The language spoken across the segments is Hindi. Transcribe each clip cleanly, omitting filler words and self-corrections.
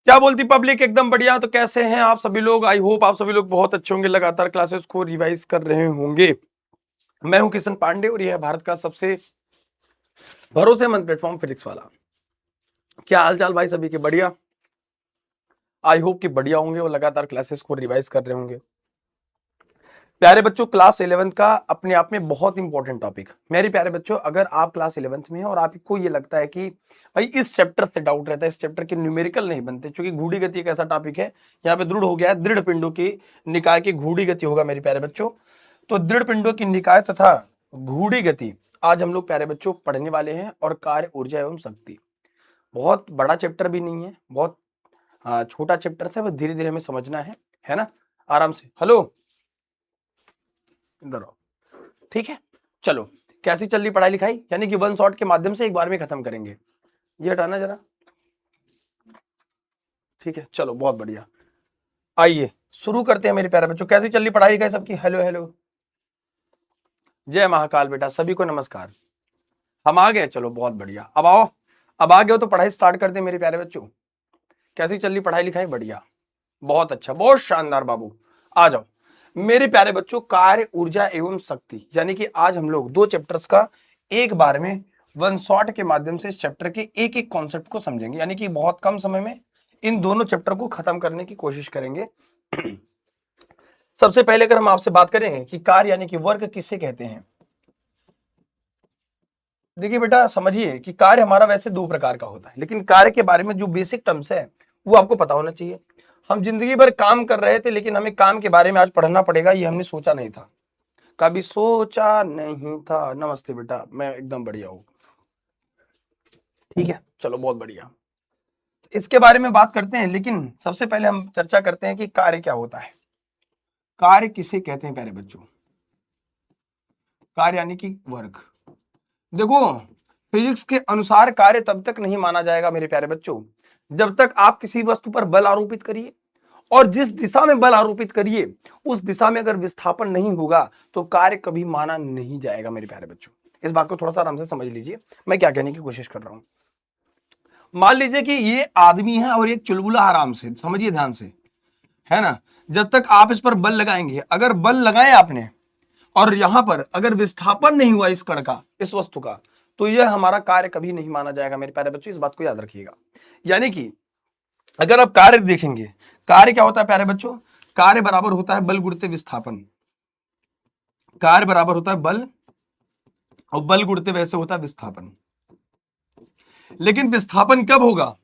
क्या बोलती पब्लिक? एकदम बढ़िया। तो कैसे हैं आप सभी लोग? आई होप आप सभी लोग बहुत अच्छे होंगे, लगातार क्लासेस को रिवाइज कर रहे होंगे। मैं हूं किशन पांडे और यह है भारत का सबसे भरोसेमंद प्लेटफॉर्म फिजिक्स वाला। क्या हाल चाल भाई सभी के? बढ़िया। आई होप कि बढ़िया होंगे और लगातार क्लासेस को रिवाइज कर रहे होंगे। प्यारे बच्चों, क्लास 11th का अपने आप में बहुत इंपॉर्टेंट टॉपिक। मेरे प्यारे बच्चों, अगर आप क्लास 11th में हैं और आपको ये लगता है कि भाई इस चैप्टर से डाउट रहता है, इस चैप्टर के न्यूमेरिकल नहीं बनते, क्योंकि घूड़ी गति एक ऐसा टॉपिक है, यहाँ पे दृढ़ हो गया है, दृढ़ पिंडों की निकाय की घूड़ी गति होगा मेरे प्यारे बच्चों। तो दृढ़ पिंडों की निकाय तथा घूड़ी गति आज हम लोग प्यारे बच्चों पढ़ने वाले हैं। और कार्य, ऊर्जा एवं शक्ति बहुत बड़ा चैप्टर भी नहीं है, बहुत छोटा चैप्टर है, बस धीरे धीरे हमें समझना है ना, आराम से। हेलो, इधर आओ। ठीक है, चलो। कैसी चल रही पढ़ाई लिखाई? यानी कि वन शॉट के माध्यम से एक बार में खत्म करेंगे। ये हटाना जरा। ठीक है, चलो, बहुत बढ़िया। आइए शुरू करते हैं मेरे प्यारे बच्चों। कैसी चल रही पढ़ाई लिखाई सबकी? हेलो हेलो, जय महाकाल बेटा, सभी को नमस्कार। हम आ गए, चलो बहुत बढ़िया। अब आओ, अब आ गए हो तो पढ़ाई स्टार्ट करते हैं मेरे प्यारे बच्चों। कैसी चल रही पढ़ाई लिखाई? बढ़िया, बहुत अच्छा, बहुत शानदार बाबू। आ जाओ मेरे प्यारे बच्चों। कार्य, ऊर्जा एवं शक्ति, यानी कि आज हम लोग दो चैप्टर्स का एक बार में वन शॉट के माध्यम से इस चैप्टर के एक एक कॉन्सेप्ट को समझेंगे, यानी कि बहुत कम समय में इन दोनों चैप्टर को खत्म करने की कोशिश करेंगे। सबसे पहले अगर हम आपसे बात करें कि कार्य यानी कि वर्क किसे कहते हैं, देखिए बेटा समझिए कि कार्य हमारा वैसे दो प्रकार का होता है, लेकिन कार्य के बारे में जो बेसिक टर्म्स है वो आपको पता होना चाहिए। हम जिंदगी भर काम कर रहे थे, लेकिन हमें काम के बारे में आज पढ़ना पड़ेगा, ये हमने सोचा नहीं था, कभी सोचा नहीं था। नमस्ते बेटा, मैं एकदम बढ़िया हूँ। ठीक है, चलो बहुत बढ़िया। इसके बारे में बात करते हैं, लेकिन सबसे पहले हम चर्चा करते हैं कि कार्य क्या होता है। कार्य किसे कहते हैं प्यारे बच्चों? कार्य यानी कि वर्क। देखो, फिजिक्स के अनुसार कार्य तब तक नहीं माना जाएगा मेरे प्यारे बच्चों जब तक आप किसी वस्तु पर बल आरोपित करिए, और जिस दिशा में बल आरोपित करिए उस दिशा में अगर विस्थापन नहीं होगा तो कार्य कभी माना नहीं जाएगा मेरे प्यारे बच्चों। इस बात को थोड़ा सा आराम से समझ लीजिए, मैं क्या कहने की कोशिश कर रहा हूं। मान लीजिए कि ये आदमी है और एक चुलबुला, आराम से समझिए, ध्यान से, है ना। जब तक आप इस पर बल लगाएंगे, अगर बल लगाए आपने और यहां पर अगर विस्थापन नहीं हुआ इस कण का, इस वस्तु का, तो यह हमारा कार्य कभी नहीं माना जाएगा मेरे प्यारे बच्चों। इस बात को याद रखिएगा। यानी कि अगर आप कार्य देखेंगे, कार्य क्या होता है प्यारे बच्चों? कार्य बराबर होता है बल गुणित विस्थापन। कार्य बराबर होता है बल, और बल गुणित वैसे होता है विस्थापन। लेकिन विस्थापन कब होगा?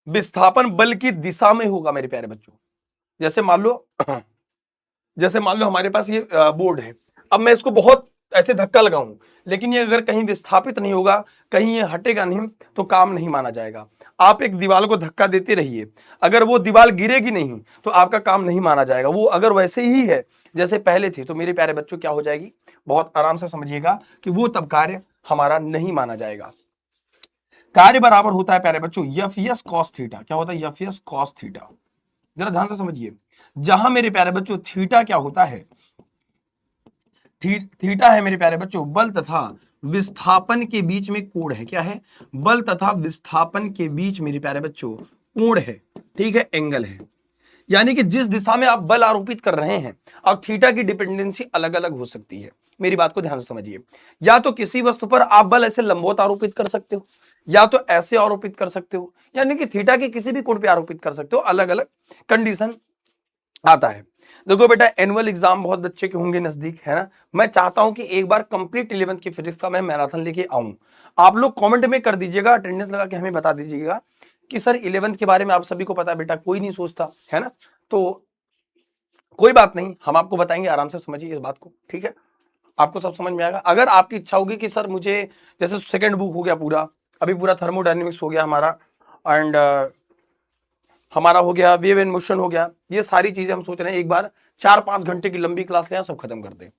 विस्थापन बल की दिशा में होगा मेरे प्यारे बच्चों। जैसे मान लो जैसे मान लो हमारे पास ये बोर्ड है, अब मैं इसको बहुत ऐसे धक्का लगाऊं, लेकिन ये अगर कहीं विस्थापित नहीं होगा, कहीं ये हटेगा नहीं, तो काम नहीं माना जाएगा। आप एक दीवार को धक्का देते रहिए, अगर वो दीवार गिरेगी नहीं तो आपका काम नहीं माना जाएगा। वो अगर वैसे ही है जैसे पहले थी, तो मेरे प्यारे बच्चों क्या हो जाएगी? बहुत आराम से समझिएगा कि वो तब कार्य हमारा नहीं माना जाएगा। कार्य बराबर होता है प्यारे बच्चों एफ एस कॉस थीटा। क्या होता है? F S cos theta. जरा ध्यान से समझिए, जहां मेरे प्यारे बच्चों थीटा क्या होता है? थीटा है मेरे प्यारे बच्चों बल तथा विस्थापन के बीच में कोण है। क्या है? बल तथा विस्थापन के बीच मेरे प्यारे बच्चों कोण है, ठीक है, एंगल है। यानी कि जिस दिशा में आप बल आरोपित कर रहे हैं, अब थीटा की डिपेंडेंसी अलग अलग हो सकती है। मेरी बात को ध्यान से समझिए। या तो किसी वस्तु पर आप बल ऐसे लंबवत आरोपित कर सकते हो, या तो ऐसे आरोपित कर सकते हो, यानी कि थीटा के किसी भी कोण पे आरोपित कर सकते हो। अलग अलग कंडीशन आता है। देखो बेटा, एनुअल एग्जाम बहुत बच्चे के होंगे नजदीक, है ना। मैं चाहता हूं कि एक बार कंप्लीट 11th की फिजिक्स का मैं मैराथन लेके आऊं। आप लोग कमेंट में कर दीजिएगा, अटेंडेंस लगा के हमें बता दीजिएगा कि सर 11th के बारे में आप सभी को पता है बेटा, कोई नहीं सोचता, है ना। तो कोई बात नहीं, हम आपको बताएंगे, आराम से समझिए इस बात को, ठीक है। आपको सब समझ में आएगा। अगर आपकी इच्छा होगी कि सर मुझे, जैसे सेकंड बुक हो गया पूरा, अभी पूरा थर्मोडायनेमिक्स हो गया हमारा, एंड हमारा हो गया वेव एंड मोशन हो गया, ये सारी चीजें हम सोच रहे हैं एक बार 4-5 घंटे की लंबी क्लास लें, सब खत्म कर दें,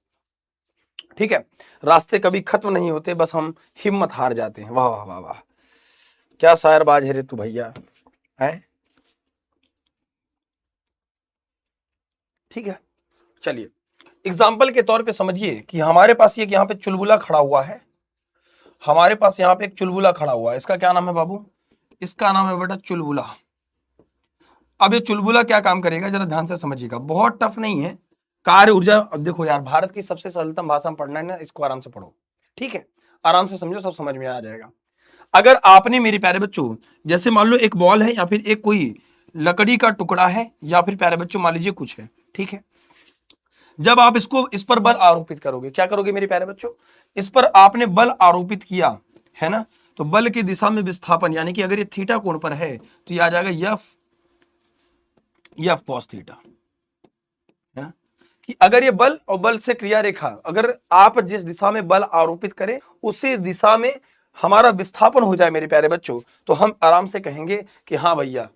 ठीक है। रास्ते कभी खत्म नहीं होते, बस हम हिम्मत हार जाते हैं। वाह वाह वाह वाह, क्या शायरबाज है रे तू भैया, है। ठीक है, चलिए एग्जाम्पल के तौर पे समझिए कि हमारे पास ये यहाँ पे चुलबुला खड़ा हुआ है, हमारे पास यहाँ पे एक चुलबुला खड़ा हुआ है। इसका क्या नाम है बाबू? इसका नाम है बेटा चुलबुला। अब ये चुलबुला क्या काम करेगा, जरा ध्यान से समझिएगा, बहुत टफ नहीं है। कार्य ऊर्जा, अब देखो यार, भारत की सबसे सरलतम भाषा में पढ़ना है ना, इसको आराम से पढ़ो, ठीक है, आराम से समझो, सब समझ में आ जाएगा। अगर आपने मेरे प्यारे बच्चों, जैसे मान लो एक बॉल है या फिर एक कोई लकड़ी का टुकड़ा है या फिर प्यारे बच्चों मान लीजिए कुछ है, ठीक है, जब आप इसको इस पर बल आरोपित करोगे, क्या करोगे मेरे प्यारे बच्चों, इस पर आपने बल आरोपित किया है ना, तो बल की दिशा में विस्थापन, यानी कि अगर ये थीटा कोण पर है तो ये आ जाएगा एफ कॉस थीटा, है ना, कि अगर ये बल और बल से क्रिया रेखा, अगर आप जिस दिशा में बल आरोपित करें उसी दिशा में हमारा विस्थापन हो जाए मेरे प्यारे बच्चों, तो हम आराम से कहेंगे कि हाँ भैया,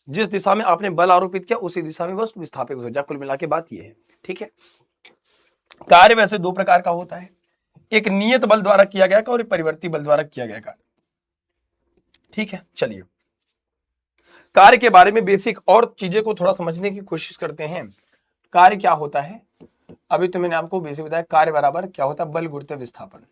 जिस दिशा में आपने बल आरोपित किया उसी दिशा में वस्तु विस्थापित हो जाए। कुल मिला के बात यह है, ठीक है। कार्य वैसे दो प्रकार का होता है, एक नियत बल द्वारा किया गया और एक परिवर्ती बल द्वारा किया गया कार्य, ठीक है। चलिए कार्य के बारे में बेसिक और चीजें को थोड़ा समझने की कोशिश करते हैं। कार्य क्या होता है, अभी तो मैंने आपको बेसिक बताया, कार्य बराबर क्या होता है, बल गुरुत्व विस्थापन।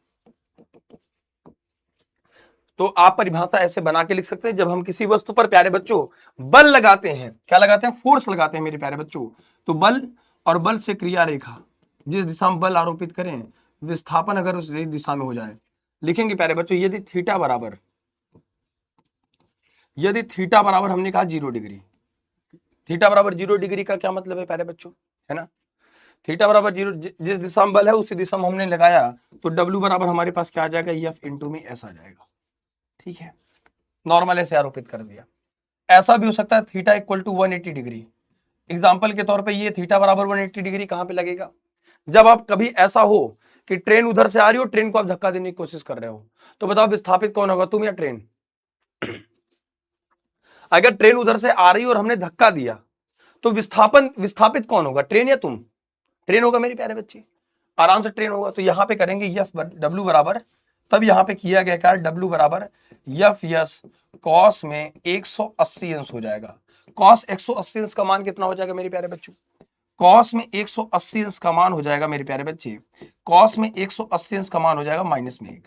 तो आप परिभाषा ऐसे बना के लिख सकते हैं, जब हम किसी वस्तु पर प्यारे बच्चों बल लगाते हैं, क्या लगाते हैं, फोर्स लगाते हैं मेरे प्यारे बच्चों, तो बल और बल से क्रिया रेखा, जिस दिशा में बल आरोपित करें विस्थापन अगर उस दिशा में हो जाए, लिखेंगे प्यारे बच्चों, यदि थीटा बराबर हमने कहा 0 डिग्री, थीटा बराबर 0 डिग्री का क्या मतलब है प्यारे बच्चों, है ना, थीटा बराबर 0, जिस दिशा में बल है उसी दिशा में हमने लगाया, तो W बराबर हमारे पास क्या आ जाएगा, एफ इंटू में ऐसा आ जाएगा, ठीक है, नॉर्मल ऐसे आरोपित कर दिया। ऐसा भी हो सकता है theta equal to 180 degree, example के तौर पे ये थीटा बराबर 180 डिग्री कहां पे लगेगा, जब आप कभी ऐसा हो कि ट्रेन उधर से आ रही हो, ट्रेन को आप धक्का देने की कोशिश कर रहे हो, तो बताओ विस्थापित कौन होगा, तुम या ट्रेन। अगर ट्रेन उधर से आ रही हो और हमने धक्का दिया तो विस्थापित कौन होगा, ट्रेन या तुम, ट्रेन होगा मेरे प्यारे बच्चे, आराम से ट्रेन होगा। तो यहां पे करेंगे एफ डब्ल्यू बराबर, तब यहां पे किया गया कार्य डब्ल्यू बराबर एफ यस कॉस में 180 अंश हो जाएगा। कॉस 180 अंश का मान कितना हो जाएगा मेरे प्यारे बच्चों, कॉस में 180 अंश का मान हो जाएगा मेरे प्यारे बच्चे, कॉस में 180 अंश का मान हो जाएगा -1।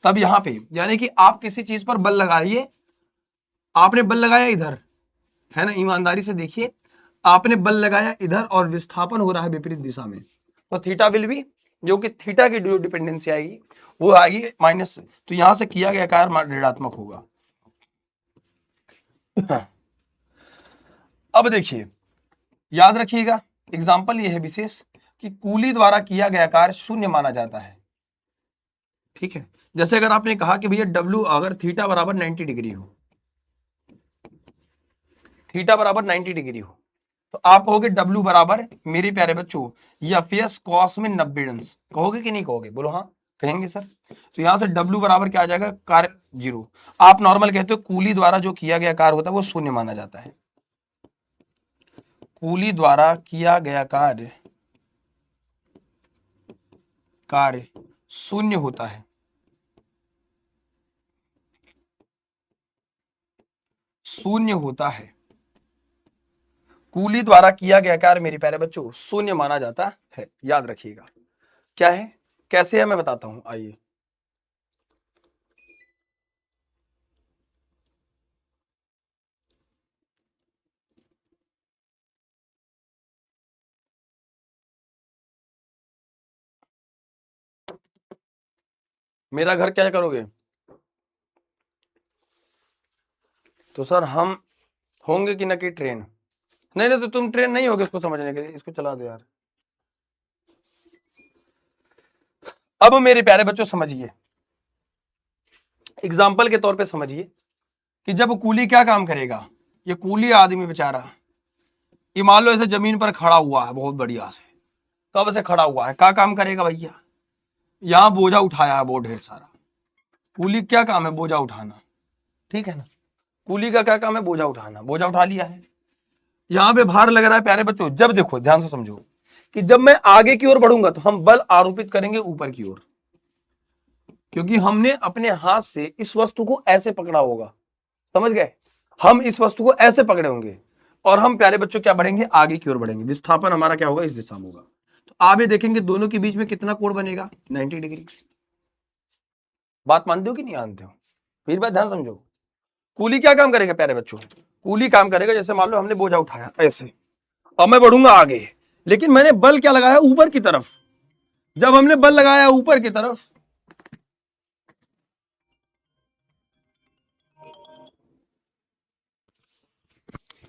तब यहां पे यानी कि आप किसी चीज पर बल लगाइए, आपने बल लगाया इधर, है ना, ईमानदारी से देखिए, आपने बल लगाया इधर और विस्थापन हो रहा है विपरीत दिशा में, तो थीटा विल भी, जो कि थीटा की जो डिपेंडेंसी आएगी वो आएगी माइनस, तो यहां से किया गया कार्य ऋणात्मक होगा। अब देखिए याद रखिएगा, एग्जाम्पल ये है विशेष कि कूली द्वारा किया गया कार्य शून्य माना जाता है, ठीक है। जैसे अगर आपने कहा कि भैया डब्ल्यू अगर थीटा बराबर 90 डिग्री हो, थीटा बराबर 90 डिग्री हो, तो आप कहोगे डब्ल्यू बराबर मेरे प्यारे बच्चों एफ एस कॉस में 90 अंश, कहोगे कि नहीं कहोगे, बोलो हाँ कहेंगे सर। तो यहां से डब्ल्यू बराबर क्या आ जाएगा, कार्य 0, आप नॉर्मल कहते हो कूली द्वारा जो किया गया कार्य होता है वो शून्य माना जाता है, कूली द्वारा किया गया कार्य शून्य होता है, शून्य होता है, कूली द्वारा किया गया कार्य मेरे प्यारे बच्चों शून्य माना जाता है, याद रखिएगा। क्या है, कैसे है, मैं बताता हूं, आइए। मेरा घर क्या करोगे, तो सर हम होंगे कि न कि ट्रेन, नहीं नहीं तो तुम ट्रेन नहीं होगे इसको समझने के लिए, इसको चला दो यार। अब मेरे प्यारे बच्चों समझिए, एग्जाम्पल के तौर पे समझिए कि जब कूली क्या काम करेगा, ये कूली आदमी बेचारा, ये मान लो ऐसे जमीन पर खड़ा हुआ है बहुत बढ़िया से, कब से खड़ा हुआ है, क्या काम करेगा भैया, यहां बोझा उठाया है बहुत ढेर सारा, कूली क्या काम है, बोझा उठाना, ठीक है ना, कूली का क्या काम है, बोझा उठाना, बोझा उठा लिया है, यहां पे भार लग रहा है प्यारे बच्चों। जब देखो ध्यान से समझो कि जब मैं आगे की ओर बढ़ूंगा तो हम बल आरोपित करेंगे ऊपर की ओर, क्योंकि हमने अपने हाथ से इस वस्तु को ऐसे पकड़ा होगा, समझ गए, हम इस वस्तु को ऐसे पकड़े होंगे और हम प्यारे बच्चों क्या बढ़ेंगे, आगे की ओर बढ़ेंगे, विस्थापन हमारा क्या होगा, इस दिशा में होगा। तो आप ये देखेंगे दोनों के बीच में कितना कोण बनेगा, 90 डिग्री। बात मानते हो कि नहीं मानते हो, फिर बात ध्यान समझो, कूली क्या काम करेगा प्यारे बच्चों, कूली काम करेगा जैसे मान लो हमने बोझा उठाया ऐसे, अब मैं बढ़ूंगा आगे, लेकिन मैंने बल क्या लगाया, ऊपर की तरफ। जब हमने बल लगाया ऊपर की तरफ,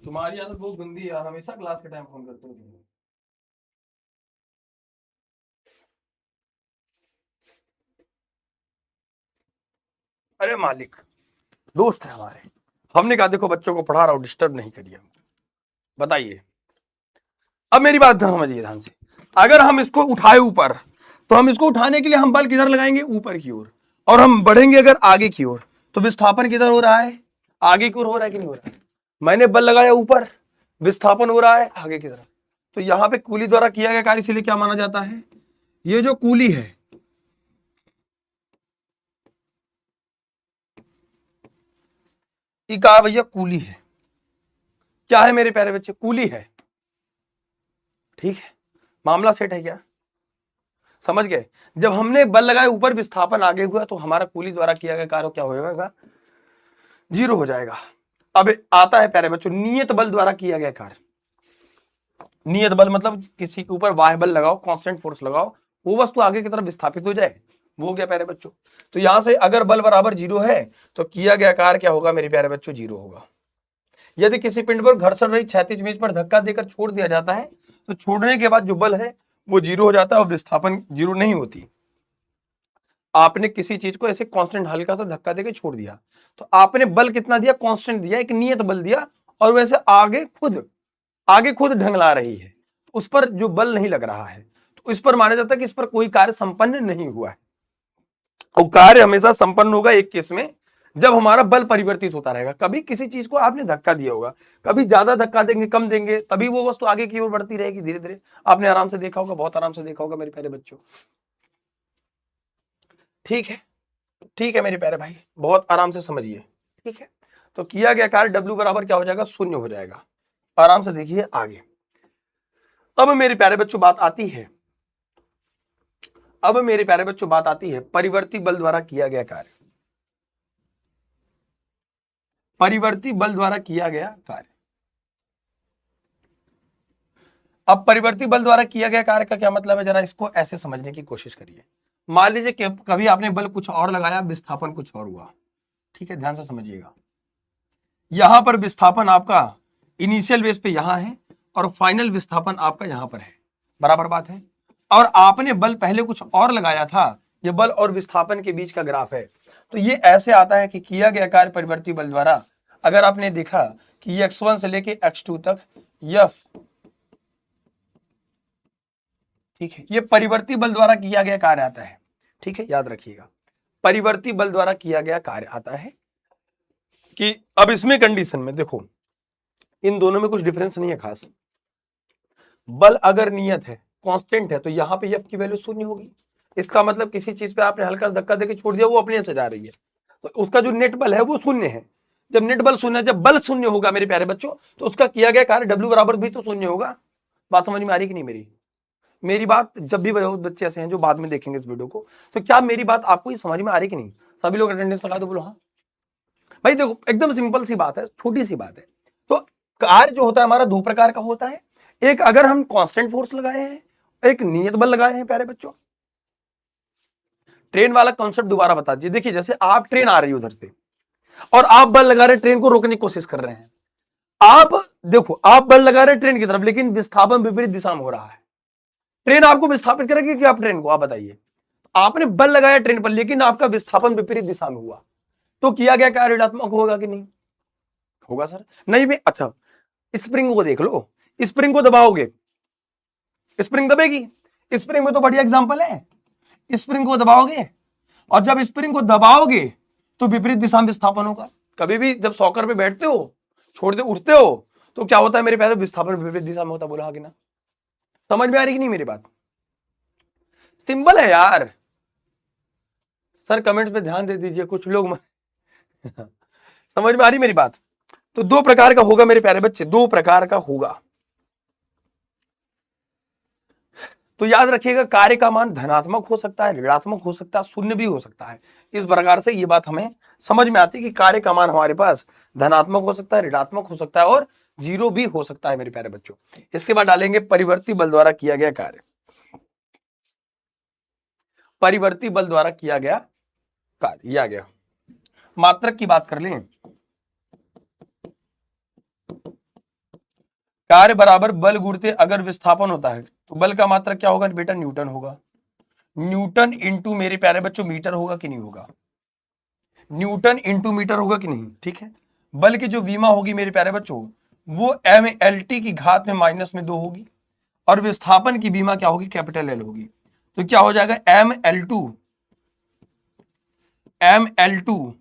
तुम्हारी आदत बहुत गंदी है यार, हमेशा क्लास के टाइम फोन करते हो तुम। अरे मालिक दोस्त है हमारे, हमने कहा देखो बच्चों को पढ़ा रहा हूं, डिस्टर्ब नहीं करिए। बताइए, अब मेरी बात समझिए ध्यान से। अगर हम इसको उठाए ऊपर, तो हम इसको उठाने के लिए हम बल किधर लगाएंगे, ऊपर की ओर। और हम बढ़ेंगे अगर आगे की ओर, तो विस्थापन किधर हो रहा है, आगे की ओर हो रहा है कि नहीं हो रहा है। मैंने बल लगाया ऊपर, विस्थापन हो रहा है आगे की तरफ। तो यहां पे कूली द्वारा किया गया कार्य इसीलिए क्या माना जाता है, ये जो कूली है, ये कहा भैया कूली है। क्या है मेरे प्यारे बच्चे, कूली है। ठीक है, मामला सेट है क्या, समझ गए। जब हमने बल लगाए ऊपर, विस्थापन आगे हुआ, तो हमारा कूली द्वारा किया गया कार्य क्या होगा, जीरो हो जाएगा। अब आता है प्यारे बच्चों नियत बल द्वारा किया गया कार्य। नियत बल मतलब किसी के ऊपर बाह्य बल लगाओ, कांस्टेंट फोर्स लगाओ, वो वस्तु आगे की तरफ विस्थापित हो जाए, वो हो गया प्यारे बच्चों। तो यहां से अगर बल बराबर जीरो है, तो किया गया कार्य क्या होगा मेरे प्यारे बच्चों, जीरो होगा। यदि किसी पिंड पर घर्षण रहित क्षैतिज मेज पर धक्का देकर छोड़ दिया जाता है, तो छोड़ने के बाद जो बल है वो जीरो हो जाता है और विस्थापन जीरो नहीं होती। आपने किसी चीज को ऐसे कांस्टेंट हल्का सा धक्का देकर छोड़ दिया, तो आपने बल कितना दिया, कांस्टेंट दिया, एक नियत बल दिया, और वैसे आगे खुद ढंगला रही है, तो उस पर जो बल नहीं लग रहा है, तो इस पर माना जाता है कि इस पर कोई कार्य संपन्न नहीं हुआ है। और कार्य हमेशा संपन्न होगा एक केस में, जब हमारा बल परिवर्तित होता रहेगा। कभी किसी चीज को आपने धक्का दिया होगा, कभी ज्यादा धक्का देंगे, कम देंगे, तभी वो वस्तु आगे की ओर बढ़ती रहेगी धीरे धीरे। आपने आराम से देखा होगा, बहुत आराम से देखा होगा मेरे प्यारे बच्चों। ठीक है, ठीक है मेरे प्यारे भाई, बहुत आराम से समझिए। ठीक है, तो किया गया कार्य W बराबर क्या हो जाएगा, शून्य हो जाएगा। आराम से देखिए आगे। अब मेरे प्यारे बच्चों बात आती है, अब मेरे प्यारे बच्चों बात आती है परिवर्ती बल द्वारा किया गया कार्य। परिवर्ती बल द्वारा किया गया कार्य। अब परिवर्ती बल द्वारा किया गया कार्य का क्या मतलब है, जरा इसको ऐसे समझने की कोशिश करिए। मान लीजिए कि कभी आपने बल कुछ और लगाया, विस्थापन कुछ और हुआ। ठीक है, ध्यान से समझिएगा। यहां पर विस्थापन आपका इनिशियल बेस पे यहां है, और फाइनल विस्थापन आपका यहां पर है, बराबर बात है। और आपने बल पहले कुछ और लगाया था, ये बल और विस्थापन के बीच का ग्राफ है। तो ये ऐसे आता है कि किया गया कार्य परिवर्ती बल द्वारा, अगर आपने देखा कि x1 से लेके x2 तक F, ठीक है, ये परिवर्ती बल द्वारा किया गया कार्य आता है। ठीक है, याद रखिएगा, परिवर्ती बल द्वारा किया गया कार्य आता है। कि अब इसमें कंडीशन में देखो, इन दोनों में कुछ डिफरेंस नहीं है खास। बल अगर नियत है, कांस्टेंट है, तो यहां पे F की वैल्यू शून्य होगी। इसका मतलब किसी चीज पे आपने हल्का सा धक्का देके छोड़ दिया, वो अपने से जा रही है, तो उसका जो नेट बल है वो शून्य है। जब नेट बल शून्य, जब बल शून्य होगा मेरे प्यारे बच्चों, तो उसका किया गया कार्य W बराबर भी तो शून्य होगा। बात समझ में आ रही कि नहीं मेरी बात जब भी बच्चे ऐसे हैं जो बाद में देखेंगे इस वीडियो को, तो क्या मेरी बात आपको ये समझ में आ रही कि नहीं। सभी लोग अटेंडेंस लगा दो, बोलो हाँ। भाई देखो एकदम सिंपल सी बात है, छोटी सी बात है। तो कार्य जो होता है हमारा दो प्रकार का होता है, एक अगर हम कांस्टेंट फोर्स लगाए हैं, एक नियत बल लगाए हैं प्यारे बच्चों। ट्रेन वाला कॉन्सेप्ट दोबारा बता दीजिए। देखिए जैसे आप ट्रेन आ रही है उधर से, और आप बल लगा रहे ट्रेन को रोकने की कोशिश कर रहे हैं। आप देखो, आप बल लगा रहे ट्रेन की तरफ, लेकिन विस्थापन विपरीत दिशा में हो रहा है। ट्रेन आपको विस्थापित करेगी कि आप ट्रेन को, आप बताइए। आपने बल लगाया ट्रेन पर, लेकिन आपका विस्थापन विपरीत दिशा में हुआ, तो किया गया कार्य ऋणात्मक होगा कि नहीं होगा सर, नहीं भी। अच्छा, स्प्रिंग को देख लो, स्प्रिंग को दबाओगे, स्प्रिंग दबेगी। स्प्रिंग में तो बढ़िया एग्जांपल है, स्प्रिंग को दबाओगे, और जब स्प्रिंग को दबाओगे तो विपरीत दिशा में विस्थापन होगा। कभी भी जब सॉकर पे बैठते हो, छोड़ते उठते हो, तो क्या होता है मेरे प्यारे, विस्थापन विपरीत दिशा में होता। बोला हाँ कि ना, समझ में आ रही कि नहीं मेरी बात, सिंपल है यार। सर कमेंट्स पे ध्यान दे दीजिए, कुछ लोग समझ में आ रही मेरी बात। तो दो प्रकार का होगा मेरे प्यारे बच्चे, दो प्रकार का होगा। तो याद रखिएगा कार्य का मान धनात्मक हो सकता है, ऋणात्मक हो सकता है, शून्य भी हो सकता है। इस प्रकार से ये बात हमें समझ में आती है कि कार्य का मान हमारे पास धनात्मक हो सकता है, ऋणात्मक हो सकता है और जीरो भी हो सकता है मेरे प्यारे बच्चों। इसके बाद डालेंगे परिवर्ती बल द्वारा किया गया कार्य। परिवर्ती बल द्वारा किया गया कार्य, ये आ गया। मात्रक की बात कर लें, कार्य बराबर बल गुणित अगर विस्थापन होता है तो बल का मात्रक क्या होगा बेटा, न्यूटन होगा। न्यूटन इंटू मेरे प्यारे बच्चों मीटर होगा कि नहीं होगा, न्यूटन इंटू मीटर होगा कि नहीं, ठीक है। बल की जो विमा होगी मेरे प्यारे बच्चों वो mLT की घात में -2 होगी और विस्थापन की विमा क्या होगी, कैपिटल L होगी। तो क्या हो जाएगा mL2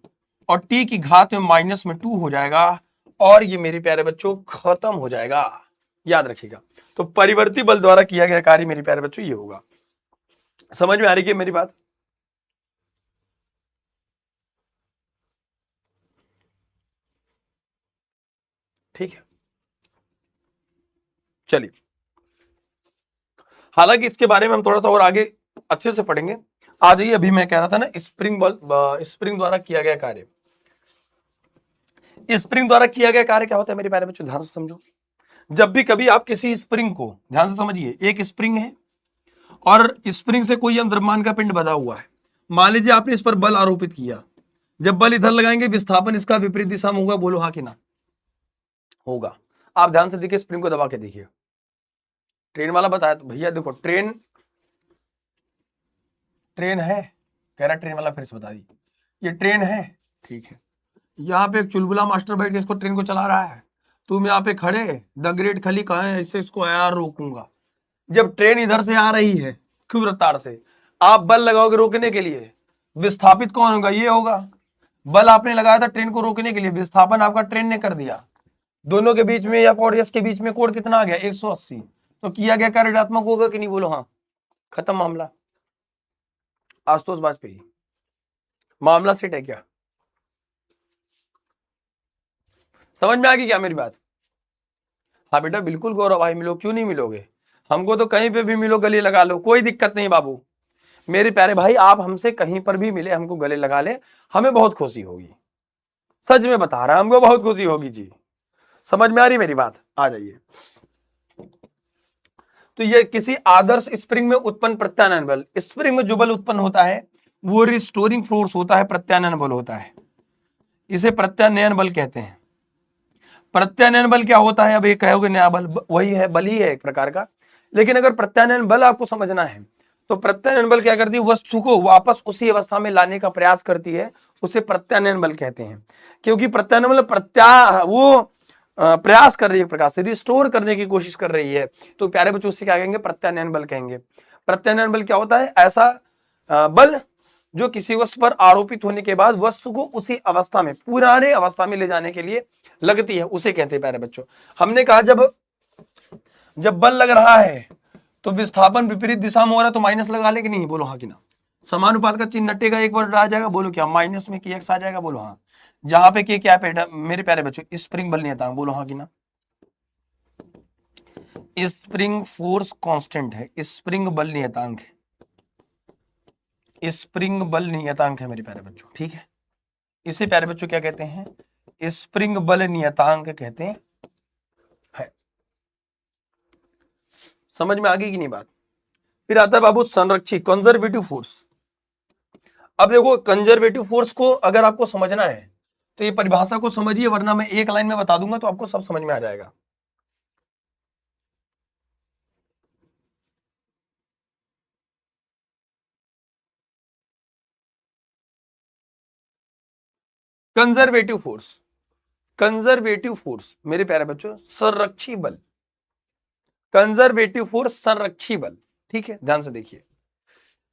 और t की घात में -2 हो जाएगा और ये मेरे प्यारे बच्चों खत्म हो जाएगा, याद रखिएगा। तो परिवर्ती बल द्वारा किया गया कार्य मेरे प्यारे बच्चों ये होगा। समझ में आ रही है मेरी बात? ठीक है, चलिए। हालांकि इसके बारे में हम थोड़ा सा और आगे अच्छे से पढ़ेंगे। आ जाइए, अभी मैं कह रहा था ना स्प्रिंग द्वारा किया गया कार्य। स्प्रिंग द्वारा किया गया कार्य क्या होता है मेरे प्यारे बच्चों, ध्यान से समझो। जब भी कभी आप किसी स्प्रिंग को, ध्यान से समझिए, एक स्प्रिंग है और स्प्रिंग से कोई द्रव्यमान का पिंड बंधा हुआ है। मान लीजिए आपने इस पर बल आरोपित किया, जब बल इधर लगाएंगे विस्थापन इसका विपरीत दिशा में होगा, बोलो हाँ कि ना होगा। आप ध्यान से देखिए, स्प्रिंग को दबा के देखिए। ट्रेन वाला बताया तो भैया देखो ट्रेन है, कह रहा ट्रेन वाला, फिर से बता दी, ये ट्रेन है, ठीक है। यहाँ पे एक चुलबुला मास्टर बैठ के इसको ट्रेन को चला रहा है, तुम यहाँ पे खड़े द ग्रेट खली कहे ऐसे इसको यार रोकूंगा। जब ट्रेन इधर से आ रही है खूब रफ्तार से, आप बल लगाओगे रोकने के लिए, विस्थापित कौन होगा, ये होगा। बल आपने लगाया था ट्रेन को रोकने के लिए, विस्थापन आपका ट्रेन ने कर दिया। दोनों के बीच में या पॉडियस के बीच में कोण कितना आ गया, 180। तो किया गया कार्य ऋणात्मक होगा कि नहीं, बोलो हाँ। खत्म मामला। आशुतोष वाजपेयी, मामला सेट है क्या? समझ में आ गई क्या मेरी बात? हाँ बेटा बिल्कुल गौरव भाई, मिलो, क्यों नहीं मिलोगे? हमको तो कहीं पे भी मिलो, गले लगा लो, कोई दिक्कत नहीं बाबू। मेरे प्यारे भाई आप हमसे कहीं पर भी मिले, हमको गले लगा ले, हमें बहुत खुशी होगी। सच में बता रहा, हमको बहुत खुशी होगी जी। समझ में आ रही मेरी बात? आ जाइए। तो ये किसी आदर्श स्प्रिंग में उत्पन्न प्रत्यानयन बल, स्प्रिंग में जो बल उत्पन्न होता है वो रिस्टोरिंग फोर्स होता है, प्रत्यानयन बल होता है, इसे प्रत्यानयन बल कहते हैं। प्रत्यानयन बल क्या होता है? अब ये कहोगे नया बल, वही है, बल ही है एक प्रकार का। लेकिन अगर प्रत्यानयन बल आपको समझना है तो प्रत्यानयन बल क्या करती है, वस्तु को वापस उसी अवस्था में लाने का प्रयास करती है, उसे प्रत्यानयन बल कहते हैं। क्योंकि प्रत्यानयन बल वो प्रयास कर रही है, एक प्रकार से रिस्टोर करने की कोशिश कर रही है, तो प्यारे बच्चों उससे क्या कहेंगे, प्रत्यानयन बल कहेंगे। प्रत्यानयन बल क्या होता है? ऐसा बल जो किसी वस्तु पर आरोपित होने के बाद वस्तु को उसी अवस्था में, पुराने अवस्था में ले जाने के लिए लगती है, उसे कहते हैं प्यारे बच्चों। हमने कहा जब बल लग रहा है तो विस्थापन विपरीत दिशा में हो रहा है, तो माइनस लगा ले कि नहीं, बोलो हाँ कि ना। समानुपात का चिन्ह नटेगा, एक वर्ड आ जाएगा, बोलो क्या, माइनस में x आ जाएगा, बोलो हाँ। जहां पे क्या है मेरे प्यारे बच्चों, स्प्रिंग बल नियतांक, बोलो हाँ कि ना। स्प्रिंग फोर्स कांस्टेंट है, स्प्रिंग बल नियतांक है, स्प्रिंग बल नियतांक है मेरे प्यारे बच्चों, ठीक है। इसे प्यारे बच्चों क्या कहते हैं, स्प्रिंग बल नियतांक कहते हैं। समझ में आ गई कि नहीं बात? फिर आता है बाबू संरक्षी, कंजर्वेटिव फोर्स। अब देखो कंजर्वेटिव फोर्स को अगर आपको समझना है तो ये परिभाषा को समझिए, वरना मैं एक लाइन में बता दूंगा तो आपको सब समझ में आ जाएगा। कंजर्वेटिव फोर्स, कंजर्वेटिव फोर्स मेरे प्यारे बच्चों संरक्षी बल, कंजर्वेटिव फोर्स संरक्षी बल, ठीक है। ध्यान से देखिए,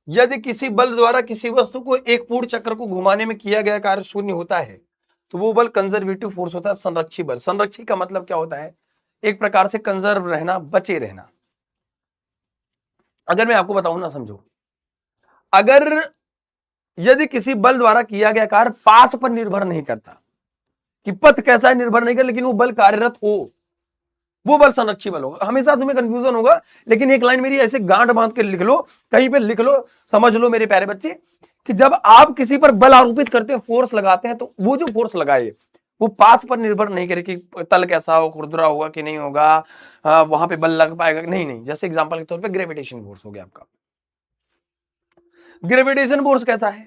यदि किसी बल द्वारा किसी वस्तु को एक पूर्ण चक्र को घुमाने में किया गया कार्य शून्य होता है तो वो बल कंजर्वेटिव फोर्स होता है, संरक्षी बल। संरक्षी का मतलब क्या होता है, एक प्रकार से कंजर्व रहना, बचे रहना। अगर मैं आपको बताऊं ना, समझो, अगर यदि किसी बल द्वारा किया गया कार्य पाथ पर निर्भर नहीं करता, कि पथ कैसा है निर्भर नहीं करता, लेकिन वो बल कार्यरत हो, वो बल संरक्षी बल होगा। हमेशा तुम्हें कंफ्यूजन होगा, लेकिन एक लाइन मेरी ऐसे गांठ बांध के लिख लो, कहीं पे लिख लो, समझ लो मेरे प्यारे बच्चे, कि जब आप किसी पर बल आरोपित करते हैं, फोर्स लगाते हैं, तो वो जो फोर्स लगाए वो पाथ पर निर्भर नहीं करे कि तल कैसा हो, खुरदुरा होगा कि नहीं होगा, वहां पे बल लग पाएगा, नहीं नहीं। जैसे एग्जांपल के तौर पे ग्रेविटेशन फोर्स हो गया आपका। ग्रेविटेशन फोर्स कैसा है,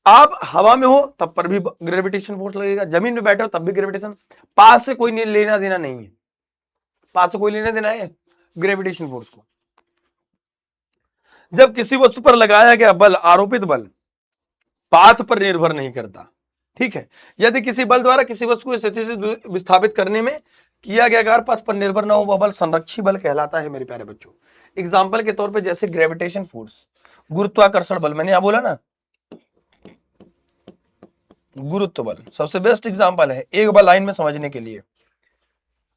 आप हवा में हो तब पर भी ग्रेविटेशन फोर्स लगेगा, जमीन पे बैठे हो तब भी ग्रेविटेशन, पास से कोई लेना देना नहीं है, पास से कोई लेना देना है ग्रेविटेशन फोर्स को। जब किसी वस्तु पर लगाया गया बल, आरोपित बल पाथ पर निर्भर नहीं करता, ठीक है। यदि किसी बल द्वारा किसी वस्तु को स्थिति से विस्थापित करने में किया गया कार्य पथ पर निर्भर न हो, वह बल संरक्षी बल कहलाता है मेरे प्यारे बच्चों। एग्जाम्पल के तौर पे जैसे ग्रेविटेशन फोर्स, गुरुत्वाकर्षण बल, मैंने यहां बोला ना गुरुत्व बल, सबसे बेस्ट एग्जाम्पल है एक बार लाइन में समझने के लिए।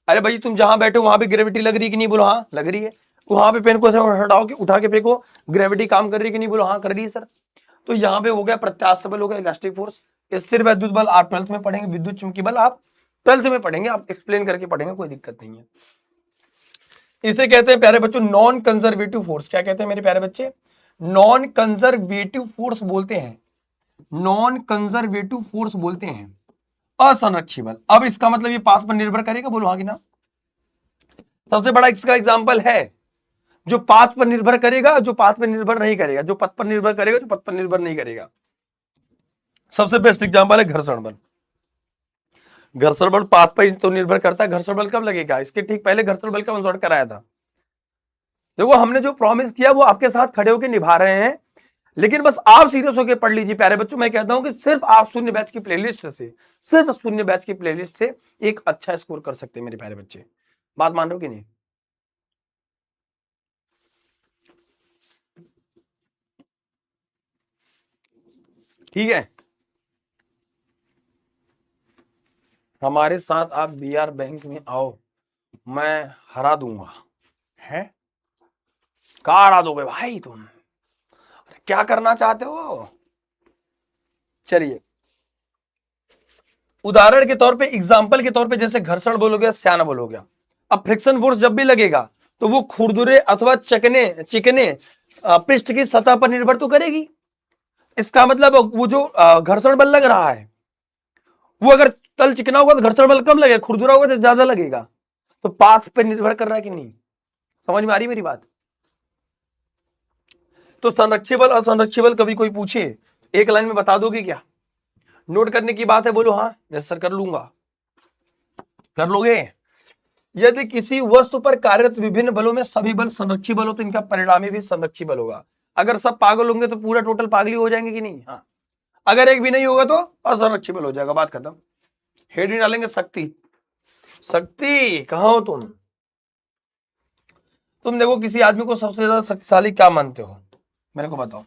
अरे भाई तुम जहां बैठे हो वहां पे ग्रेविटी लग रही है कि नहीं, बोलो हाँ लग रही है। वहां पे पेन को हटाओ कि उठा के फेंको, ग्रेविटी काम कर रही है कि नहीं, बोलो हाँ कर रही है सर। तो यहाँ पे हो गया प्रत्यास्थ बल, हो गया इलास्टिक फोर्स। स्थिर विद्युत बल आप 12th में पढ़ेंगे, विद्युत चुंबकीय बल आप 12th में पढ़ेंगे, आप एक्सप्लेन करके पढ़ेंगे, कोई दिक्कत नहीं है। इसे कहते हैं प्यारे बच्चों नॉन कंजर्वेटिव फोर्स। क्या कहते हैं मेरे प्यारे बच्चे, नॉन कंजर्वेटिव फोर्स बोलते हैं, नॉन कंजर्वेटिव फोर्स बोलते हैं असंरक्षी बल। अब इसका मतलब ये पाथ पर निर्भर करेगा, बोलो हाँ कि ना। सबसे बड़ा इसका एग्जाम्पल है जो पाथ पर निर्भर करेगा, जो पाथ पर निर्भर नहीं करेगा, जो पथ पर निर्भर करेगा, जो पथ पर निर्भर नहीं करेगा। सबसे बेस्ट एग्जाम्पल है घर्षण बल। घर्षण बल पाथ पर तो निर्भर करता है। घर्षण बल कब लगेगा, इसके ठीक पहले घर्षण बल का कंसर्ट कराया था। देखो हमने जो प्रॉमिस किया वो आपके साथ खड़े होकर निभा रहे हैं, लेकिन बस आप सीरियस होकर पढ़ लीजिए प्यारे बच्चों। मैं कहता हूं कि सिर्फ आप शून्य बैच की प्लेलिस्ट से, सिर्फ शून्य बैच की प्लेलिस्ट से एक अच्छा स्कोर कर सकते हैं मेरे प्यारे बच्चे। बात मान रहे हो कि नहीं? ठीक है, हमारे साथ आप बीआर बैंक में आओ, मैं हरा दूंगा। है कहाँ हरा दोगे भाई तुम, क्या करना चाहते हो? चलिए उदाहरण के तौर पे, एग्जाम्पल के तौर पे, जैसे घर्षण बल हो गया, स्यान बल हो गया। अब फ्रिक्शन फोर्स जब भी लगेगा तो वो खुरदुरे अथवा चिकने पृष्ठ की सतह पर निर्भर तो करेगी। इसका मतलब वो जो घर्षण बल लग रहा है वो अगर तल चिकना होगा तो घर्षण बल कम लगेगा, खुरदुरा होगा तो ज्यादा लगेगा। तो पाथ पे निर्भर कर रहा है कि नहीं, समझ में आ रही मेरी बात? तो संरक्षी बल असंरक्षी बल कभी कोई पूछे एक लाइन में बता दोगे क्या? नोट करने की बात है, बोलो हाँ। यस सर कर लूंगा, कर लोगे। यदि किसी वस्तु पर कार्यरत विभिन्न बलों में सभी बल संरक्षी बल हो तो इनका परिणामी भी संरक्षी बल होगा। अगर सब पागल होंगे तो पूरा टोटल पागली हो जाएंगे कि नहीं? हाँ। अगर एक भी नहीं होगा तो असंरक्षी बल हो जाएगा, बात खत्म। हेड डालेंगे शक्ति। शक्ति कहां हो तुम? तुम देखो किसी आदमी को सबसे ज्यादा शक्तिशाली क्या मानते हो, मेरे को बताओ।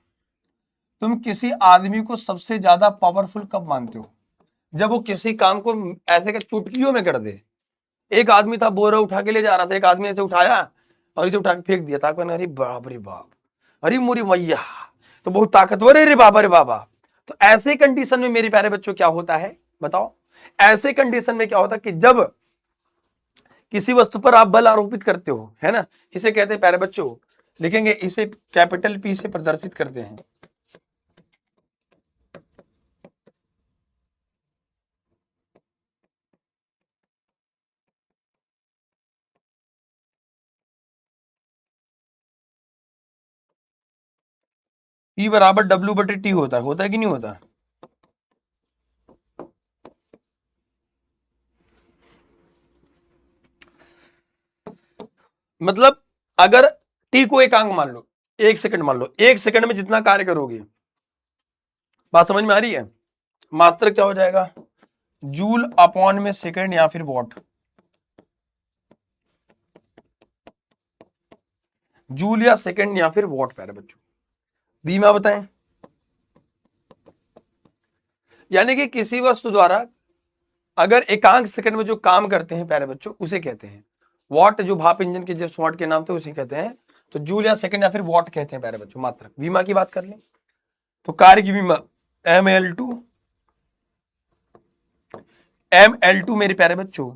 तुम किसी आदमी को सबसे ज्यादा पावरफुल कब मानते हो? जब वो किसी काम को ऐसे कर चुटकियों में कर दे। एक आदमी था बोरा उठा के ले जा रहा था, एक आदमी ऐसे उठाया और इसे उठा के फेंक दिया था। अरे बाप रे बाप, अरे मोरी मैया तो बहुत ताकतवर है रे बाबा रे बाबा। तो ऐसे कंडीशन में मेरे प्यारे बच्चों क्या होता है बताओ? ऐसे कंडीशन में क्या होता है कि जब किसी वस्तु पर आप बल आरोपित करते हो, है ना, इसे कहते हैं प्यारे बच्चों, लिखेंगे इसे कैपिटल पी से प्रदर्शित करते हैं। P बराबर W बटे टी होता है कि नहीं होता? मतलब अगर टी को एक अंक मान लो, 1 सेकंड मान लो, 1 सेकंड में जितना कार्य करोगे, बात समझ में आ रही है? मात्रक क्या हो जाएगा, जूल अपॉन में सेकंड या फिर वॉट। जूल या सेकंड या फिर वॉट प्यारे बच्चों। बीमा बताएं, यानी कि किसी वस्तु द्वारा अगर एकांक सेकंड में जो काम करते हैं प्यारे बच्चों उसे कहते हैं वॉट। जो भाप इंजन के जब वॉट के नाम थे उसे कहते हैं, तो जूल या सेकंड या फिर वॉट कहते हैं प्यारे बच्चों। मात्रक बीमा की बात कर लें तो कार्य की बीमा ML2 मेरे प्यारे बच्चों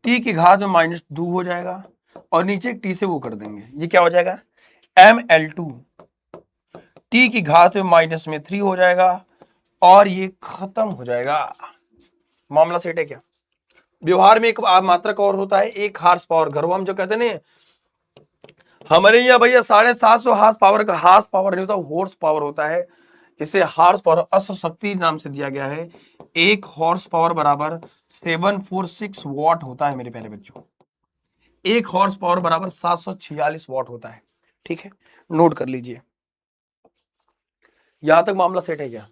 टी की घात में -2 हो जाएगा और नीचे एक टी से वो कर देंगे, ये क्या हो जाएगा ml2 टी की घात में -3 हो जाएगा और ये खत्म हो जाएगा। मामला सेट है क्या? व्यवहार में एक मात्रक और होता है, 1 हार्स पावर। घरों हम जो कहते हैं ना हमारे यहाँ भैया 750 हार्स पावर का हार्स पावर नहीं होता, हॉर्स पावर होता है। इसे हार्स पावर अश्व शक्ति नाम से दिया गया है। 1 हॉर्स पावर बराबर 746 वॉट होता है मेरे प्यारे बच्चों। 1 हॉर्स पावर बराबर 746 वॉट होता है। ठीक है, नोट कर लीजिए। यहां तक मामला सेट है क्या?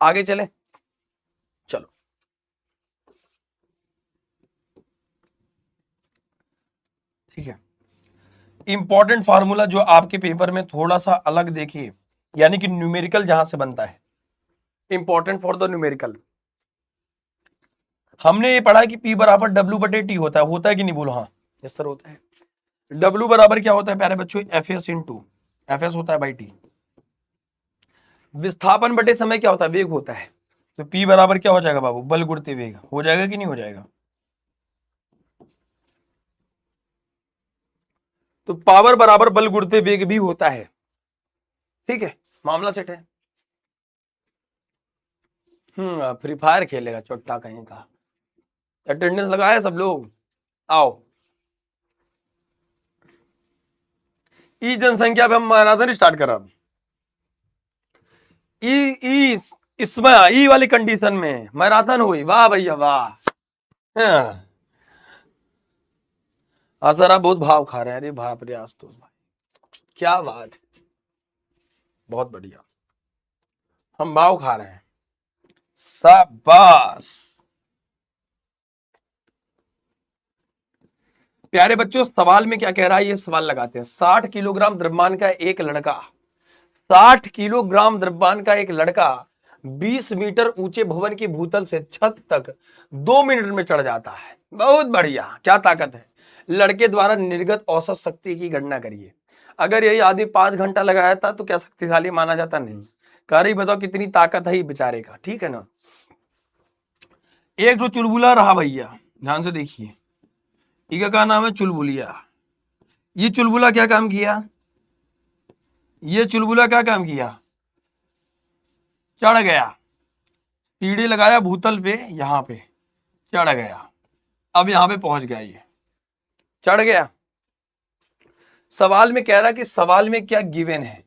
आगे चले, चलो। ठीक है, इंपॉर्टेंट फार्मूला जो आपके पेपर में थोड़ा सा अलग देखिए, यानी कि न्यूमेरिकल जहां से बनता है, इंपॉर्टेंट फॉर द न्यूमेरिकल। हमने ये पढ़ा कि P बराबर W/T होता है कि नहीं? बोलो हाँ। यस सर, होता है। W बराबर क्या होता है प्यारे बच्चों? Fs इंटू Fs होता है बाई टी। विस्थापन बटे समय क्या होता है? वेग होता है। तो P बराबर क्या हो जाएगा बाबू? बल गुणित वेग। हो जाएगा कि नहीं हो जाएगा? तो पावर बराबर बल गुणित वेग भी होता है। ठीक है, मामला सेट है। फ्री फायर खेलेगा चोट्टा कहीं का। अटेंडेंस लगाया सब लोग? आओ। ई जनसंख्या पे हम मैराथन स्टार्ट करा। ई इसमें ई वाली कंडीशन में मैराथन हुई। वाह भैया वाह। हाँ सर, आप बहुत भाव खा रहे हैं। अरे बाप रे आशुतोष भाई, क्या बात है, बहुत बढ़िया। हम भाव खा रहे हैं, शाबाश। प्यारे बच्चों, सवाल में क्या कह रहा है ये सवाल लगाते हैं। 60 किलोग्राम द्रव्यमान का एक लड़का 60 किलोग्राम द्रव्यमान का एक लड़का 20 मीटर ऊंचे भवन की भूतल से छत तक 2 मिनट में चढ़ जाता है। बहुत बढ़िया, क्या ताकत है। लड़के द्वारा निर्गत औसत शक्ति की गणना करिए। अगर यही आदमी 5 घंटा लगाया था तो क्या शक्तिशाली माना जाता? नहीं। कारी बताओ कितनी ताकत है बेचारे का। ठीक है ना। एक जो चुलबुला रहा भैया, ध्यान से देखिए, इनका क्या नाम है? चुलबुलिया। ये चुलबुला क्या काम किया? ये चुलबुला क्या काम किया? चढ़ गया, सीढ़ी लगाया भूतल पे, यहां पे चढ़ गया। अब यहां पे पहुंच गया, ये चढ़ गया। सवाल में कह रहा कि सवाल में क्या गिवन है?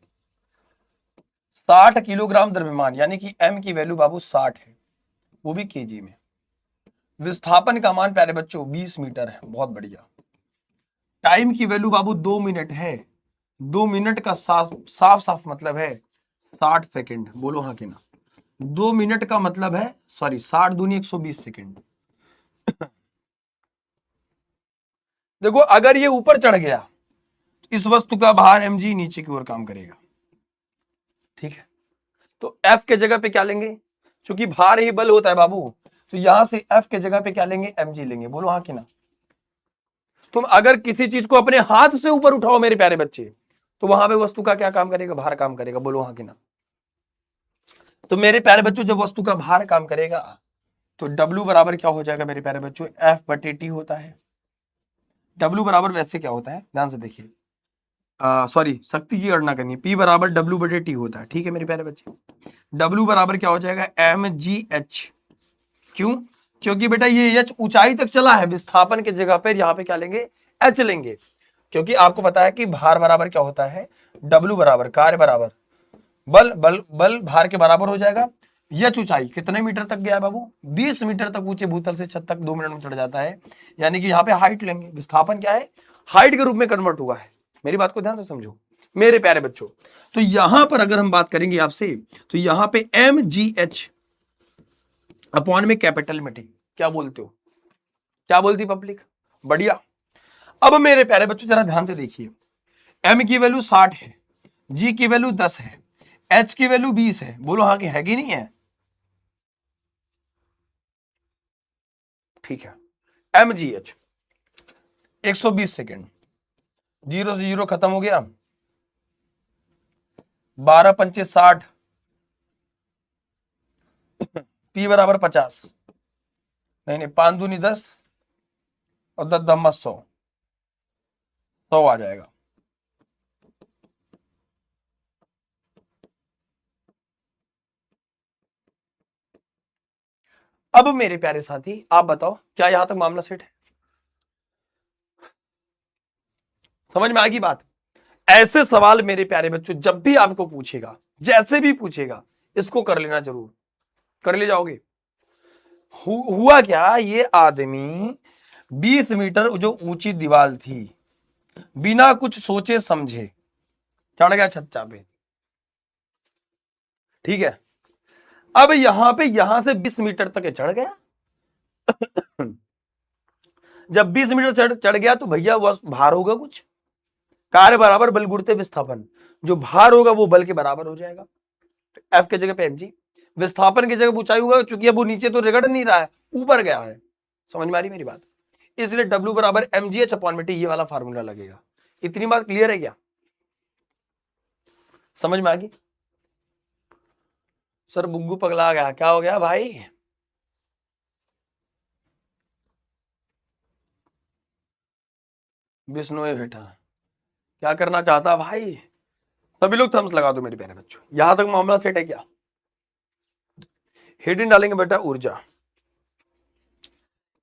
60 किलोग्राम द्रव्यमान, यानी कि m की वैल्यू बाबू 60 है, वो भी केजी में। विस्थापन का मान प्यारे बच्चों 20 मीटर है। बहुत बढ़िया। टाइम की वैल्यू बाबू 2 मिनट है। 2 मिनट का साफ साफ मतलब है 60 सेकेंड। बोलो हाँ कि ना? 2 मिनट का मतलब है, सॉरी, 60 दूनी 120 सेकेंड। देखो, अगर ये ऊपर चढ़ गया तो इस वस्तु का भार mg नीचे की ओर काम करेगा। ठीक है, तो F के जगह पे क्या लेंगे? क्योंकि भार ही बल होता है बाबू, तो यहां से F के जगह पे क्या लेंगे? mg लेंगे। बोलो हाँ कि ना? तुम अगर किसी चीज को अपने हाथ से ऊपर उठाओ मेरे प्यारे बच्चे, तो वहां पे वस्तु का क्या काम करेगा? भार काम करेगा। बोलो हाँ कि ना? तो मेरे प्यारे बच्चों, जब वस्तु का भार काम करेगा तो W बराबर क्या हो जाएगा मेरे प्यारे बच्चों? F/T होता है। W बराबर वैसे क्या होता है, ध्यान से देखिए, सॉरी, शक्ति की गणना करनी है। P बराबर W/T होता है। ठीक है मेरे प्यारे बच्चे, W बराबर क्या हो जाएगा? mgh। क्यों? क्योंकि बेटा ये h ऊंचाई तक चला है, विस्थापन के जगह पर यहाँ पे क्या लेंगे? h लेंगे। क्योंकि आपको पता है कि भार बराबर क्या होता है? W बराबर कार्य बराबर बल, बल भार के बराबर हो जाएगा। यह ऊंचाई कितने मीटर तक गया है बाबू? 20 मीटर तक ऊंचे भूतल से छत तक 2 मिनट में चढ़ जाता है। यानी कि यहाँ पे हाइट लेंगे। विस्थापन क्या है? हाइट के रूप में कन्वर्ट हुआ है। मेरी बात को ध्यान से समझो मेरे प्यारे बच्चों। तो यहां पर अगर हम बात करेंगे आपसे, तो यहां पे mgh अपॉन में कैपिटल में टी। क्या बोलते हो? क्या बोलती पब्लिक? बढ़िया। अब मेरे प्यारे बच्चों जरा ध्यान से देखिए, m की वैल्यू 60 है, g की वैल्यू 10 है, h की वैल्यू 20 है। बोलो हाँ कि है कि नहीं है? ठीक है, mgh 120 सेकेंड, 0 से 0 खत्म हो गया, 12 पंचे 60, p बराबर 50, नहीं 5 दूनी 10 और 10 दम्मा 100 आ जाएगा। अब मेरे प्यारे साथी आप बताओ, क्या यहां तक मामला सेट है? समझ में आएगी बात? ऐसे सवाल मेरे प्यारे बच्चों जब भी आपको पूछेगा, जैसे भी पूछेगा, इसको कर लेना जरूर, कर ले जाओगे। हुआ क्या, ये आदमी 20 मीटर जो ऊंची दीवार थी, बिना कुछ सोचे समझे चढ़ गया छज्जा पे। ठीक है, अब यहां से 20 मीटर तक चढ़ गया। जब 20 मीटर चढ़ गया तो भैया वो भार होगा कुछ, कार्य बराबर बल गुणित विस्थापन, जो भार होगा वो बल के बराबर हो जाएगा। एफ की जगह पे एम जी, विस्थापन की जगह ऊंचाई होगा, चूंकि अब वो नीचे तो रगड़ नहीं रहा है, ऊपर गया है। समझ में आ रही मेरी बात? इसलिए W बराबर mgh अपॉन में टी, ये वाला फार्मूला लगेगा। इतनी बात क्लियर है क्या? समझ में आ गई? सर बुग्गू पगला गया, क्या हो गया भाई? बिश्नोई बेटा क्या करना चाहता भाई? सभी लोग थम्स लगा दो मेरे प्यारे बच्चों, यहां तक मामला सेट है क्या? हेडिंग डालेंगे बेटा ऊर्जा,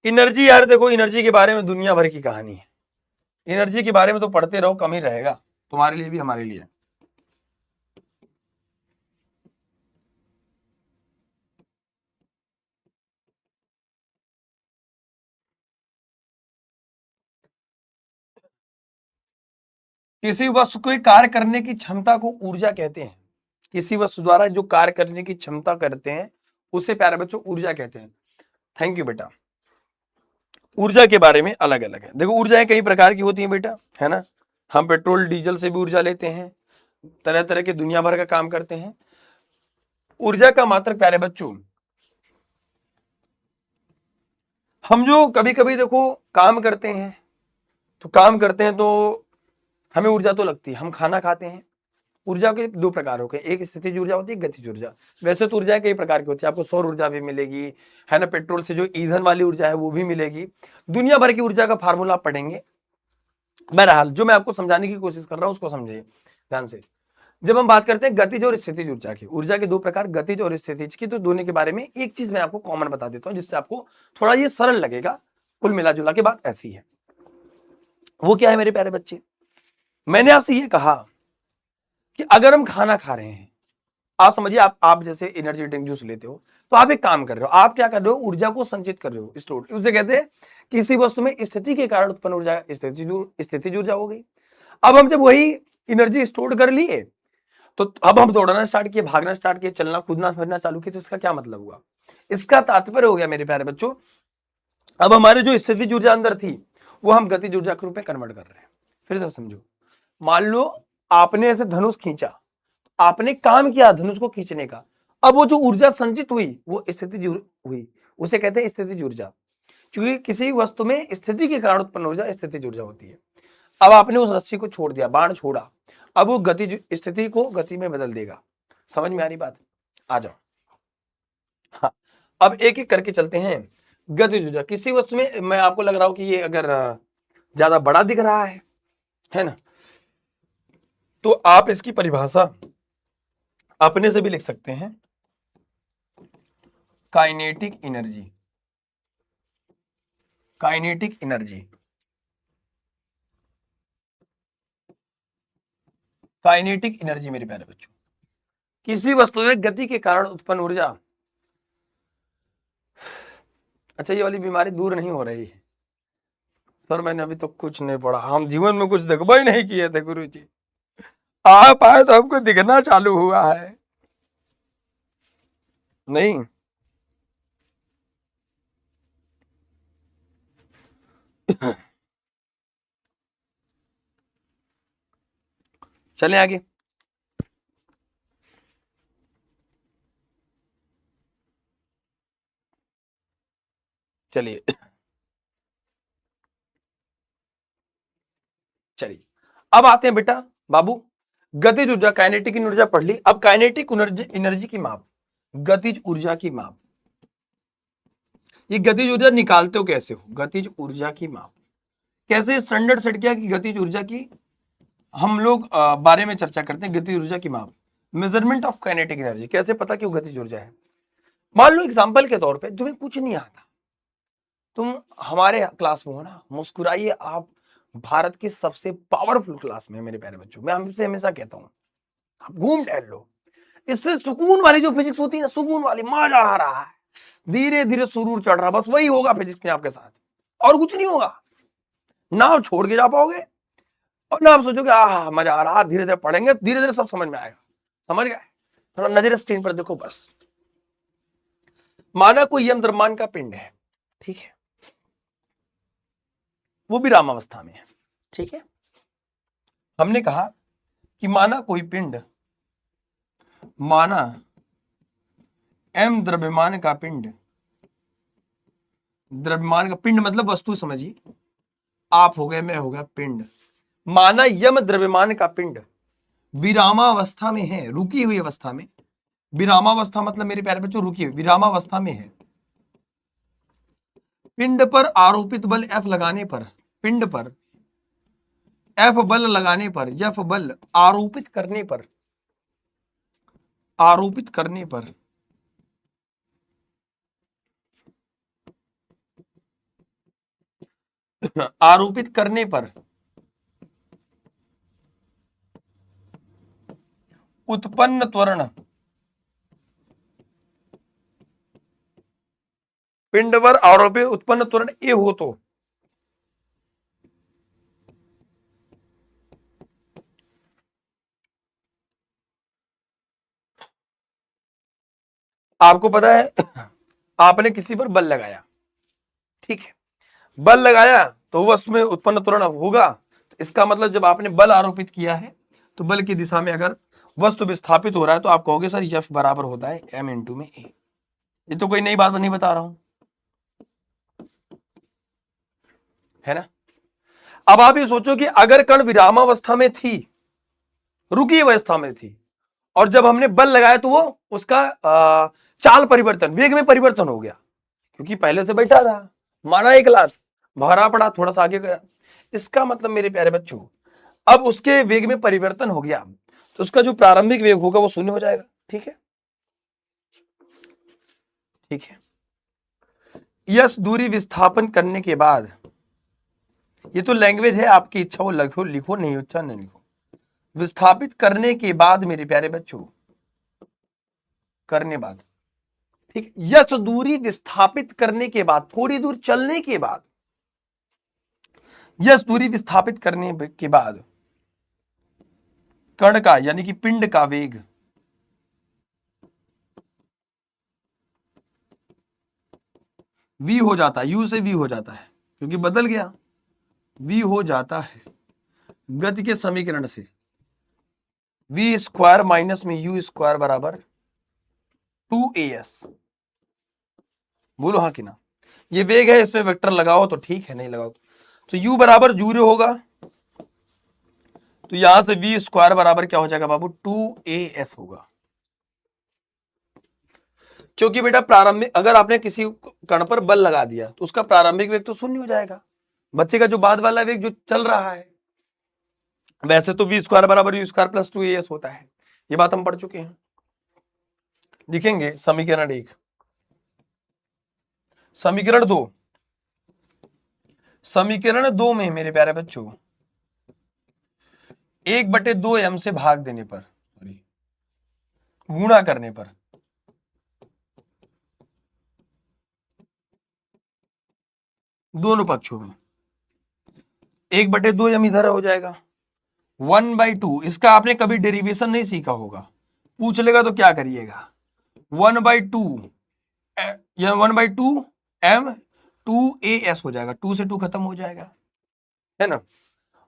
एनर्जी। यार देखो, एनर्जी के बारे में दुनिया भर की कहानी है, एनर्जी के बारे में तो पढ़ते रहो, कम ही रहेगा तुम्हारे लिए भी हमारे लिए। किसी वस्तु को कार्य करने की क्षमता को ऊर्जा कहते हैं। किसी वस्तु द्वारा जो कार्य करने की क्षमता करते हैं उसे प्यारे बच्चों ऊर्जा कहते हैं। थैंक यू बेटा। ऊर्जा के बारे में अलग अलग है, देखो ऊर्जाएं कई प्रकार की होती हैं बेटा, है ना। हम पेट्रोल डीजल से भी ऊर्जा लेते हैं, तरह तरह के दुनिया भर का काम करते हैं। ऊर्जा का मात्रक प्यारे बच्चों, हम जो कभी कभी देखो काम करते हैं, तो हमें ऊर्जा तो लगती है, हम खाना खाते हैं। ऊर्जा के दो प्रकार होते हैं, एक स्थितिज ऊर्जा होती है, गतिज ऊर्जा। वैसे तो ऊर्जा कई प्रकार की होती है, आपको सौर ऊर्जा भी मिलेगी, है ना, पेट्रोल से जो ईंधन वाली ऊर्जा है वो भी मिलेगी, दुनिया भर की ऊर्जा का फार्मूला आप पढ़ेंगे। बहरहाल जो मैं आपको समझाने की कोशिश कर रहा हूं उसको समझिए ध्यान से। जब हम बात करते हैं गतिज और स्थितिज ऊर्जा की, ऊर्जा के दो प्रकार गतिज और स्थितिज की, तो दोनों के बारे में एक चीज मैं आपको कॉमन बता देता हूं, जिससे आपको थोड़ा ये सरल लगेगा। कुल मिला जुला के बात ऐसी है, वो क्या है मेरे प्यारे बच्चे? मैंने आपसे ये कहा कि अगर हम खाना खा रहे हैं, आप समझिए, आप जैसे एनर्जी ड्रिंक जूस लेते हो, तो आप एक काम कर रहे हो, आप क्या कर रहे हो, ऊर्जा को संचित कर रहे हो, स्टोर। उसे कहते हैं किसी वस्तु में स्थिति के कारण उत्पन्न ऊर्जा, स्थितिज ऊर्जा हो गई। अब हम जब वही एनर्जी स्टोर कर लिए, तो अब हम दौड़ना स्टार्ट किए, भागना स्टार्ट किए, चलना कूदना फिरना चालू किए, तो इसका क्या मतलब हुआ? इसका तात्पर्य हो गया मेरे प्यारे बच्चों, अब हमारी जो स्थितिज ऊर्जा अंदर थी वो हम गतिज ऊर्जा के रूप में कन्वर्ट कर रहे हैं। फिर से समझो, मान लो आपने ऐसे धनुष खींचा, आपने काम किया धनुष को खींचने का, अब वो जो ऊर्जा संचित हुई वो स्थितिज हुई, उसे कहते हैं स्थितिज ऊर्जा। क्योंकि किसी वस्तु में स्थिति के कारण उत्पन्न ऊर्जा स्थितिज ऊर्जा होती है। अब आपने उस रस्सी को छोड़ दिया, बाण छोड़ा, अब वो गति स्थिति को गति में बदल देगा। समझ में आ रही बात? आ जाओ। हाँ, अब एक एक करके चलते हैं। गतिज ऊर्जा किसी वस्तु में, मैं आपको लग रहा हूं कि ये अगर ज्यादा बड़ा दिख रहा है ना, तो आप इसकी परिभाषा अपने से भी लिख सकते हैं, kinetic energy. Kinetic energy, kinetic energy मेरे प्यारे बच्चों, किसी वस्तु में गति के कारण उत्पन्न ऊर्जा। अच्छा, ये वाली बीमारी दूर नहीं हो रही है सर, मैंने अभी तो कुछ नहीं पढ़ा, हम जीवन में कुछ देखबा ही नहीं किए थे गुरु जी, आप आए तो हमको दिखना चालू हुआ है। नहीं, चलें आगे। चलिए चलिए अब आते हैं बेटा बाबू, गतिज ऊर्जा, काइनेटिक ऊर्जा पढ़ ली, अब काइनेटिक एनर्जी की माप, गतिज ऊर्जा की माप। ये गतिज ऊर्जा निकालते हो कैसे हो? गतिज ऊर्जा की माप कैसे? स्टैंडर्ड सेट किया कि गतिज ऊर्जा की हम लोग बारे में चर्चा करते हैं। गतिज ऊर्जा की माप, मेजरमेंट ऑफ काइनेटिक एनर्जी, कैसे पता कि वो गतिज ऊर्जा है? मान लो एग्जांपल के तौर पे तुम्हें कुछ नहीं आता, तुम हमारे क्लास में हो ना, मुस्कुराइए, आप भारत की सबसे पावरफुल क्लास में मेरे प्यारे बच्चों। मैं हमसे हमेशा कहता हूँ आप घूम टहल लो, इससे सुकून वाली जो फिजिक्स होती है ना, सुकून वाली, मजा आ रहा है, धीरे धीरे सुरूर चढ़ रहा, बस वही होगा फिजिक्स में आपके साथ, और कुछ नहीं होगा। ना आप छोड़ के जा पाओगे और ना आप सोचोगे आह मजा आ रहा, धीरे धीरे पढ़ेंगे, धीरे धीरे सब समझ में आएगा। समझ गए? थोड़ा नजर स्क्रीन पर देखो बस। माना कोई यम द्रव्यमान का पिंड है, ठीक है, वो भी रामावस्था में है, ठीक है। हमने कहा कि माना कोई पिंड, माना एम द्रव्यमान का पिंड, द्रव्यमान का पिंड मतलब वस्तु समझिए, आप हो गए, मैं हो गया, पिंड। माना यम द्रव्यमान का पिंड विरामावस्था में है, रुकी हुई अवस्था में। विरामावस्था मतलब मेरे प्यारे बच्चों रुकी हुई, विरामावस्था में है। पिंड पर आरोपित बल F लगाने पर, पिंड पर F बल लगाने पर, F बल आरोपित करने पर, आरोपित करने पर आरोपित करने पर उत्पन्न त्वरण, पिंड पर आरोपित उत्पन्न त्वरण ए हो तो आपको पता है आपने किसी पर बल लगाया, ठीक है, बल लगाया तो वस्तु में उत्पन्न त्वरण होगा। तो इसका मतलब जब आपने बल आरोपित किया है तो बल की दिशा में अगर वस्तु विस्थापित हो रहा है तो आप कहोगे सर F बराबर होता है m इंटू में ए। ये तो कोई नई बात नहीं बता रहा हूं, है ना। अब आप ये सोचो कि अगर कण विरामावस्था में थी, रुकी अवस्था में थी, और जब हमने बल लगाया तो वो उसका चाल परिवर्तन, वेग में परिवर्तन हो गया, क्योंकि पहले से बैठा था, मारा एक लात, भरा पड़ा, थोड़ा सा आगे गया। इसका मतलब मेरे प्यारे बच्चों अब उसके वेग में परिवर्तन हो गया, तो उसका जो प्रारंभिक वेग होगा वो शून्य हो जाएगा, ठीक है, ठीक है। यस दूरी विस्थापन करने के बाद, ये तो लैंग्वेज है, आपकी इच्छा हो लिखो, लिखो नहीं इच्छा नहीं लिखो। विस्थापित करने के बाद मेरे प्यारे बच्चों, करने बाद, ठीक, यस दूरी विस्थापित करने के बाद, थोड़ी दूर चलने के बाद, यस दूरी विस्थापित करने के बाद कण का यानी कि पिंड का वेग v हो जाता है, u से v हो जाता है, क्योंकि बदल गया, v हो जाता है गति के समीकरण से v स्क्वायर माइनस में u स्क्वायर बराबर 2as। बोलो हाँ कि ना। ये वेग है, इसमें वेक्टर लगाओ तो ठीक है, नहीं लगाओ तो u बराबर 0 होगा, तो यहां से v स्क्वायर बराबर क्या हो जाएगा बाबू 2as होगा। क्योंकि बेटा प्रारंभिक, अगर आपने किसी कण पर बल लगा दिया तो उसका प्रारंभिक वेग तो शून्य हो जाएगा, बच्चे का जो बाद वाला वेग जो चल रहा है। वैसे तो v स्क्वायर बराबर u स्क्वायर प्लस 2as होता है, ये बात हम पढ़ चुके हैं। लिखेंगे समीकरण 1, समीकरण 2, समीकरण 2 में मेरे प्यारे बच्चों 1/2m से भाग देने पर, सॉरी गुणा करने पर, दोनों पक्षों में 1/2m इधर हो जाएगा, 1/2, इसका आपने कभी डेरिवेशन नहीं सीखा होगा, पूछ लेगा तो क्या करिएगा, 1/2 या 1/2 m 2as हो जाएगा, 2 से 2 खत्म हो जाएगा, है ना,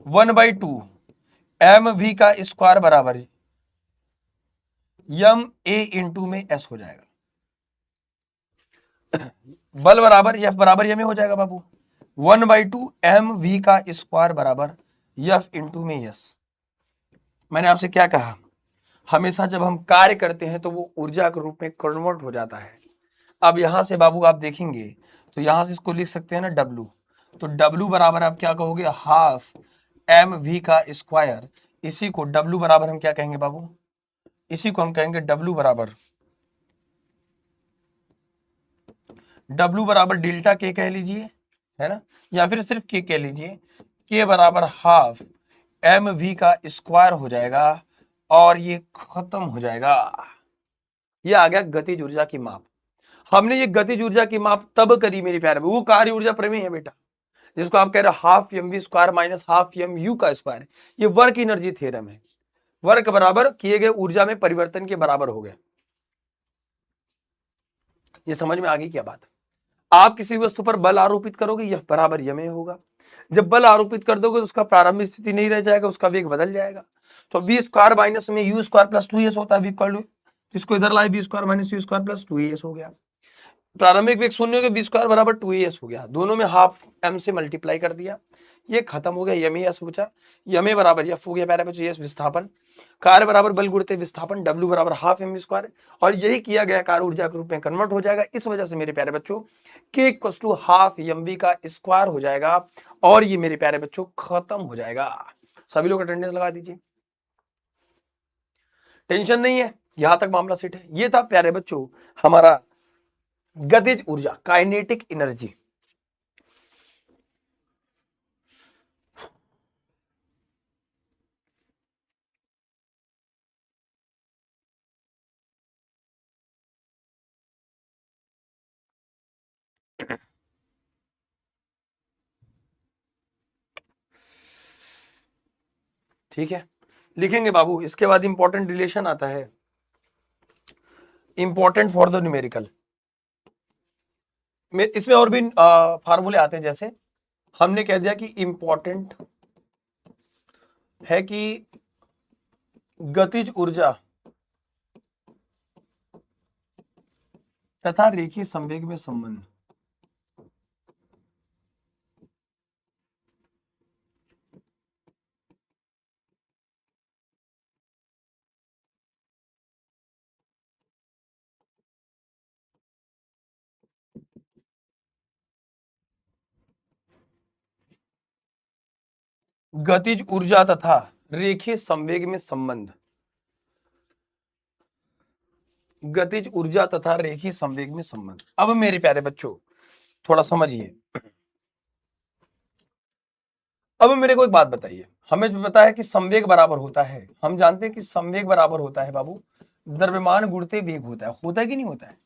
1/2 एम वी का स्क्वायर बराबर यम ए इंटू में एस हो जाएगा। बल बराबर एफ बराबर यम ए हो जाएगा बाबू। 1/2 एम वी का स्क्वायर बराबर एफ इंटू में एस। मैंने आपसे क्या कहा, हमेशा जब हम कार्य करते हैं तो वो ऊर्जा के रूप में कन्वर्ट हो जाता है। अब यहां से बाबू आप देखेंगे तो यहां से इसको लिख सकते हैं ना W, तो W बराबर आप क्या कहोगे, हाफ एम वी का स्क्वायर। इसी को W बराबर हम क्या कहेंगे बाबू, इसी को हम कहेंगे W बराबर डेल्टा के कह लीजिए, है ना, या फिर सिर्फ के कह लीजिए। के बराबर हाफ एम वी का स्क्वायर हो जाएगा और ये खत्म हो जाएगा। ये आ गया गतिज ऊर्जा की माप। हमने ये गतिज ऊर्जा की माप तब करी मेरी प्यारे, वो कार्य ऊर्जा प्रमेय है बेटा, जिसको आप कह रहे हो half M V square minus half M U का स्क्वायर। ये वर्क एनर्जी थ्योरम है। वर्क बराबर किए गए ऊर्जा में परिवर्तन के बराबर हो गया। ये समझ में आ गई क्या बात। आप किसी वस्तु पर बल आरोपित करोगे, यह बराबर यमे होगा। जब बल आरोपित कर दोगे तो उसका प्रारंभिक स्थिति नहीं रह जाएगा, उसका वेग बदल जाएगा। तो वी स्क्वायर माइनस में यू स्क्वायर प्लस 2s होता है, इसको इधर लाए, V square minus U square plus 2as हो गया। प्रारंभिक वेग शून्य हो गया, वी स्क्वायर बराबर 2as हो गया। दोनों में हाफ एम से मल्टीप्लाई कर दिया, ये खत्म हो गया, यमे एस बचा। यमे बराबर एफ हो गया प्यारे बच्चों, एस विस्थापन। कार्य बराबर बल गुणित विस्थापन, W बराबर हाफ एम स्क्वायर। और यही किया गया कार्य ऊर्जा के रूप में कन्वर्ट हो जाएगा। इस वजह से मेरे प्यारे बच्चों के equal to half M V का स्क्वायर हो जाएगा और ये मेरे प्यारे बच्चों खत्म हो जाएगा। सभी लोग अटेंडेंस लगा दीजिए, टेंशन नहीं है, यहां तक मामला सेट है। ये था प्यारे बच्चों हमारा गतिज ऊर्जा, काइनेटिक एनर्जी। ठीक है, लिखेंगे बाबू। इसके बाद इंपॉर्टेंट रिलेशन आता है, इंपॉर्टेंट फॉर द न्यूमेरिकल। इसमें और भी फार्मूले आते हैं, जैसे हमने कह दिया कि इंपॉर्टेंट है कि गतिज ऊर्जा तथा रेखीय संवेग में संबंध। गतिज ऊर्जा तथा रेखीय संवेग में संबंध, गतिज ऊर्जा तथा रेखीय संवेग में संबंध। अब मेरे प्यारे बच्चों थोड़ा समझिए। अब मेरे को एक बात बताइए, हमें पता है कि संवेग बराबर होता है, हम जानते हैं कि संवेग बराबर होता है बाबू द्रव्यमान गुणित वेग होता है कि नहीं होता है।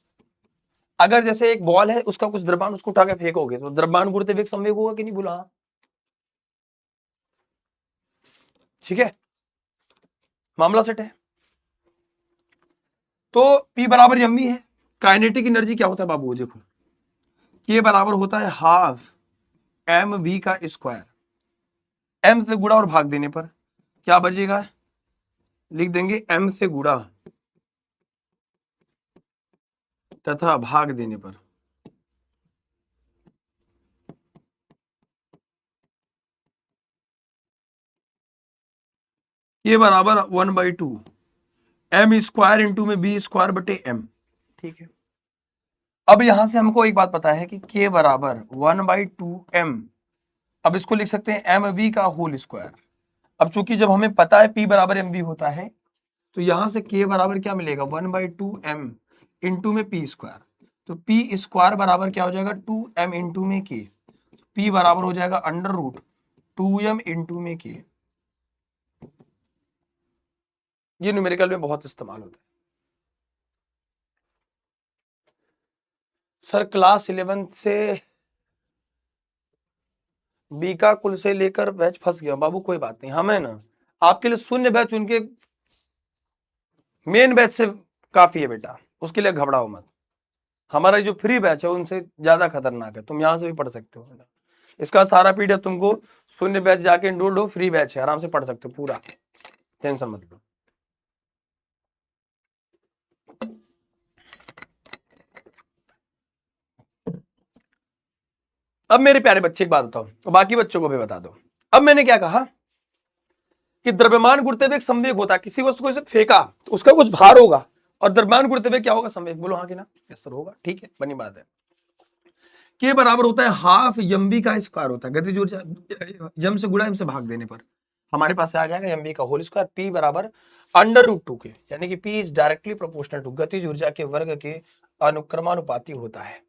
अगर जैसे एक बॉल है, उसका कुछ द्रव्यमान, उसको उठा के फेंकोगे तो द्रव्यमान गुणित वेग संवेग होगा कि नहीं, बोला। ठीक है, मामला सेट है। तो P बराबर एम है। काइनेटिक एनर्जी क्या होता है बाबू, देखो K बराबर होता है हाफ एम वी का स्क्वायर। M से गुणा और भाग देने पर क्या बचेगा, लिख देंगे M से गुणा तथा भाग देने पर K बराबर 1/2 एम स्क्वायर इंटू में बी स्क्वायर बटे एम। ठीक है, अब यहां से हमको एक बात पता है कि K बराबर 1/2 एम, अब इसको लिख सकते हैं एम वी का होल स्क्वायर। अब चूंकि जब हमें पता है P बराबर एम वी होता है, तो यहां से K बराबर क्या मिलेगा, 1/2 एम इंटू में P स्क्वायर। तो P स्क्वायर बराबर क्या हो जाएगा, 2m इंटू में K। P बराबर हो जाएगा अंडर रूट 2m इंटू में K। ये न्यूमेरिकल में बहुत इस्तेमाल होता है। सर क्लास 11 से बी का कुल से लेकर बैच फंस गया बाबू, कोई बात नहीं, हमें ना आपके लिए शून्य बैच उनके मेन बैच से काफी है बेटा, उसके लिए घबराओ मत। हमारा जो फ्री बैच है उनसे ज्यादा खतरनाक है, तुम यहां से भी पढ़ सकते हो। इसका सारा पीडीएफ तुमको शून्य बैच जाके इनरोल्ड हो, फ्री बैच है, आराम से पढ़ सकते हो पूरा। टेंशन मत लो। अब मेरे प्यारे बच्चे एक बात बताओ, तो बाकी बच्चों को भी बता दो। अब मैंने क्या कहा कि द्रव्यमान गुरुत्व एक संवेग होता है, किसी वस्तु को इसे फेंका तो उसका कुछ भार होगा, और द्रव्यमान गुरुत्व क्या होगा, संवेग। बोलो हाँ कि ना, यस सर होगा, ठीक है, बनी बात है। के बराबर होता है हाफ एमवी का स्क्वायर होता है, गतिज ऊर्जा एम से गुणा एम से भाग देने पर हमारे पास आ जाएगा एमवी का होल स्क्वायर, पी बराबर √2 के, यानी कि P is directly proportional to गतिज ऊर्जा के वर्ग के अनुक्रमानुपाती होता है।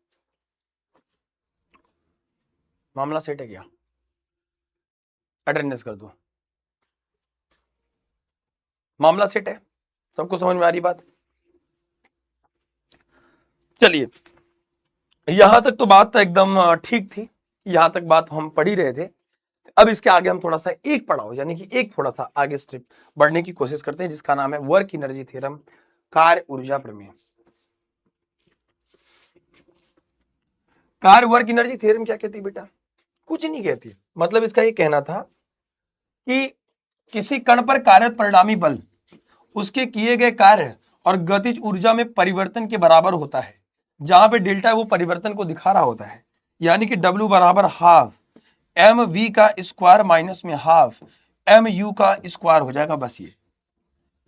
मामला सेट है क्या? अटेंडेंस कर दो। मामला सेट है, सबको समझ में आ रही बात? चलिए, यहां तक तो बात एकदम ठीक थी, यहां तक बात हम पढ़ ही रहे थे। अब इसके आगे हम थोड़ा सा एक पढ़ाओ, यानी कि एक थोड़ा सा आगे स्टेप बढ़ने की कोशिश करते हैं, जिसका नाम है वर्क एनर्जी थ्योरम, कार्य ऊर्जा प्रमेय। कार्य वर्क एनर्जी थ्योरम क्या कहती है बेटा? कुछ नहीं कहती, मतलब इसका ये कहना था कि किसी कण पर कार्यरत परिणामी बल उसके किए गए कार्य और गतिज ऊर्जा में परिवर्तन के बराबर होता है, जहां पे डेल्टा वो परिवर्तन को दिखा रहा होता है, यानी कि W बराबर हाफ एम वी का स्क्वायर माइनस में हाफ एम यू का स्क्वायर हो जाएगा, बस ये।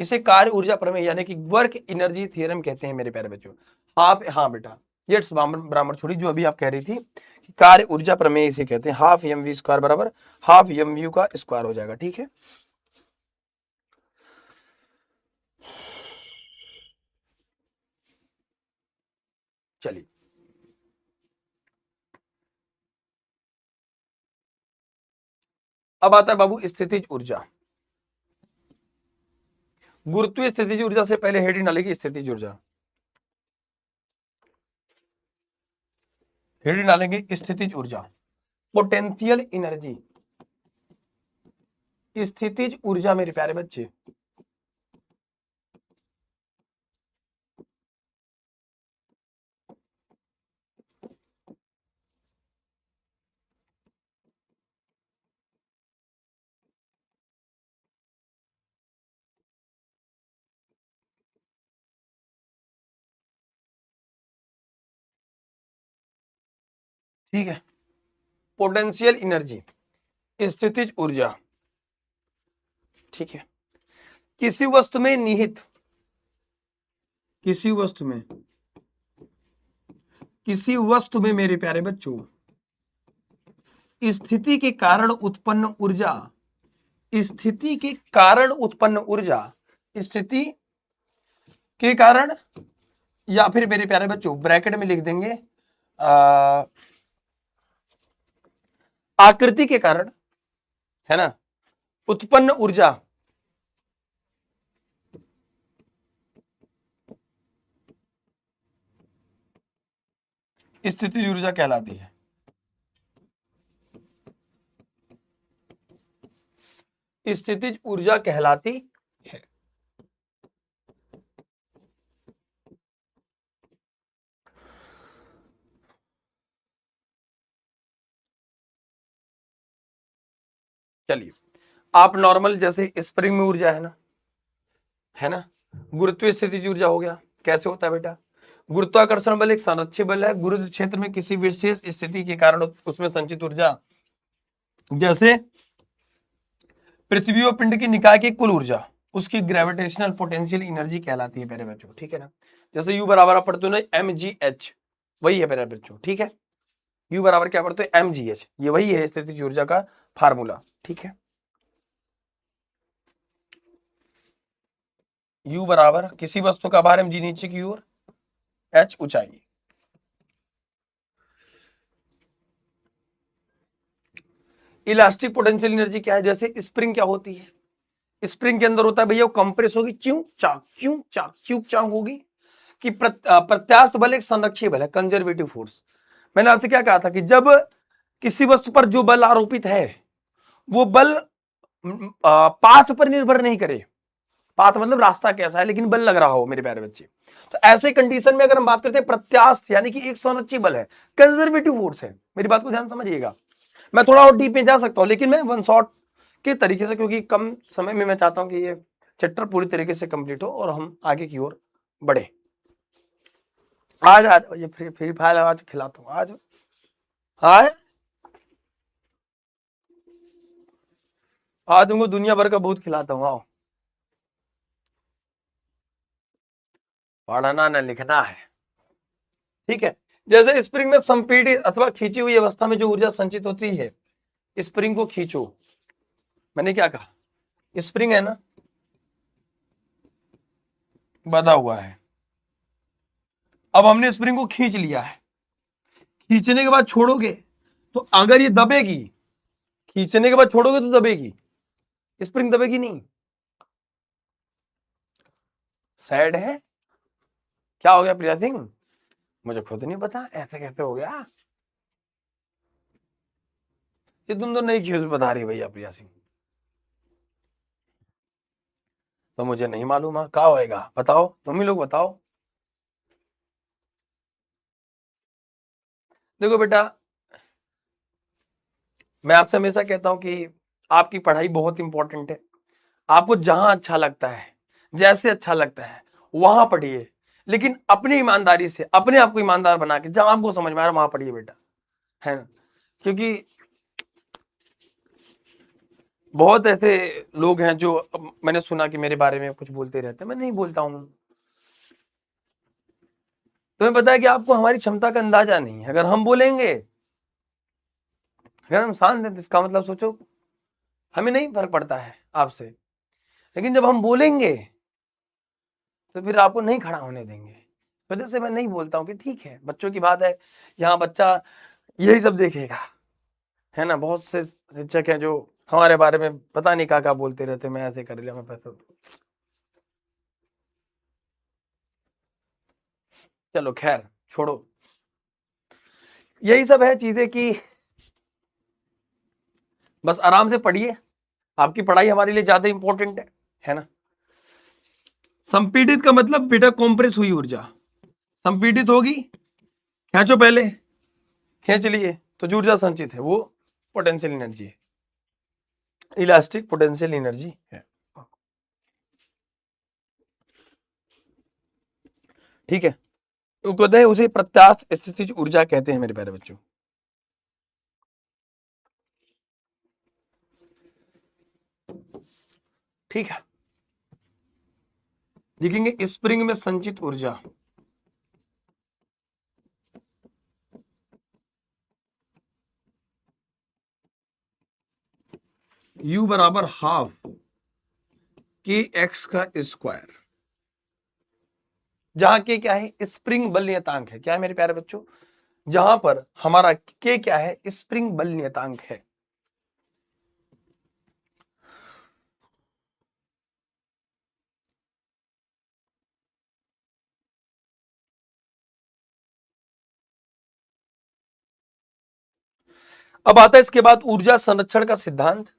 इसे कार्य ऊर्जा प्रमेय यानी कि वर्क एनर्जी थ्योरम कहते हैं मेरे प्यारे बच्चों। हाफ, हाँ बेटा, ये बराबर छोड़ी जो अभी आप कह रही थी कि कार्य ऊर्जा प्रमेय इसे कहते हैं, हाफ एम वी स्क्वायर बराबर हाफ एम यू का स्क्वायर हो जाएगा, ठीक है। चलिए, अब आता है बाबू स्थितिज ऊर्जा। गुरुत्वीय स्थितिज ऊर्जा से पहले हेडिंग डालेगी स्थितिज ऊर्जा, हेडिंग डालेंगे स्थितिज ऊर्जा। पोटेंशियल एनर्जी, स्थितिज ऊर्जा मेरे प्यारे बच्चे, ठीक है। पोटेंशियल एनर्जी, स्थितिज ऊर्जा, ठीक है। किसी वस्तु में निहित, किसी वस्तु में, किसी वस्तु में मेरे प्यारे बच्चों स्थिति के कारण उत्पन्न ऊर्जा, स्थिति के कारण उत्पन्न ऊर्जा, स्थिति के कारण, या फिर मेरे प्यारे बच्चों ब्रैकेट में लिख देंगे आकृति के कारण, है ना, उत्पन्न ऊर्जा स्थितिज ऊर्जा कहलाती है। स्थितिज ऊर्जा कहलाती है। चलिए, आप नॉर्मल जैसे स्प्रिंग में ऊर्जा है ना, गुरुत्वीय स्थितिज ऊर्जा हो गया। कैसे होता है बेटा? गुरुत्वाकर्षण बल एक संरक्षित बल है, गुरुत्व क्षेत्र में किसी विशेष स्थिति के कारण उसमें संचित ऊर्जा, जैसे पृथ्वी और पिंड की निकाय की कुल ऊर्जा, उसकी ग्रेविटेशनल पोटेंशियल एनर्जी कहलाती है मेरे बच्चों, ठीक है ना। जैसे यू बराबर आप पढ़ते हो ना mgh, वही है मेरे बच्चों, ठीक है। यू बराबर क्या पढ़ते हो? mgh, ये वही है स्थितिज ऊर्जा का फार्मूला, ठीक है। यू बराबर किसी वस्तु का भार mg नीचे की ओर, h ऊंचाई। इलास्टिक पोटेंशियल एनर्जी क्या है? जैसे स्प्रिंग क्या होती है? स्प्रिंग के अंदर होता है भैया, वो कंप्रेस होगी, च्यू चाक च्यू चाक च्यू चाक होगी। कि प्रत्यास्थ बल एक संरक्षी बल है, कंजर्वेटिव फोर्स। मैंने आपसे क्या कहा था कि जब किसी वस्तु पर जो बल आरोपित है वो बल पाथ पर निर्भर नहीं करे, पाथ मतलब रास्ता कैसा है, लेकिन बल लग रहा हो मेरे प्यारे बच्चे। तो ऐसे कंडीशन में अगर हम बात करते हैं प्रत्यास्थ, यानी कि एक संरक्षी बल है, कंजर्वेटिव फोर्स है। मेरी बात को ध्यान समझिएगा, मैं थोड़ा और डीप में जा सकता हूं, लेकिन मैं वन शॉट के तरीके से, क्योंकि कम समय में मैं चाहता हूं कि ये चैप्टर पूरी तरीके से कंप्लीट हो और हम आगे की ओर बढ़े। आज आज ये फ्री फायर आज खिलाता हूँ आज। आज आज तुमको दुनिया भर का भूत खिलाता हूँ। आओ, पढ़ना न लिखना है, ठीक है। जैसे स्प्रिंग में संपीड़ित अथवा खींची हुई अवस्था में जो ऊर्जा संचित होती है, स्प्रिंग को खींचो। मैंने क्या कहा, स्प्रिंग है ना, बंधा हुआ है। अब हमने स्प्रिंग को खींच लिया है, खींचने के बाद छोड़ोगे तो अगर ये दबेगी, खींचने के बाद छोड़ोगे तो दबेगी, स्प्रिंग दबेगी नहीं। सैड है। क्या हो गया प्रिया सिंह, मुझे खुद नहीं पता ऐसे कैसे हो गया। ये तुम तो नई ख्यूज बता रही भैया प्रिया सिंह, तो मुझे नहीं मालूम है क्या होएगा, बताओ तुम ही लोग बताओ। देखो बेटा, मैं आपसे हमेशा कहता हूं कि आपकी पढ़ाई बहुत इंपॉर्टेंट है। आपको जहां अच्छा लगता है, जैसे अच्छा लगता है वहां पढ़िए, लेकिन अपनी ईमानदारी से अपने आप को ईमानदार बना के जहां आपको समझ में आ रहा वहां पढ़िए बेटा, है ना। क्योंकि बहुत ऐसे लोग हैं जो, मैंने सुना कि मेरे बारे में कुछ बोलते रहते हैं, मैं नहीं बोलता हूं। तुम्हें पता है कि आपको हमारी क्षमता का अंदाजा नहीं है। अगर हम बोलेंगे, अगर हम शांत हैं तो इसका मतलब सोचो हमें नहीं फर्क पड़ता है आपसे, लेकिन जब हम बोलेंगे तो फिर आपको नहीं खड़ा होने देंगे। इस वजह से मैं नहीं बोलता हूँ कि ठीक है बच्चों की बात है, यहाँ बच्चा यही सब देखेगा, है ना। बहुत से शिक्षक हैं जो हमारे बारे में पता नहीं क्या बोलते रहते, मैं ऐसे कर लिया, मैं पैसा। चलो खैर छोड़ो, यही सब है चीजें कि बस आराम से पढ़िए। आपकी पढ़ाई हमारे लिए ज्यादा इंपॉर्टेंट है ना। संपीड़ित का मतलब बेटा कॉम्प्रेस हुई ऊर्जा, संपीड़ित होगी, खींचो पहले, खींच लिए तो जो ऊर्जा संचित है वो पोटेंशियल एनर्जी है, इलास्टिक पोटेंशियल एनर्जी है, ठीक है। तो कहते हैं उसे प्रत्यास्थ स्थितिज ऊर्जा कहते हैं मेरे प्यारे बच्चों। ठीक है, लिखेंगे स्प्रिंग में संचित ऊर्जा U बराबर हाफ के एक्स का स्क्वायर, जहां के क्या है, स्प्रिंग बल नियतांक है। क्या है मेरे प्यारे बच्चों, जहां पर हमारा के क्या है, स्प्रिंग बल नियतांक है। अब आता है इसके बाद ऊर्जा संरक्षण का सिद्धांत।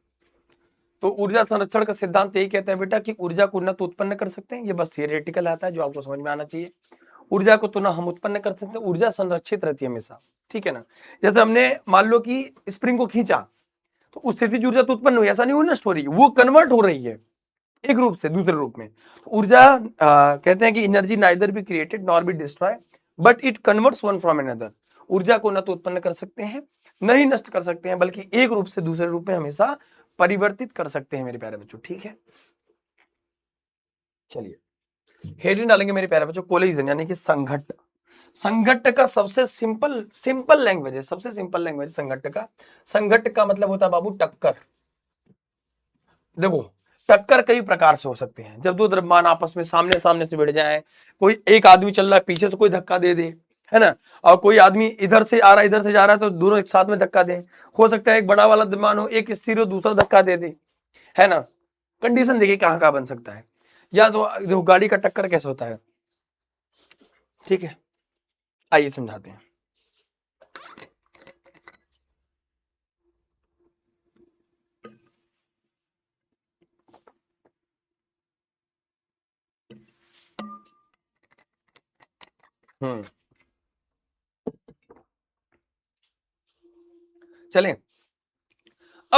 तो ऊर्जा संरक्षण का सिद्धांत यही कहते हैं बेटा कि ऊर्जा को न तो उत्पन्न कर सकते हैं, ये बस थियोरेटिकल आता है जो आपको समझ में आना चाहिए। ऊर्जा को तो ना हम उत्पन्न कर सकते हैं, ऊर्जा संरक्षित रहती है हमेशा, ठीक है ना। जैसे हमने मान लो कि स्प्रिंग को खींचा तो उस स्थिति ऊर्जा तो उत्पन्न हुई, ऐसा नहीं, वो नष्ट हो रही है, वो कन्वर्ट हो रही है एक रूप से दूसरे रूप में। ऊर्जा कहते हैं कि energy neither be created nor be destroy but it converts one from another. ऊर्जा को न तो उत्पन्न कर सकते हैं न ही नष्ट कर सकते हैं, बल्कि एक रूप से दूसरे रूप में हमेशा परिवर्तित कर सकते हैं मेरे प्यारे बच्चों, ठीक है। चलिए हेडिंग डालेंगे मेरे प्यारे बच्चों, कोलिजन यानी कि संघट्ट। संघट्ट का सबसे सिंपल लैंग्वेज है, सबसे सिंपल लैंग्वेज संघट्ट का। संघट्ट का मतलब होता है बाबू टक्कर। देखो टक्कर कई प्रकार से हो सकते हैं, जब दो द्रव्यमान आपस में सामने सामने से भिड़ जाए, कोई एक आदमी चल रहा है पीछे से कोई धक्का दे दे, है ना, और कोई आदमी इधर से आ रहा है इधर से जा रहा है तो दोनों एक साथ में धक्का दे। हो सकता है एक बड़ा वाला द्रव्यमान हो, एक स्थिर हो दूसरा धक्का दे दे, है ना। कंडीशन देखिए कहाँ कहाँ बन सकता है। या तो देखो गाड़ी का टक्कर कैसे होता है, ठीक है, आइए समझाते हैं। हम्म, चलें।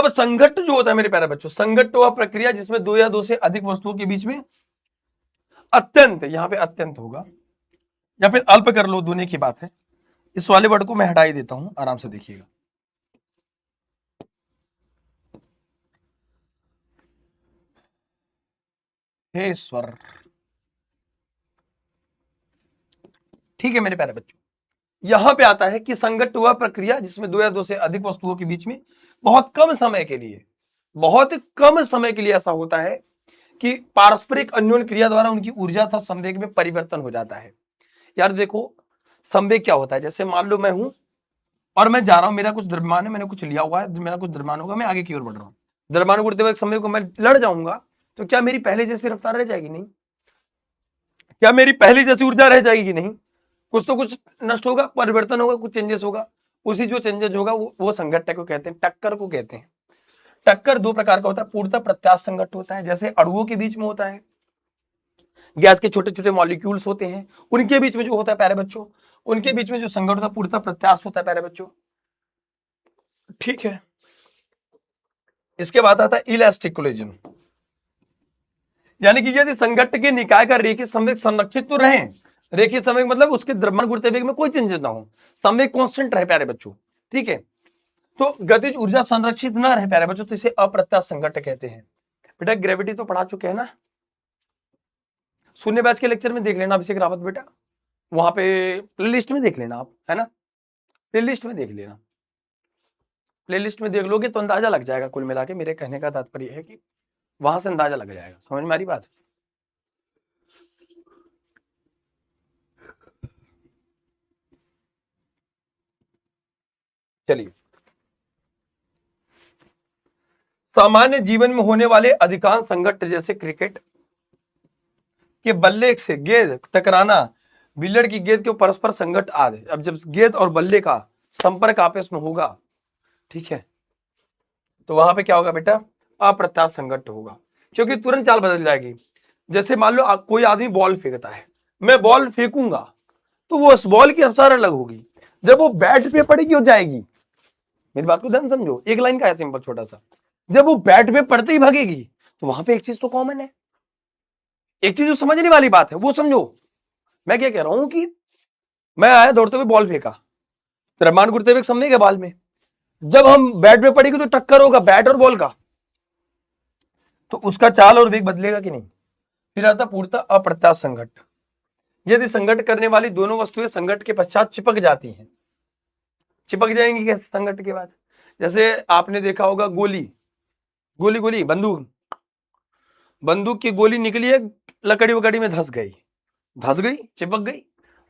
अब संघट्ट जो होता है मेरे प्यारे बच्चों, संघट्ट वह प्रक्रिया जिसमें दो या दो से अधिक वस्तुओं के बीच में अत्यंत, यहां पे अत्यंत होगा या फिर अल्प कर लो, दोनों की बात है। इस वाले वर्ड को मैं हटा ही देता हूं, आराम से देखिएगा। हे ईश्वर, ठीक है मेरे प्यारे बच्चों, यहां पे आता है कि संघट्ट वह प्रक्रिया जिसमें दो या दो से अधिक वस्तुओं के बीच में बहुत कम समय के लिए, बहुत कम समय के लिए ऐसा होता है कि पारस्परिक अन्योन्य क्रिया द्वारा उनकी ऊर्जा तथा संवेग में परिवर्तन हो जाता है। यार देखो, संवेग क्या होता है, जैसे मान लो मैं हूं और मैं जा रहा हूं, मेरा कुछ द्रव्यमान है, मैंने कुछ लिया हुआ है, मेरा कुछ द्रव्यमान होगा, मैं आगे की ओर बढ़ रहा हूं, द्रव्यमान बढ़ते हुए समय को मैं लड़ जाऊंगा, तो क्या मेरी पहले जैसी रफ्तार रह जाएगी? नहीं। क्या मेरी पहली जैसी ऊर्जा रह जाएगी कि नहीं? कुछ तो कुछ नष्ट होगा, परिवर्तन होगा, कुछ चेंजेस होगा। उसी जो चेंजेस होगा वो संघट्ट को कहते हैं, टक्कर को कहते हैं। टक्कर दो प्रकार का होता है, पूर्णतः प्रत्यास्थ संघट्ट होता है, जैसे अणुओं के बीच में होता है, गैस के छोटे छोटे मॉलिक्यूल्स होते हैं, उनके बीच में जो होता है प्यारे बच्चों, उनके बीच में जो संघट्ट होता है पूर्णतः प्रत्यास्थ होता है प्यारे बच्चों। ठीक है, इसके बाद आता है इलास्टिक कोलिजन, यानी कि यदि संघट्ट के निकाय का रेखीय संवेग संरक्षित तो रहे, रेखीय संवेग मतलब उसके द्रव्यमान गुरुत्व वेग में कोई चेंजेस ना हो, संवेग कांस्टेंट रहे प्यारे बच्चों, ठीक है, तो गतिज ऊर्जा संरक्षित ना रहे प्यारे बच्चों, तो इसे अप्रत्यास्थ संघट्ट कहते हैं। बेटा ग्रेविटी तो पढ़ा चुके हैं ना, शून्य बैच के लेक्चर में देख लेना अभिषेक रावत बेटा, वहां पे प्लेलिस्ट में देख लेना आप, है ना, प्लेलिस्ट में देख लेना, प्लेलिस्ट में देख लोगे तो अंदाजा लग जाएगा। कुल मिला के मेरे कहने का तात्पर्य है कि वहां से अंदाजा लग जाएगा, समझ में आ रही बात? चलिए, सामान्य जीवन में होने वाले अधिकांश संघट्ट जैसे क्रिकेट के बल्ले से गेंद टकराना, बिलियर्ड की गेंद के परस्पर संघट्ट आदि। अब जब गेंद और बल्ले का संपर्क आपस में होगा, ठीक है, तो वहां पे क्या होगा बेटा? अप्रत्यास्थ संघट्ट होगा, क्योंकि तुरंत चाल बदल जाएगी। जैसे मान लो कोई आदमी बॉल फेंकता है, मैं बॉल फेंकूंगा तो वो उस बॉल की रफ्तार अलग होगी, जब वो बैट पे पड़ेगी हो जाएगी। मेरी बात को ध्यान समझो, एक लाइन का है सिंपल छोटा सा, जब वो बैट पे पड़ते ही भागेगी, तो वहां पे एक चीज तो कॉमन है, एक चीज जो समझने वाली बात है वो समझो। मैं क्या कह रहा हूं कि मैं आया दौड़ते हुए बॉल फेंका, द्रव्यमान गुरुत्व वेग संवेग है बॉल में, जब हम बैट पे पड़ेगी तो टक्कर होगा बैट और बॉल का, तो उसका चाल और वेग बदलेगा कि नहीं? फिर आता पूर्णतः अप्रत्यास्थ संघट्ट, यदि संघट्ट करने वाली दोनों वस्तुएं संघट्ट के पश्चात चिपक जाती हैं, चिपक जाएंगी कैसे संघट्ट के बाद? जैसे आपने देखा होगा गोली, गोली गोली बंदूक, बंदूक की गोली निकली है, लकड़ी वकड़ी में धस गई, चिपक गई,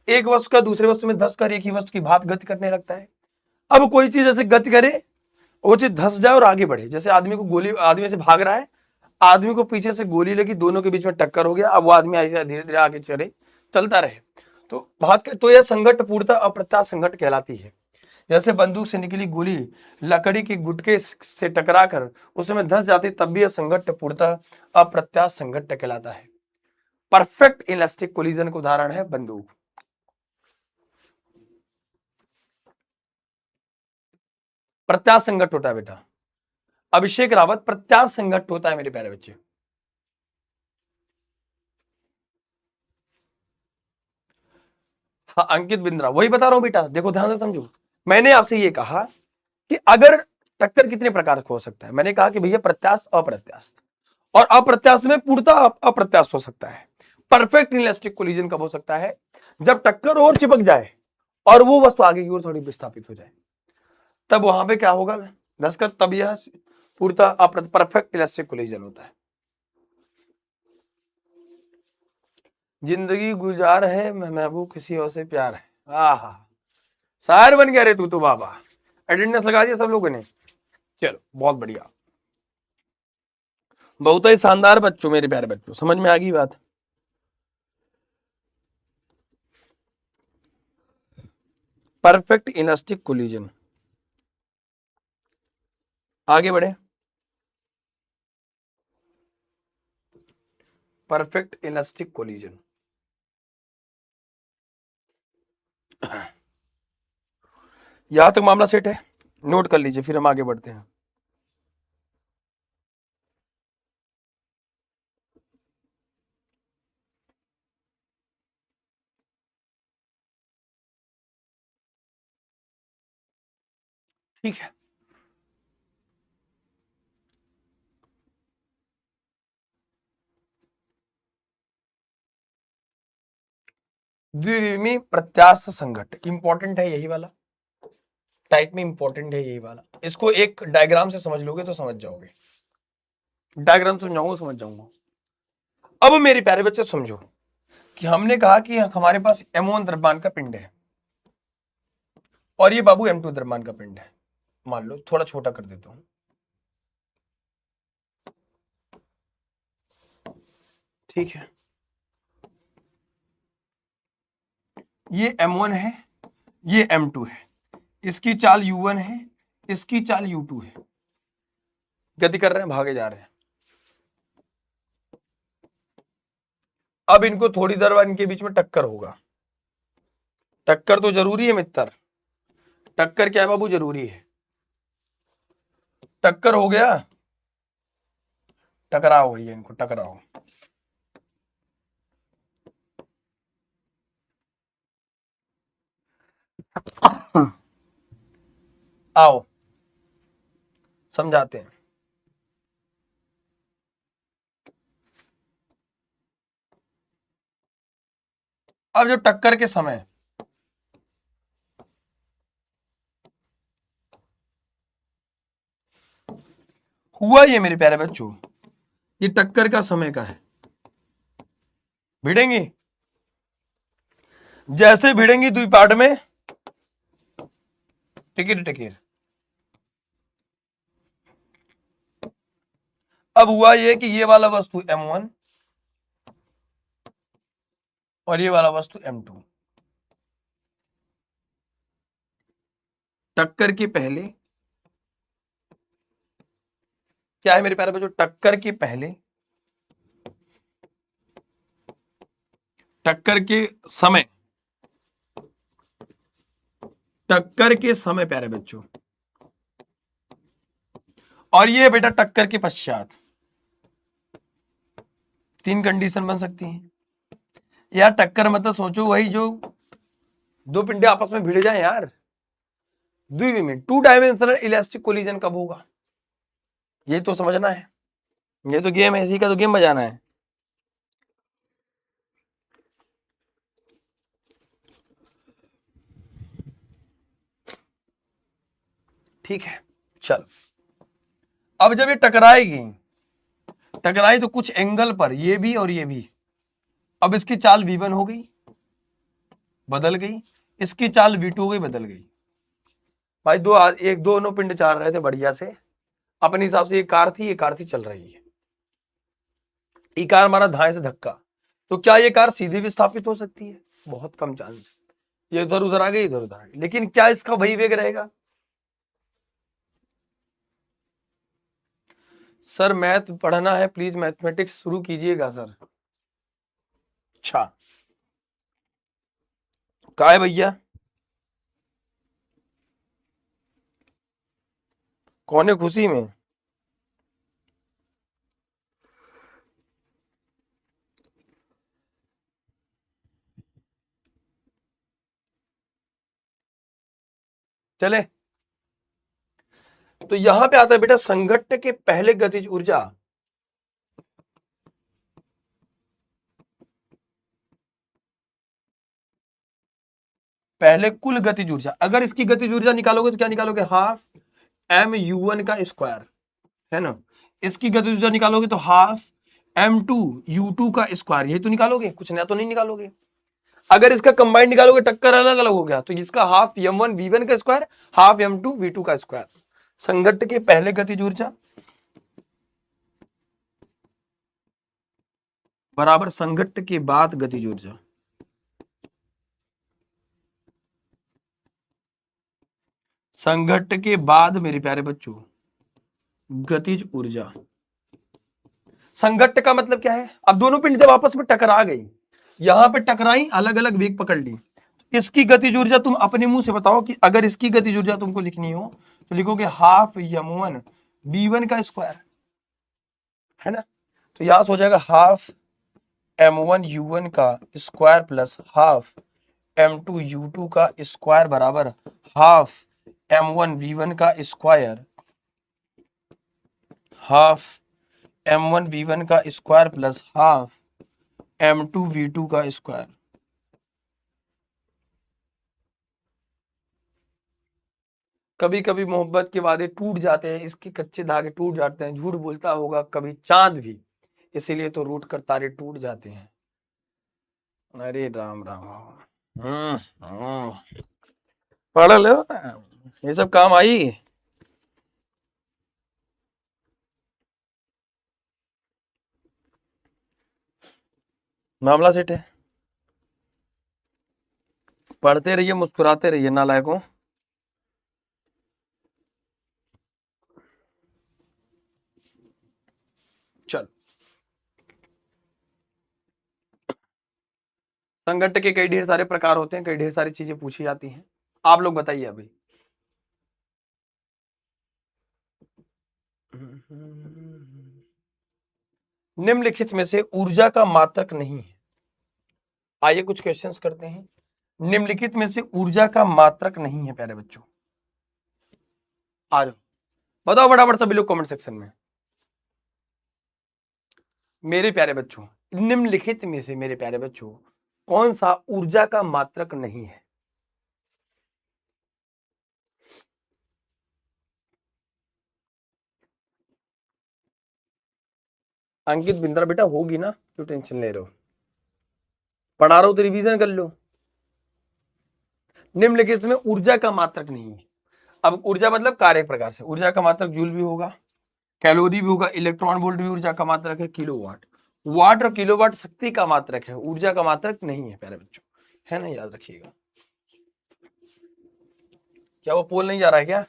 एक वस्तु का दूसरे वस्तु में धस कर एक ही वस्तु की भात गति करने लगता है। अब कोई चीज ऐसे गति करे, वो चीज धस जाए और आगे बढ़े, जैसे आदमी को गोली, आदमी से भाग रहा है, आदमी को पीछे से गोली लगी, दोनों के बीच में टक्कर हो गया, अब वो आदमी ऐसे धीरे धीरे आगे चलता रहे, तो भात तो यह संघट्ट पूर्णतः अप्रत्यास्थ संघट्ट कहलाती है। जैसे बंदूक से निकली गोली लकड़ी की गुटके से टकराकर उसमें धंस जाती, तब भी यह संघट्ट पूर्णतः अप्रत्यास्थ संघट्ट कहलाता है। परफेक्ट इलास्टिक कोलिजन का उदाहरण है बंदूक। प्रत्यास्थ संघट्ट होता है बेटा, अभिषेक रावत प्रत्यास्थ संघट्ट होता है मेरे प्यारे बच्चे। हाँ अंकित बिंद्रा, वही बता रहा हूं बेटा, देखो ध्यान से समझो। मैंने आपसे ये कहा कि अगर टक्कर कितने प्रकार का हो सकता है, मैंने कहा कि भैया प्रत्यास्थ अप्रत्यास्थ, और अप्रत्यास्थ में पूर्णतः अप्रत्यास्थ हो सकता है। परफेक्ट इलास्टिक कोलिजन कब हो सकता है? जब टक्कर और चिपक जाए और वो वस्तु आगे की ओर थोड़ी विस्थापित हो जाए, तब वहां पे क्या होगा? धसकर, तब यह पूर्णतः परफेक्ट इलास्टिक कोलिजन होता है। जिंदगी गुजार है महबूब किसी और से प्यार है, आहा शायर बन गया रे तू तो बाबा, अटेंडेंस लगा दिया सब लोगों ने, चलो बहुत बढ़िया, बहुत ही शानदार बच्चों, मेरे प्यारे बच्चों, समझ में आ गई बात? परफेक्ट इलास्टिक कोलिजन, आगे बढ़े। परफेक्ट इलास्टिक कोलिजन, यहां तक मामला सेट है, नोट कर लीजिए, फिर हम आगे बढ़ते हैं। ठीक है, द्विविमीय प्रत्यास्थ संघट्ट इंपॉर्टेंट है, यही वाला टाइप में इंपॉर्टेंट है, यही वाला। इसको एक डायग्राम से समझ लोगे तो समझ जाओगे, डायग्राम समझाऊंगा समझ जाऊंगा। अब मेरे प्यारे बच्चे समझो कि हमने कहा कि हमारे पास M1 द्रव्यमान का पिंड है और ये बाबू M2 द्रव्यमान का पिंड है। मान लो थोड़ा छोटा कर देता हूं, ठीक है, ये M1 है, ये M2 है, इसकी चाल U1 है, इसकी चाल U2 है, गति कर रहे हैं, भागे जा रहे हैं। अब इनको थोड़ी देर बाद इनके बीच में टक्कर होगा। टक्कर तो जरूरी है मित्र, टक्कर क्या है बाबू, जरूरी है। टक्कर हो गया, टकराव है, इनको टकराव। आओ समझाते हैं। अब जो टक्कर के समय हुआ ये मेरे प्यारे बच्चों, ये टक्कर का समय का है। भिड़ेंगी, जैसे भिड़ेंगी दुई पार्ट में टिकिर टिकिर। अब हुआ ये कि ये वाला वस्तु M1 और ये वाला वस्तु M2, टक्कर के पहले क्या है मेरे प्यारे बच्चों, टक्कर के पहले, टक्कर के समय, टक्कर के समय प्यारे बच्चों, और ये बेटा टक्कर के पश्चात। तीन कंडीशन बन सकती हैं यार। टक्कर मतलब सोचो वही जो दो पिंडे आपस में भिड़ जाए यार, द्विविमीय 2 डायमेंशनल इलास्टिक कोलिजन कब होगा, ये तो समझना है। ये तो गेम है, इसी का तो गेम बजाना है। ठीक है, चल अब जब ये टकराएगी, टकराई तो कुछ एंगल पर ये भी और ये भी, अब इसकी चाल V1 हो गई, बदल गई, इसकी चाल V2 हो गई, बदल गई। भाई एक दोनों पिंड चल रहे थे बढ़िया से अपने हिसाब से, ये कार थी, ये कार थी चल रही है, ये कार मारा धाए से धक्का, तो क्या ये कार सीधे विस्थापित हो सकती है, बहुत कम चांस है। ये इधर उधर आ गई, इधर उधर आ गई, लेकिन क्या इसका वही वेग रहेगा। सर मैथ पढ़ना है, प्लीज मैथमेटिक्स शुरू कीजिएगा सर। अच्छा का है भैया, कौन है खुशी में, चले। तो यहां पे आता है बेटा संघट्ट के पहले गतिज ऊर्जा, पहले कुल गतिज ऊर्जा। अगर इसकी गतिज ऊर्जा निकालोगे तो क्या निकालोगे, हाफ mu1 का स्क्वायर, है ना। इसकी गतिज ऊर्जा निकालोगे तो हाफ m2 u2 का स्क्वायर, यही तो निकालोगे, कुछ नया तो नहीं निकालोगे। अगर इसका कंबाइंड निकालोगे टक्कर अलग अलग हो गया, तो इसका हाफ m1 v1 का स्क्वायर, हाफ m2 v2 का स्क्वायर। संघट्ट के पहले गतिज ऊर्जा बराबर संघट्ट के बाद गतिज ऊर्जा, संघट्ट के बाद मेरे प्यारे बच्चों गतिज ऊर्जा। संघट्ट का मतलब क्या है, अब दोनों पिंड जब आपस में टकरा गई, यहां पे टकराई, अलग अलग वेग पकड़ ली, इसकी गतिज ऊर्जा तुम अपने मुंह से बताओ कि अगर इसकी गतिज ऊर्जा तुमको लिखनी हो तो लिखोगे हाफ m1 v1 का स्क्वायर, है ना। तो यहां से हो जाएगा हाफ m1 u1 का square plus half m2 u2 का स्क्वायर बराबर हाफ m1v1 का स्क्वायर हाफ m1v1 का स्क्वायर प्लस हाफ m2v2 का स्क्वायर। कभी कभी मोहब्बत के वादे टूट जाते हैं, इसके कच्चे धागे टूट जाते हैं, झूठ बोलता होगा कभी चांद भी, इसीलिए तो रूठ कर तारे टूट जाते हैं। अरे राम राम। पढ़ लो, ये सब काम आई। मामला सेट है, पढ़ते रहिए, मुस्कुराते रहिए नालायकों। चल, संगठन के कई ढेर सारे प्रकार होते हैं, कई ढेर सारी चीजें पूछी जाती हैं। आप लोग बताइए अभी। निम्नलिखित में से ऊर्जा का मात्रक नहीं है। आइए कुछ क्वेश्चंस करते हैं। निम्नलिखित में से ऊर्जा का मात्रक नहीं है प्यारे बच्चों। आ जाओ, बताओ फटाफट सभी लोग कमेंट सेक्शन में। मेरे प्यारे बच्चों, निम्नलिखित में से मेरे प्यारे बच्चों कौन सा ऊर्जा का मात्रक नहीं है? अंकित बिंद्रा बेटा होगी ना, क्यों टेंशन ले रहे हो, पढ़ा रहा हूं तो रिवीजन कर लो। निम्नलिखित में ऊर्जा का मात्रक नहीं है। अब ऊर्जा मतलब कार्य प्रकार से, ऊर्जा का मात्रक जूल भी होगा, कैलोरी भी होगा, इलेक्ट्रॉन वोल्ट भी ऊर्जा का मात्रक है, किलोवाट। वाट और किलोवाट शक्ति का मात्रक है, ऊर्जा का मात्रक नहीं है प्यारे बच्चों, है ना, याद रखिएगा। क्या वो पोल नहीं जा रहा है क्या?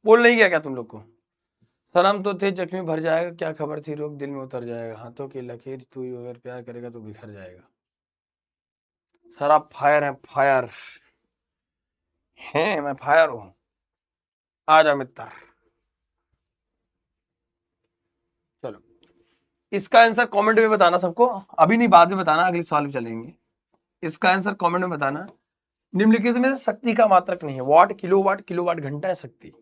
पोल नहीं गया क्या तुम लोग को? शर्म तो थे जख्मी भर जाएगा, क्या खबर थी रोग दिल में उतर जाएगा, हाथों की लकीर तू ही अगर प्यार करेगा तो बिखर जाएगा। सर आप फायर है, फायर है, मैं फायर हूं। आ जा मित्र। चलो, इसका आंसर कमेंट में बताना सबको, अभी नहीं बाद में बताना, अगले सवाल पे चलेंगे। इसका आंसर कमेंट में बताना। निम्नलिखित में से शक्ति का मात्रक नहीं है। वाट, किलोवाट, किलोवाट घंटा है शक्ति।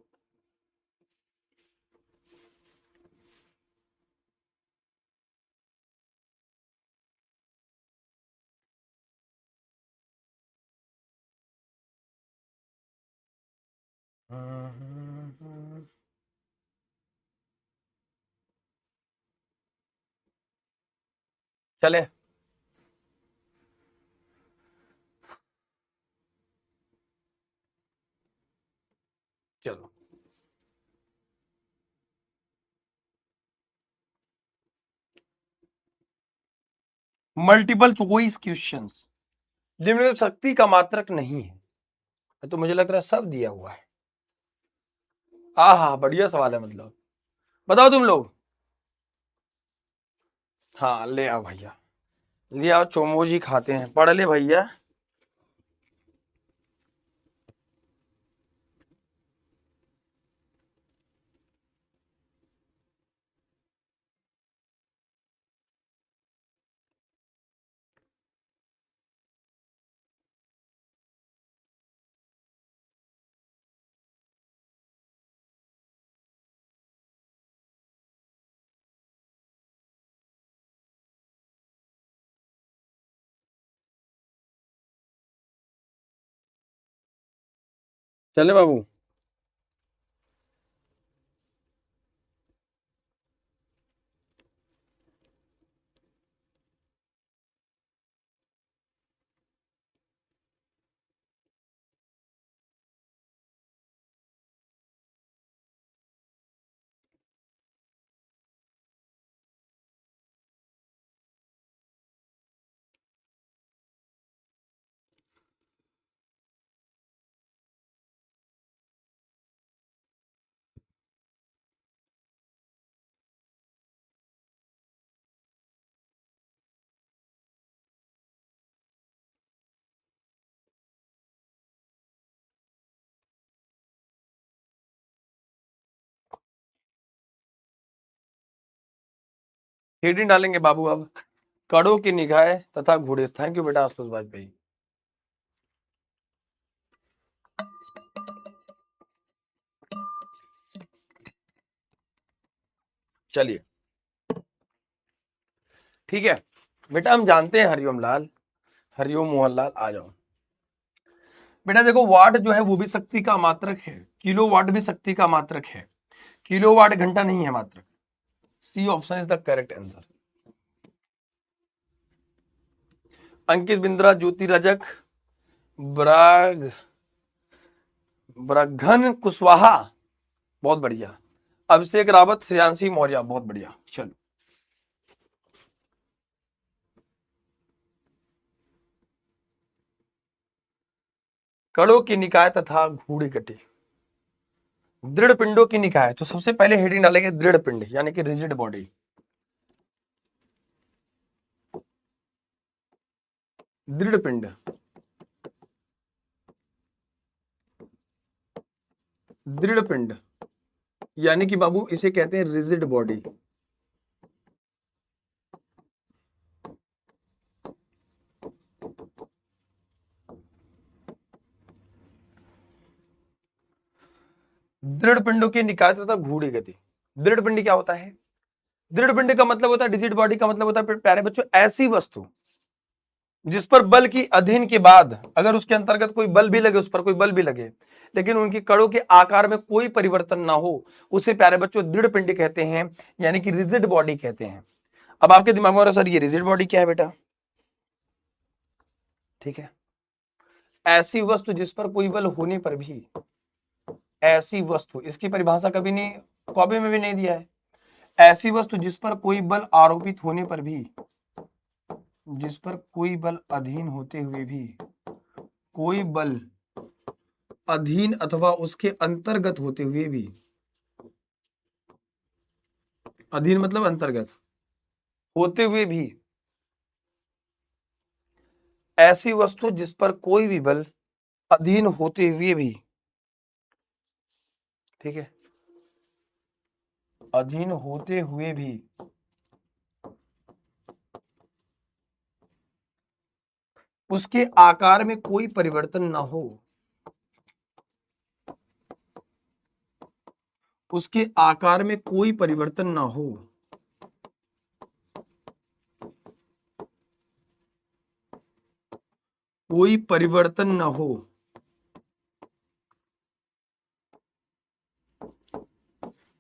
चले, चलो मल्टीपल चॉइस क्वेश्चंस। निम्नलिखित शक्ति का मात्रक नहीं है, तो मुझे लग रहा है सब दिया हुआ है। हाँ, बढ़िया सवाल है, मतलब बताओ तुम लोग। हाँ ले आओ भैया, ले आओ, चोमोजी खाते हैं, पढ़ ले भैया। चले बाबू। हेडिंग डालेंगे बाबू अब, कड़ों की निगाहें तथा घोड़े। थैंक यू बेटा आशुतोष भाई। चलिए ठीक है बेटा, हम जानते हैं हरिओम लाल, हरिओम मोहन लाल, आ जाओ बेटा। देखो वाट जो है वो भी शक्ति का मात्रक है, किलो वाट भी शक्ति का मात्रक है, किलो वाट घंटा नहीं है मात्रक। C option is the correct answer. Ankit Bindra, Jyoti Rajak, ब्राग ब्रघन कुशवाहा, बहुत बढ़िया। अभिषेक रावत, श्रेयांशी मौर्य, बहुत बढ़िया। चलो कड़ों की निकाय तथा घूड़ी कटी, दृढ़ पिंडों की निकाय, तो सबसे पहले हेडिंग डालेंगे दृढ़ पिंड यानी कि रिजिड बॉडी। दृढ़ पिंड, दृढ़ पिंड यानी कि बाबू इसे कहते हैं रिजिड बॉडी। दृढ़ पिंडों की निकाय तथा घूड़ी गति। दृढ़ पिंड क्या होता है? दृढ़ पिंड का मतलब होता है, रिजिड बॉडी का मतलब होता है प्यारे बच्चों ऐसी वस्तु जिस पर बल की अधीन के बाद अगर उसके अंतर्गत कोई बल भी लगे, उस पर कोई बल भी लगे, लेकिन उनकी कड़ों के आकार में कोई परिवर्तन ना हो, उसे प्यारे बच्चों दृढ़ पिंड कहते हैं, यानी कि रिजिड बॉडी कहते हैं। अब आपके दिमाग में सर ये रिजिड बॉडी क्या है बेटा? ठीक है, ऐसी वस्तु जिस पर कोई बल होने पर भी, ऐसी वस्तु, इसकी परिभाषा कभी नहीं कॉपी में भी नहीं दिया है। ऐसी वस्तु जिस पर कोई बल आरोपित होने पर भी, जिस पर कोई बल अधीन होते हुए भी, कोई बल अधीन अथवा उसके अंतर्गत होते हुए भी, अधीन मतलब अंतर्गत होते हुए भी, ऐसी वस्तु जिस पर कोई भी बल अधीन होते हुए भी, ठीक है, अधीन होते हुए भी उसके आकार में कोई परिवर्तन ना हो, उसके आकार में कोई परिवर्तन ना हो, कोई परिवर्तन ना हो,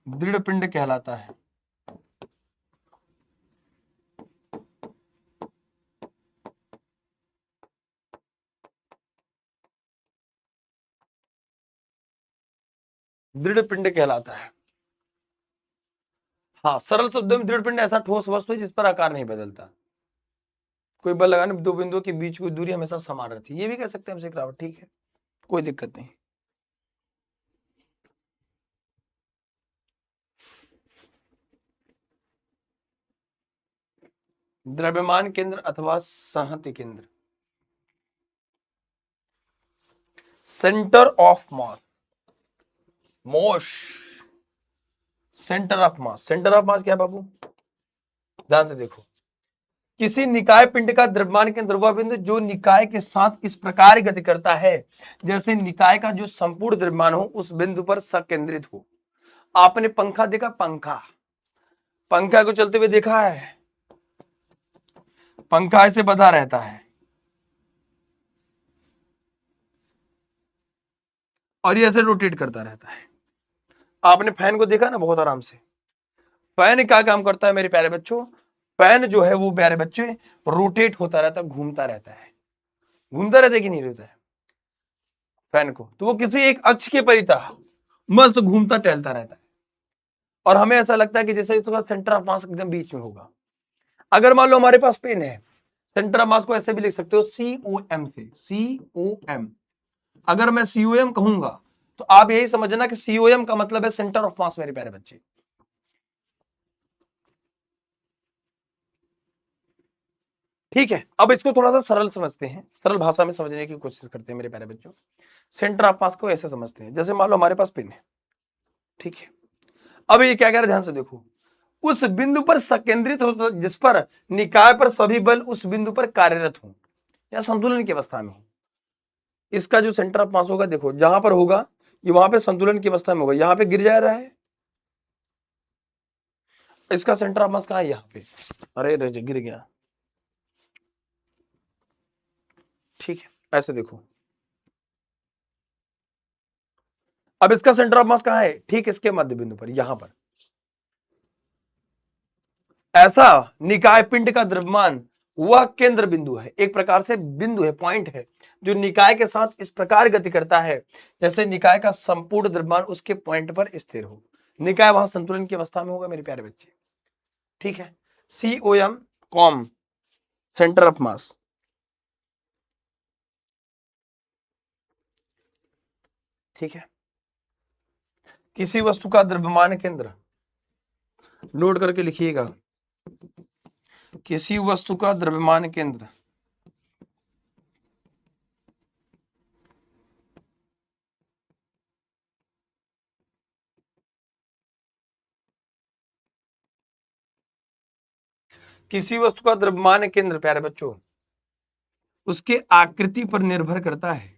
दृढ़ पिंड कहलाता है। दृढ़ पिंड कहलाता है। हाँ, सरल शब्दों में दृढ़ पिंड ऐसा ठोस वस्तु है जिस पर आकार नहीं बदलता, कोई बल लगाने दो बिंदुओं के बीच की दूरी हमेशा समान रहती है, ये भी कह सकते हैं हम रावत। ठीक है, कोई दिक्कत नहीं। द्रव्यमान केंद्र अथवा संहति केंद्र, सेंटर ऑफ मास, मोश, centre of mass. Centre of mass क्या है बाबू? ध्यान से देखो, किसी निकाय पिंड का द्रव्यमान केंद्र वह बिंदु जो निकाय के साथ इस प्रकार गति करता है जैसे निकाय का जो संपूर्ण द्रव्यमान हो उस बिंदु पर संकेंद्रित हो। आपने पंखा देखा? पंखा, पंखा को चलते हुए देखा है? पंखा ऐसे बंधा रहता है और ये ऐसे रोटेट करता रहता है। आपने फैन को देखा ना, बहुत आराम से। फैन क्या काम करता है मेरे प्यारे बच्चों? फैन जो है वो प्यारे बच्चे रोटेट होता रहता है, घूमता रहता है। घूमता रहता है कि नहीं रहता है फैन को? तो वो किसी एक अक्ष के परिता मस्त घूमता टहलता रहता है और हमें ऐसा लगता है कि जैसे इसका सेंटर ऑफ मास एकदम बीच में होगा। अगर मान लो हमारे पास पेन है, सेंटर ऑफ मास को ऐसे भी लिख सकते हो COM से, COM। अगर मैं COM कहूंगा तो आप यही समझना कि COM का मतलब है सेंटर ऑफ मास मेरे प्यारे बच्चे। ठीक है, अब इसको थोड़ा सा सरल समझते हैं, सरल भाषा में समझने की कोशिश करते हैं मेरे प्यारे बच्चों। सेंटर ऑफ मास को ऐसे समझते हैं, जैसे मान लो हमारे पास पेन है, ठीक है। अब ये क्या कह रहा है, ध्यान से देखो, उस बिंदु पर संकेंद्रित हो जिस पर निकाय पर सभी बल उस बिंदु पर कार्यरत हो या संतुलन की अवस्था में हो। इसका जो सेंटर ऑफ मास होगा, देखो जहां पर होगा ये वहां पे संतुलन की अवस्था में होगा, यहां पे गिर जा रहा है, इसका सेंटर ऑफ मास कहाँ है? यहाँ पे। अरे गिर गया। ठीक है, ऐसे देखो। अब इसका सेंटर ऑफ मास कहाँ है? ठीक इसके मध्य बिंदु पर, यहां पर। ऐसा निकाय पिंड का द्रव्यमान वह केंद्र बिंदु है, एक प्रकार से बिंदु है, पॉइंट है, जो निकाय के साथ इस प्रकार गति करता है जैसे निकाय का संपूर्ण द्रव्यमान उसके पॉइंट पर स्थिर हो। निकाय वहां संतुलन की अवस्था में होगा मेरे प्यारे बच्चे। ठीक है, COM कॉम सेंटर ऑफ मास। ठीक है, किसी वस्तु का द्रव्यमान केंद्र, नोट करके लिखिएगा, किसी वस्तु का द्रव्यमान केंद्र किसी वस्तु का द्रव्यमान केंद्र प्यारे बच्चों उसके आकृति पर निर्भर करता है।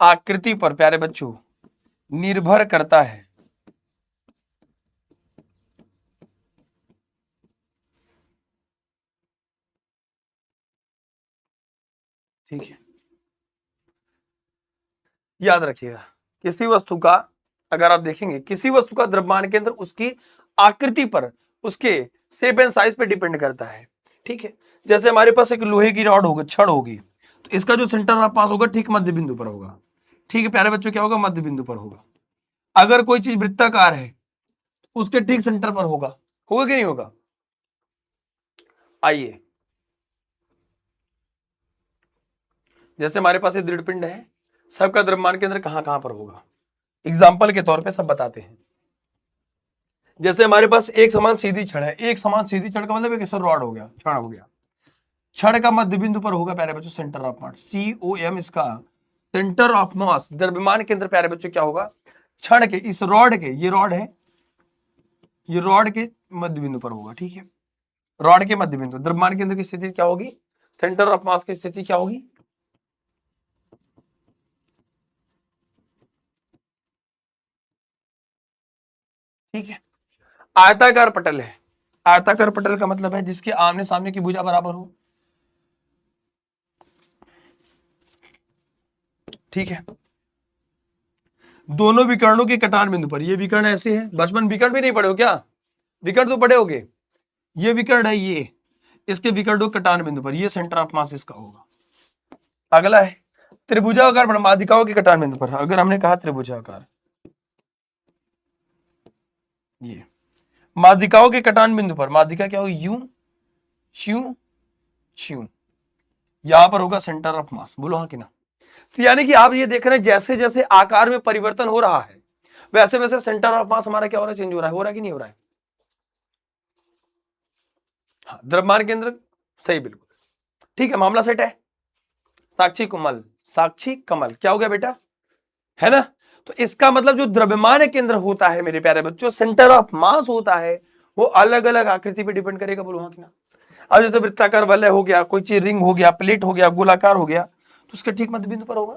आकृति पर प्यारे बच्चों निर्भर करता है। ठीक है, याद रखिएगा, किसी वस्तु का, अगर आप देखेंगे किसी वस्तु का द्रव्यमान केंद्र उसकी आकृति पर, उसके शेप एंड साइज पे डिपेंड करता है। ठीक है, जैसे हमारे पास एक लोहे की रॉड होगी, छड़ होगी, तो इसका जो सेंटर ऑफ मास होगा ठीक मध्य बिंदु पर होगा। ठीक है प्यारे बच्चों, क्या होगा? मध्य बिंदु पर होगा। अगर कोई चीज वृत्ताकार है उसके ठीक सेंटर पर होगा। होगा कि नहीं होगा? आइए, जैसे हमारे पास ये दृढ़ पिंड है, सबका द्रव्यमान केंद्र कहां कहां पर होगा, एग्जाम्पल के तौर पे सब बताते हैं। जैसे हमारे पास एक समान सीधी छड़ है, एक समान सीधी छड़ का मतलब एक ऐसा रॉड हो गया, छड़ हो गया, छड़ का मध्य बिंदु पर होगा प्यारे बच्चों सेंटर ऑफ मास, COM इसका सेंटर ऑफ मास, द्रव्यमान केंद्र प्यारे बच्चों क्या होगा? छड़ के इस रॉड के, ये रॉड है, ये रॉड के मध्य बिंदु पर होगा। ठीक है, रॉड के मध्य बिंदु, द्रव्यमान केंद्र की स्थिति क्या होगी? सेंटर ऑफ मास की स्थिति क्या होगी? ठीक है, आयताकार पटल है। आयताकार पटल का मतलब है जिसके आमने सामने की भुजा बराबर हो। ठीक है, दोनों विकर्णों के कटान बिंदु पर, ये विकर्ण ऐसे है, बचपन विकर्ण भी नहीं पढ़े हो क्या? विकर्ण तो पढ़े होगे। ये विकर्ण है, ये इसके विकर्णों के कटान बिंदु पर, ये सेंटर ऑफ मास इसका होगा। अगला है त्रिभुजाकार माध्यिकाओं के कटान बिंदु पर। अगर हमने कहा त्रिभुजाकार, ये माध्यिकाओं के कटान बिंदु पर, माध्यिका क्या होगी? यू श्यू श्यू, यहां पर होगा सेंटर ऑफ मास। बोलो हाँ कि ना? तो यानी कि आप ये देख रहे हैं जैसे जैसे आकार में परिवर्तन हो रहा है वैसे वैसे सेंटर ऑफ मास हमारा क्या हो रहा है? चेंज हो रहा है कि नहीं हो रहा है? हाँ, द्रव्यमान केंद्र सही, बिल्कुल ठीक है, मामला सेट है। साक्षी कमल, साक्षी कमल क्या हो गया बेटा? है ना? तो इसका मतलब जो द्रव्यमान केंद्र होता है मेरे प्यारे बच्चों, सेंटर ऑफ मास होता है, वो अलग अलग आकृति पे डिपेंड करेगा। बोलो हाँ कि ना? अब जैसे वृत्ताकार वलय हो गया, कोई चीज रिंग हो गया, प्लेट हो गया, गोलाकार हो गया, तो उसके ठीक मध्य बिंदु पर होगा।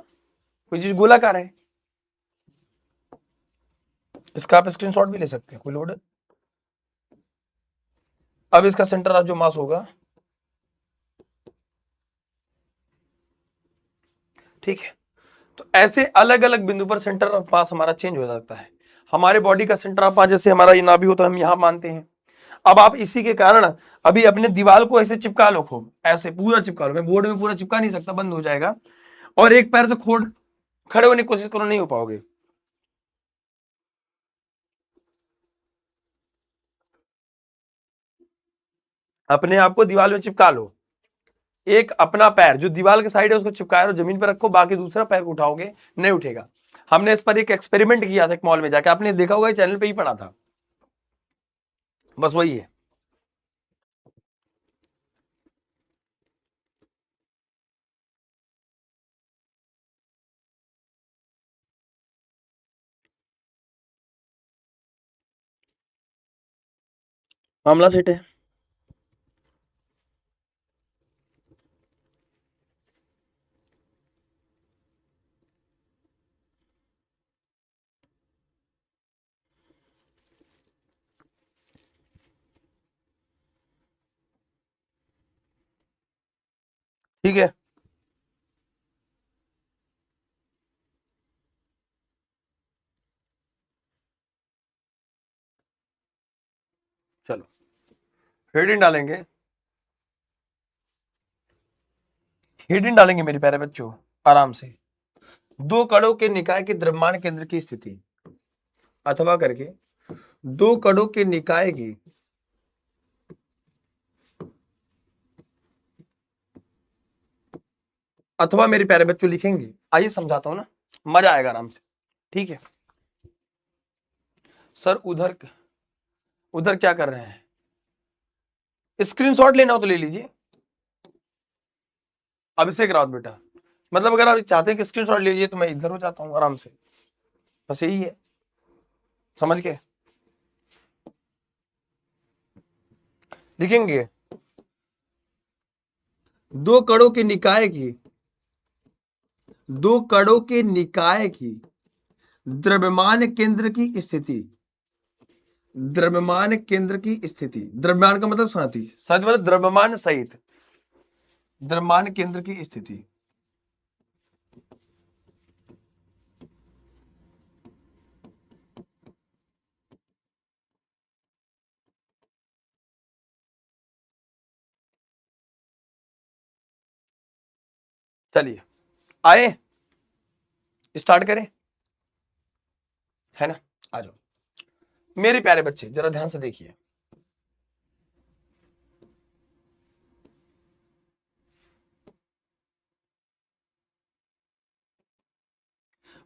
कोई चीज गोलाकार है, इसका आप स्क्रीनशॉट भी ले सकते हैं, कोई लोड। अब इसका सेंटर ऑफ जो मास होगा, ठीक है, तो ऐसे अलग अलग बिंदु पर सेंटर ऑफ मास हमारा चेंज हो जाता है। हमारे बॉडी का सेंटर ऑफ मास जैसे हमारा ये नाभि होता है, हम यहां मानते हैं। अब आप इसी के कारण अभी अपने दीवार को ऐसे चिपका लो, खूब ऐसे पूरा चिपका लो। मैं बोर्ड में पूरा चिपका नहीं सकता, बंद हो जाएगा। और एक पैर से खोड खड़े होने की कोशिश करो, नहीं हो पाओगे। अपने आप को दीवार में चिपका लो, एक अपना पैर जो दीवार के साइड है उसको चिपकाए रहो, जमीन पर रखो, बाकी दूसरा पैर को उठाओगे, नहीं उठेगा। हमने इस पर एक एक्सपेरिमेंट किया था एक मॉल में जाके, आपने देखा होगा, चैनल पे ही पढ़ा था, बस वही है। मामला सेट है। ठीक है, चलो हेडिंग डालेंगे, हेडिंग डालेंगे मेरे प्यारे बच्चों आराम से। दो कणों के निकाय के द्रव्यमान केंद्र की स्थिति, अथवा करके दो कणों के निकाय की अथवा मेरे प्यारे बच्चों लिखेंगे। आइए समझाता हूं ना, मजा आएगा आराम से। ठीक है सर, उधर उधर क्या कर रहे हैं? स्क्रीनशॉट लेना हो तो ले लीजिए। अभिषेक रावत बेटा, मतलब अगर आप चाहते हैं कि स्क्रीनशॉट ले लीजिए तो मैं इधर हो जाता हूं आराम से, बस यही है, समझ गए? लिखेंगे दो कणों के निकाय की, दो कणों के निकाय की द्रव्यमान केंद्र की स्थिति, द्रव्यमान केंद्र की स्थिति, द्रव्यमान का मतलब साथी, साथ मतलब द्रव्यमान सहित द्रव्यमान केंद्र की स्थिति। चलिए आए, स्टार्ट करें, है ना? आ जाओ मेरे प्यारे बच्चे, जरा ध्यान से देखिए।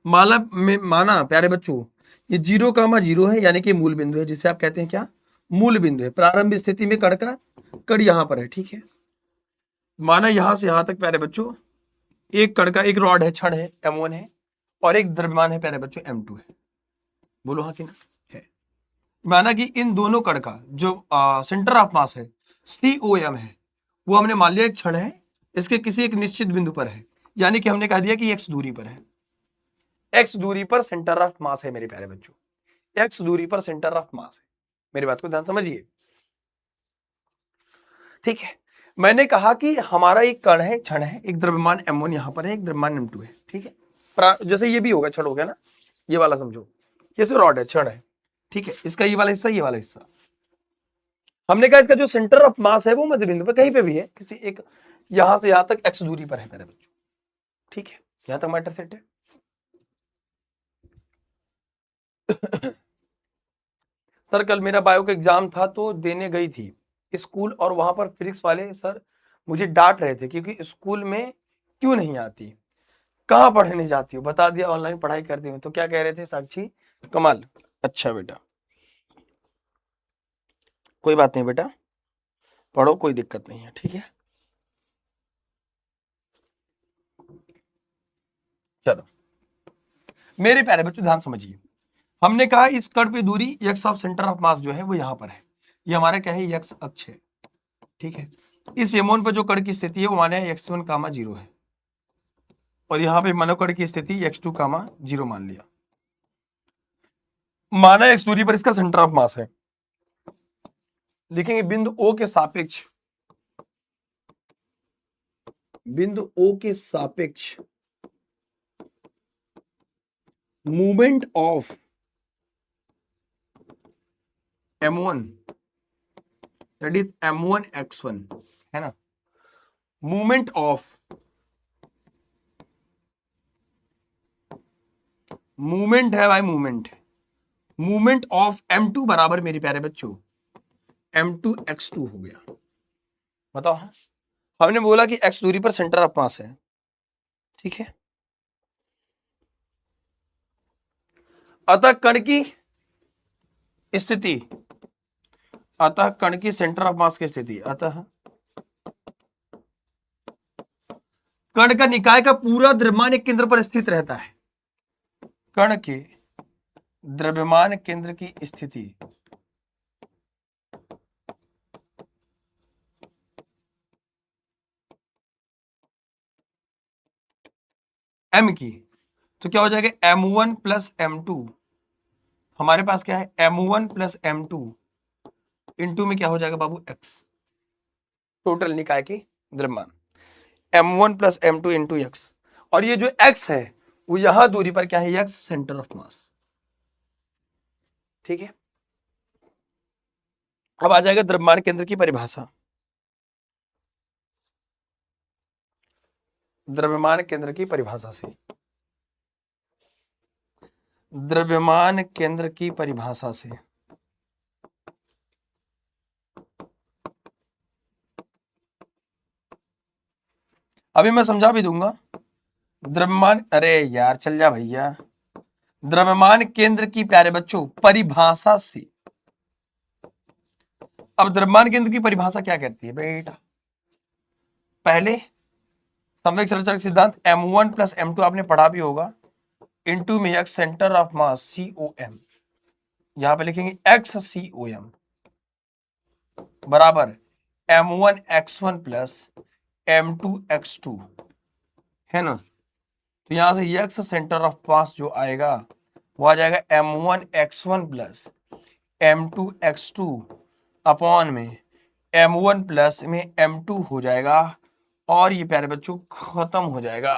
माना प्यारे बच्चों, ये 0,0 है, यानी कि मूल बिंदु है, जिसे आप कहते हैं क्या? मूल बिंदु है। प्रारंभ स्थिति में कण का कण यहां पर है, ठीक है। माना यहां से यहां तक प्यारे बच्चों एक कण का एक रॉड है, क्षण है, m1 है, और एक द्रव्यमान है प्यारे बच्चों m2 है। बोलो हाँ कि ना? है। माना कि इन दोनों कण का जो सेंटर ऑफ मास है COM है, वो हमने मान लिया एक क्षण है, इसके किसी एक निश्चित बिंदु पर है, यानी कि हमने कह दिया कि x दूरी पर है। x दूरी पर सेंटर ऑफ मास है मेरे प्यारे बच्चों, x दूरी पर सेंटर ऑफ मास है। मेरी बात को ध्यान समझिए, ठीक है। मैंने कहा कि हमारा एक कण है, क्षण है, एक द्रव्यमान m1 यहां पर है, एक द्रव्यमान m2 है, ठीक है। जैसे ये भी होगा, क्षण हो गया ना, ये वाला समझो, ये सिर्फ रॉड है, क्षण है, ठीक है। इसका ये वाला हिस्सा, ये वाला हिस्सा, हमने कहा इसका जो सेंटर ऑफ मास है वो मध्य बिंदु पर कहीं पे भी है, किसी एक यहां से यहां तक x दूरी पर है मेरे बच्चों, ठीक है। यहां तक मैटर सेट है। सर कल मेरा बायो का एग्जाम था तो देने गई थी स्कूल, और वहां पर फिजिक्स वाले सर मुझे डांट रहे थे क्योंकि स्कूल में क्यों नहीं आती, कहाँ पढ़ने जाती हो, बता दिया ऑनलाइन पढ़ाई करती हूँ। तो क्या कह रहे थे साक्षी? कमाल, अच्छा बेटा, कोई बात नहीं बेटा, पढ़ो, कोई दिक्कत नहीं है, ठीक है। चलो मेरे प्यारे बच्चों ध्यान समझिए, हमने कहा इस कण पे दूरी x ऑफ सेंटर ऑफ मास जो है वो यहां पर है, ये हमारा क्या है? x अक्ष है, ठीक है। इस यमोन पर जो कण की स्थिति है वो माने x1, 0 है, और यहाँ पे मानव कण की स्थिति x2, 0 मान लिया। माना x दूरी पर इसका सेंटर ऑफ मास है, लिखेंगे बिंदु O के सापेक्ष, बिंदु O के सापेक्ष movement of m1, that is m1 x1, है ना। मूवमेंट ऑफ, मूवमेंट है भाई, मूवमेंट, मूवमेंट ऑफ m2 बराबर मेरे प्यारे बच्चों m2 x2 हो गया। बताओ हाँ? हमने बोला कि x दूरी पर सेंटर ऑफ मास है, ठीक है। अतः कण की स्थिति, अतः कण की सेंटर ऑफ मास की स्थिति, अतः कण का निकाय का पूरा द्रव्यमान एक केंद्र पर स्थित रहता है। कण के द्रव्यमान केंद्र की स्थिति m की, तो क्या हो जाएगा? m1 प्लस m2, हमारे पास क्या है? m1 प्लस m2 इंटू में क्या हो जाएगा बाबू? x, टोटल निकाय की द्रव्यमान। m1 plus m2 into x, और ये जो x है वो यहां दूरी पर क्या है, x सेंटर ऑफ मास। ठीक है, अब आ जाएगा द्रव्यमान केंद्र की परिभाषा। द्रव्यमान केंद्र की परिभाषा से, द्रव्यमान केंद्र की परिभाषा से अभी मैं समझा भी दूंगा। द्रव्यमान, अरे यार चल जा भैया, द्रव्यमान केंद्र की प्यारे बच्चों परिभाषा से। अब द्रव्यमान केंद्र की परिभाषा क्या कहती है बेटा, पहले संवेग संरक्षण सिद्धांत m1 प्लस m2 आपने पढ़ा भी होगा, इंटू में x centre of mass COM, यहां पे लिखेंगे XCOM बराबर m1 x1 plus m2 x2, है ना। तो यहां से एक्स सेंटर ऑफ मास जो आएगा वो आ जाएगा m1 x1 plus m2 x2 upon में m1 प्लस में m2 हो जाएगा, और ये प्यारे बच्चों खत्म हो जाएगा।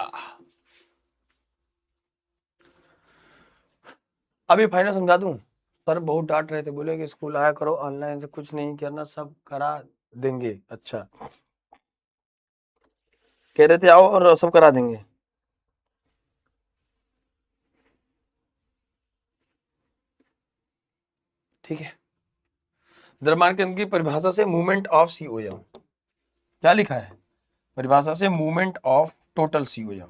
अभी फाइनल समझा दूं, सर बहुत डांट रहे थे, बोले कि स्कूल आया करो, ऑनलाइन से कुछ नहीं करना, सब करा देंगे। अच्छा, कह रहे थे आओ और सब करा देंगे। ठीक है, द्रव्यमान केंद्र की परिभाषा से मूवमेंट ऑफ COM, क्या लिखा है परिभाषा से, मूवमेंट ऑफ टोटल COM।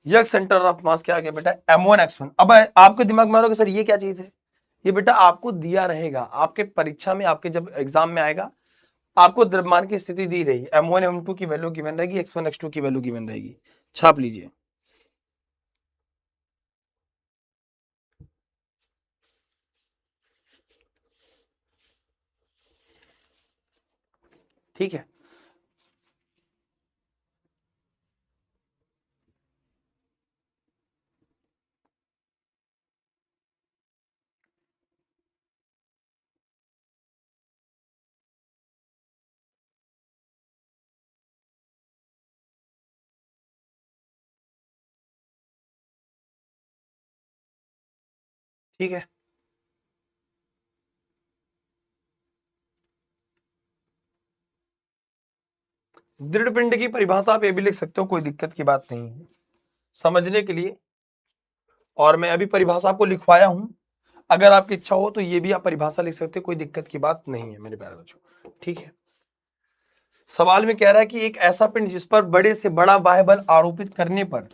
यह सेंटर ऑफ मास क्या आ गया बेटा, m1 x1। अब आपके दिमाग में आ रहा होगा सर ये क्या चीज है, ये बेटा आपको दिया रहेगा आपके परीक्षा में, आपके जब एग्जाम में आएगा आपको द्रव्यमान की स्थिति दी रही, m1 m2 की वैल्यू गिवन रहेगी, x1 x2 की वैल्यू गिवन रहेगी, छाप लीजिए। ठीक है, ठीक है, दृढ़ पिंड की परिभाषा आप ये भी लिख सकते हो, कोई दिक्कत की बात नहीं है समझने के लिए, और मैं अभी परिभाषा आपको लिखवाया हूं, अगर आपकी इच्छा हो तो ये भी आप परिभाषा लिख सकते हो, कोई दिक्कत की बात नहीं है मेरे प्यारे बच्चों। ठीक है, सवाल में कह रहा है कि एक ऐसा पिंड जिस पर बड़े से बड़ा बाह्य बल आरोपित करने पर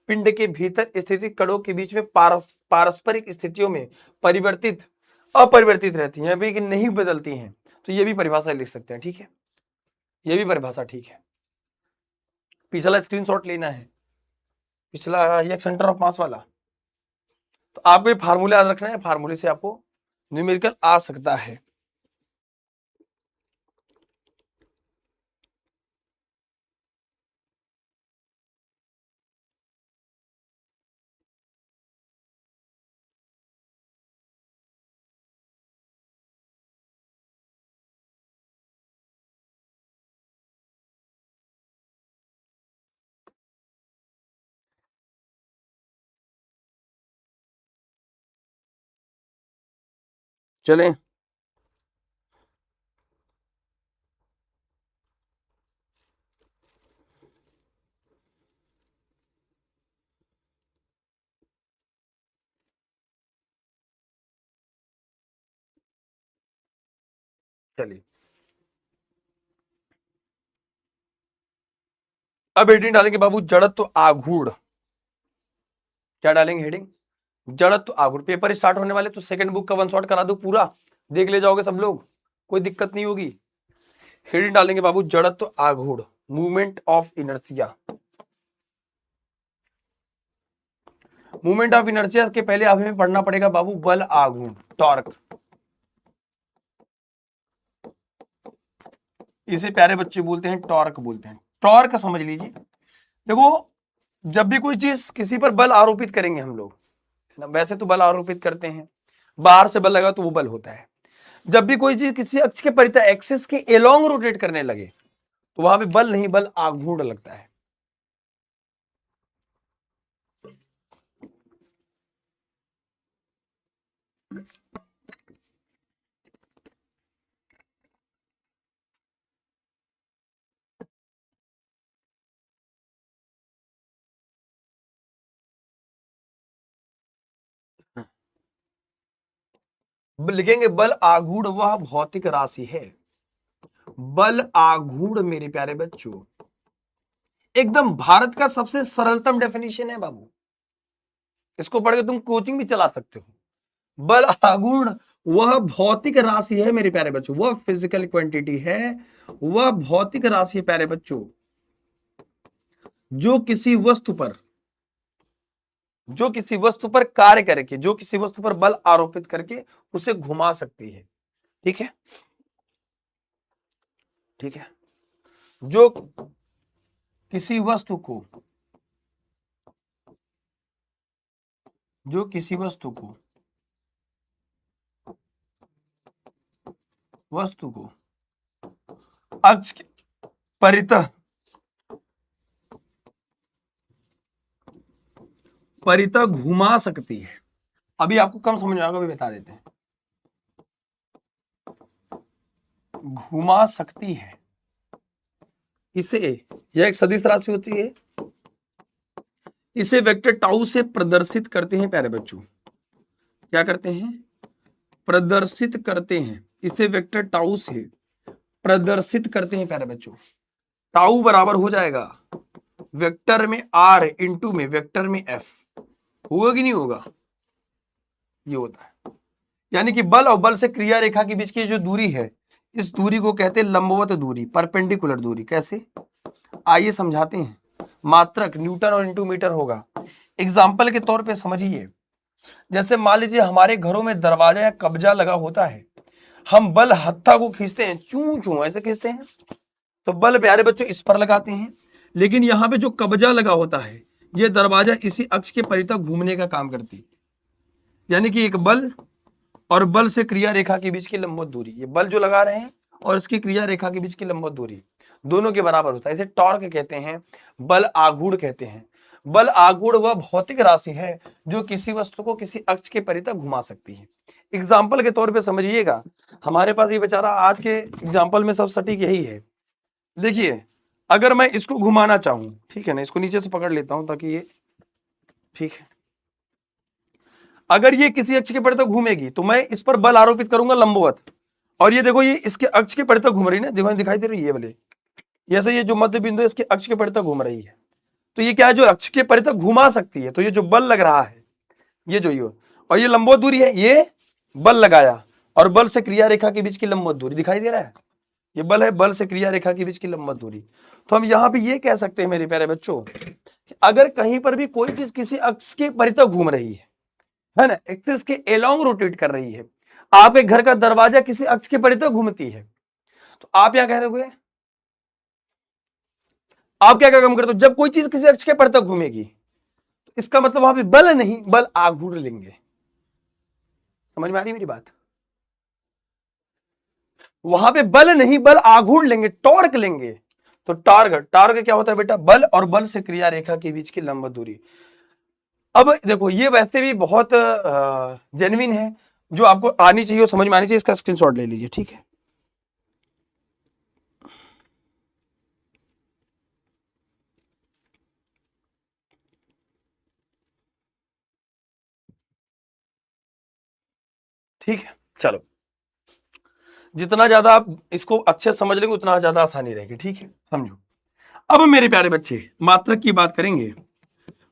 पिंड के भीतर स्थित कणों के बीच में पारस्परिक स्थितियों में परिवर्तित अपरिवर्तित रहती हैं, अभी नहीं बदलती हैं, तो ये भी परिभाषा लिख सकते हैं। ठीक है, ये भी परिभाषा ठीक है। पिछला स्क्रीनशॉट लेना है, पिछला ये सेंटर ऑफ मास वाला, तो आपको ये फार्मूला याद रखना है, फार्मूले से आपको न्यूमेरिकल आ सकता है। चलें, चलिए अब हेडिंग डालेंगे बाबू, जड़त्व आघूर्ण। क्या डालेंगे हेडिंग, जड़त्व आघूर्ण। पेपर स्टार्ट होने वाले तो सेकंड बुक का वन शॉट करा दो, पूरा देख ले जाओगे सब लोग, कोई दिक्कत नहीं होगी। हेडिंग डालेंगे बाबू, जड़त्व आघूर्ण, movement of inertia. Movement of inertia के पहले हमें पढ़ना पड़ेगा बाबू बल आघूर्ण, टॉर्क। इसे प्यारे बच्चे बोलते हैं टॉर्क, बोलते हैं टॉर्क, समझ लीजिए। देखो जब भी कोई चीज किसी पर बल आरोपित करेंगे हम लोग, वैसे तो बल आरोपित करते हैं, बाहर से बल लगा तो वो बल होता है, जब भी कोई चीज किसी अक्ष के परितः एक्सिस के एलोंग रोटेट करने लगे तो वहां पे बल नहीं बल आघूर्ण लगता है। लिखेंगे बल आघूर्ण वह भौतिक राशि है। बल आघूर्ण मेरे प्यारे बच्चों एकदम भारत का सबसे सरलतम डेफिनेशन है बाबू, इसको पढ़ के तुम कोचिंग भी चला सकते हो। बल आघूर्ण वह भौतिक राशि है मेरे प्यारे बच्चों, वह फिजिकल क्वांटिटी है, वह भौतिक राशि है प्यारे बच्चों, जो किसी वस्तु पर कार्य करके, जो किसी वस्तु पर बल आरोपित करके उसे घुमा सकती है। ठीक है, ठीक है, जो किसी वस्तु को अक्ष के परितः घुमा सकती है। अभी आपको कम समझ में आएगा, अभी बता देते हैं। घुमा सकती है, इसे, यह एक सदिश राशि होती है, इसे वेक्टर टाउ से प्रदर्शित करते हैं प्यारे बच्चों। क्या करते हैं? प्रदर्शित करते हैं, इसे वेक्टर टाउ से प्रदर्शित करते हैं प्यारे बच्चों। टाउ बराबर हो जाएगा वेक्टर में आर इंटू में वेक्टर में एफ, होगा कि नहीं होगा? ये होता है, यानी कि बल और बल से क्रिया रेखा के बीच की जो दूरी है, इस दूरी को कहते हैं लंबवत दूरी, परपेंडिकुलर दूरी। कैसे? आइए समझाते हैं। मात्रक न्यूटन और इंटू मीटर होगा। एग्जाम्पल के तौर पे समझिए, जैसे मान लीजिए हमारे घरों में दरवाजा या कब्जा लगा होता है, हम बल हत्था को खींचते हैं, चू चू ऐसे खींचते हैं, तो बल प्यारे बच्चों इस पर लगाते हैं। लेकिन यहाँ पे जो कब्जा लगा होता है, ये दरवाजा इसी अक्ष के परितः घूमने का काम करती है, यानी कि एक बल और बल से क्रिया रेखा के बीच की लंबवत दूरी, ये बल जो लगा रहे हैं और इसकी क्रिया रेखा के बीच की लंबवत दूरी दोनों के बराबर होता है। इसे टॉर्क कहते हैं, बल आघूर्ण कहते हैं। बल आघूर्ण वह भौतिक राशि है जो किसी वस्तु को किसी अक्ष के परितः घुमा सकती है। एग्जाम्पल के तौर पे समझिएगा, हमारे पास ये बेचारा आज के एग्जाम्पल में सब सटीक यही है। देखिए, अगर मैं इसको घुमाना चाहूं, ठीक है ना, इसको नीचे से पकड़ लेता हूं ताकि ये, ठीक है, अगर ये किसी अक्ष के परितः घूमेगी तो मैं इस पर बल आरोपित करूंगा लंबवत, और ये देखो ये इसके अक्ष के परितः घूम रही है ना, देखो दिखाई दे रही है वाले, जैसे ये जो मध्य बिंदु है इसके अक्ष के परितः घूम रही है, तो ये क्या है, जो अक्ष के परितः घुमा सकती है। तो ये जो बल लग रहा है, ये जो ये और ये लंबवत दूरी है, ये बल लगाया और बल से क्रिया रेखा के बीच की लंबवत दूरी दिखाई दे रहा है, ये बल है, बल से क्रिया रेखा के बीच की लंबवत दूरी। तो हम यहां पे ये कह सकते हैं मेरे प्यारे बच्चों, अगर कहीं पर भी कोई चीज किसी अक्ष के परितः घूम रही है ना, एक्सिस के एलोंग रोटेट कर रही है, आपके घर का दरवाजा किसी अक्ष के परितः घूमती है, तो आप क्या कह रहे हो, आप क्या क्या काम करते हो? जब कोई चीज किसी अक्ष के परितः घूमेगी तो इसका मतलब वहां पे बल नहीं बल आघूर्ण लेंगे। समझ में आ रही मेरी बात? वहां पे बल नहीं बल आघूर्ण लेंगे, टॉर्क लेंगे। तो टॉर्क क्या होता है बेटा? बल और बल से क्रिया रेखा के बीच की लंबवत दूरी। अब देखो, ये वैसे भी बहुत जेन्युइन है, जो आपको आनी चाहिए, समझ में आनी चाहिए, इसका स्क्रीनशॉट ले लीजिए, ठीक है। ठीक है, चलो, जितना ज्यादा आप इसको अच्छे समझ लेंगे उतना ज्यादा आसानी रहेगी, ठीक है, समझो। अब मेरे प्यारे बच्चे मात्रक की बात करेंगे,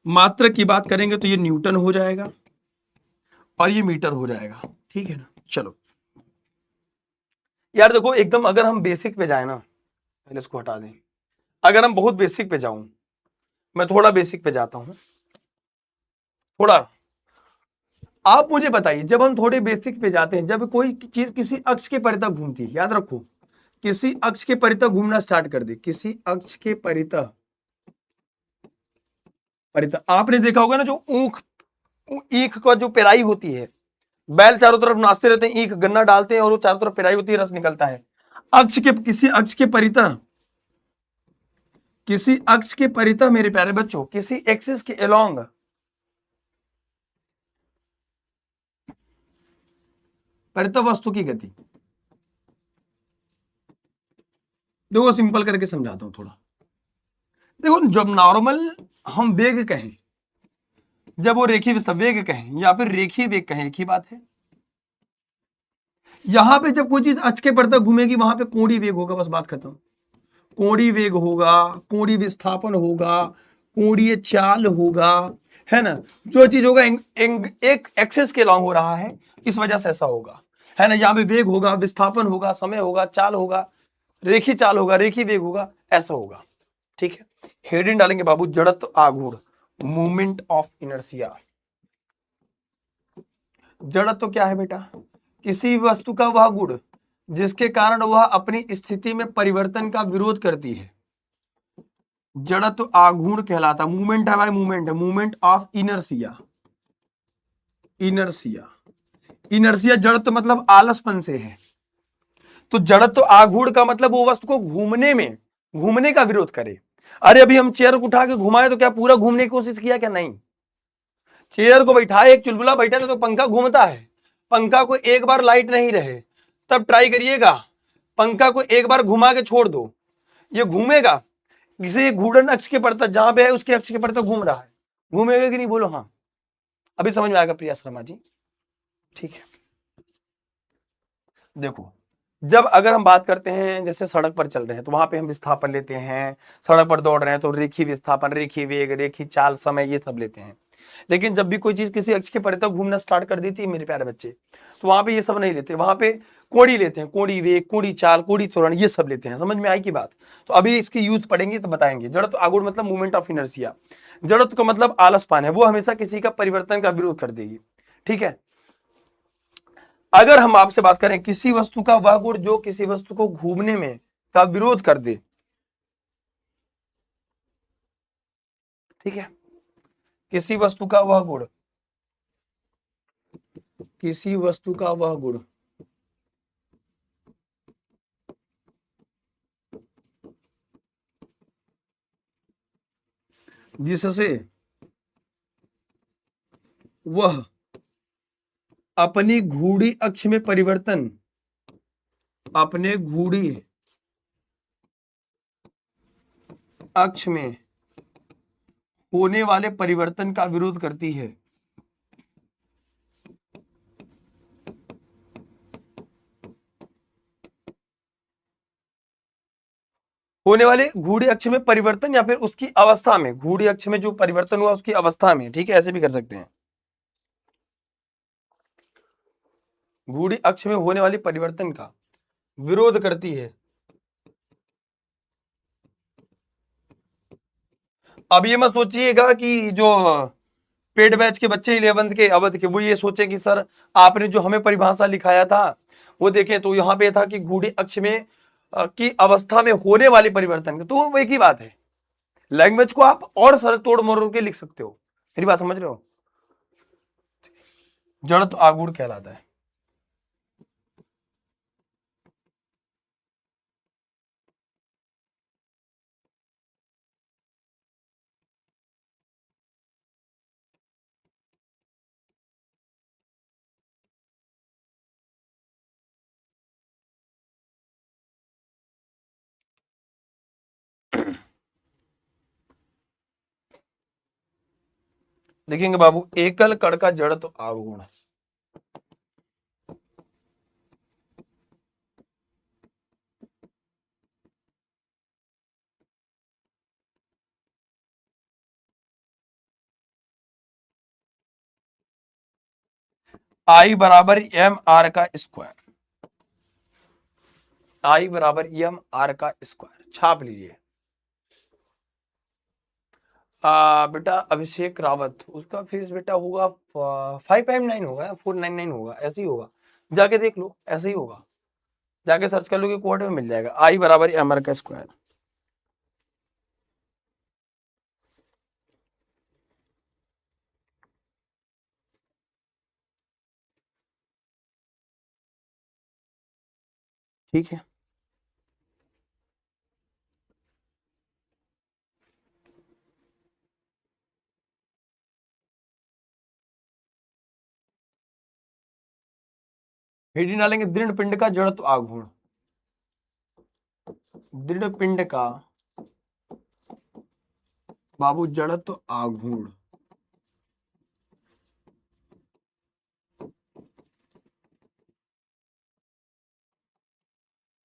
मात्रक की बात करेंगे तो ये न्यूटन हो जाएगा और ये मीटर हो जाएगा, ठीक है ना। चलो यार देखो, एकदम अगर हम बेसिक पे जाए ना, पहले इसको हटा दें, अगर हम बहुत बेसिक पे जाऊं, मैं थोड़ा बेसिक पे जाता हूं, थोड़ा आप मुझे बताइए, जब हम थोड़े बेसिक पे जाते हैं, जब कोई चीज किसी अक्ष के परितः घूमती है, याद रखो, किसी अक्ष के परितः घूमना स्टार्ट कर दे, किसी अक्ष के परितः परितः आपने देखा होगा ना, जो ऊख ईख का जो पेराई होती है, बैल चारों तरफ नाचते रहते हैं, ईख गन्ना डालते हैं और वो चारों तरफ पेराई होती है, रस निकलता है। अक्ष के किसी अक्ष के परितः, किसी अक्ष के परितः मेरे प्यारे बच्चों, किसी एक्सिस के अलोंग परितः वस्तु की गति। देखो सिंपल करके समझाता हूं थोड़ा। देखो जब नॉर्मल हम वेग कहें, जब वो रेखीय विस्थापन वेग कहें या फिर रेखीय वेग कहें, एक ही बात है। यहां पे जब कोई चीज अक्ष के परितः घूमेगी वहां पे कोणीय वेग होगा, बस बात खत्म। कोणीय वेग होगा, कोणीय विस्थापन होगा, कोणीय चाल होगा, है ना। जो चीज होगा एक एक्सेस के लॉन्ग हो रहा है, इस वजह से ऐसा होगा, है ना। यहाँ पे वेग होगा, विस्थापन होगा, समय होगा, चाल होगा, रेखी चाल होगा, रेखी वेग होगा, ऐसा होगा। ठीक है, हेडिंग डालेंगे बाबू, जड़त्व आघूर्ण, मूवमेंट ऑफ इनर्शिया। जड़त्व क्या है बेटा? किसी वस्तु का वह गुण जिसके कारण वह अपनी स्थिति में परिवर्तन का विरोध करती है, जड़त्व आघूर्ण कहलाता। मूवमेंट है भाई, मूवमेंट है, movement of inertia. Inertia, inertia जड़त्व मतलब आलसपन से है। तो जड़त्व आघूर्ण का मतलब वो वस्तु को घूमने में, घूमने का विरोध करे। अरे अभी हम चेयर को उठा के घुमाए तो क्या पूरा घूमने की कोशिश किया? क्या नहीं। चेयर को बैठाए, एक चुलबुला बैठा था तो पंखा घूमता है। पंखा को एक बार लाइट नहीं रहे तब ट्राई करिएगा, पंखा को एक बार घुमा के छोड़ दो, ये घूमेगा। किसी घूर्णन अक्ष के परितः जहां पे है उसके अक्ष के परितः घूम रहा है, घूमेगा कि नहीं? बोलो हाँ। अभी समझ में आएगा प्रिया शर्मा जी? ठीक है। देखो जब अगर हम बात करते हैं जैसे सड़क पर चल रहे हैं तो वहां पे हम विस्थापन लेते हैं, सड़क पर दौड़ रहे हैं तो रेखीय विस्थापन, रेखीय वेग, रेखीय चाल, समय, ये सब लेते हैं। लेकिन जब भी कोई चीज किसी अक्ष के परितः घूमना स्टार्ट कर देती है मेरे प्यारे बच्चे, तो वहां पे ये सब नहीं लेते, वहां पे कोड़ी लेते हैं, कोड़ी वेग, कोड़ी चाल, कोड़ी त्वरण, ये सब लेते हैं। समझ में आई की बात? तो अभी इसकी यूज पढ़ेंगे तो बताएंगे। जड़त्व आघूर्ण मतलब मूवमेंट ऑफ इनर्शिया। जड़त्व का मतलब आलसपन है, वो हमेशा किसी का परिवर्तन का विरोध कर देगी। ठीक है। अगर हम आपसे बात करें किसी वस्तु का वह गुण जो किसी वस्तु को घूमने में का विरोध कर दे, ठीक है, किसी वस्तु का वह गुण, किसी वस्तु का वह गुण जिससे वह अपनी घूर्णी अक्ष में परिवर्तन, अपने घूर्णी अक्ष में होने वाले परिवर्तन का विरोध करती है, होने वाले घूर्णी अक्ष में परिवर्तन या फिर उसकी अवस्था में, घूर्णी अक्ष में जो परिवर्तन हुआ उसकी अवस्था में, ठीक है, ऐसे भी कर सकते हैं। घूर्णी अक्ष में होने वाली परिवर्तन का विरोध करती है। अब ये मत सोचिएगा कि जो पेड बैच के बच्चे 11th के अवध के वो ये सोचे कि सर आपने जो हमें परिभाषा लिखाया था वो देखें तो यहाँ पे था कि घूर्णी अक्ष में की अवस्था में होने वाली परिवर्तन, तो वो एक ही बात है। लैंग्वेज को आप और सर तोड़ मरोड़ के लिख सकते हो। मेरी बात समझ रहे हो? जड़त्व आघूर्ण कहलाता है। देखेंगे बाबू, एकल कण का जड़त्व आघूर्ण, आई बराबर एम आर का स्क्वायर, आई बराबर एम आर का स्क्वायर छाप लीजिए। बेटा अभिषेक रावत, उसका फीस बेटा होगा 559 होगा, 499 होगा, ऐसे ही होगा, जाके देख लो, ऐसे ही होगा, जाके सर्च कर लो कि कोर्ट में मिल जाएगा। आई बराबर एम आर का स्क्वायर। ठीक है, हेडिंग डालेंगे दृढ़ पिंड का जड़त्व आघूर्ण, दृढ़ पिंड का बाबू जड़त्व आघूर्ण।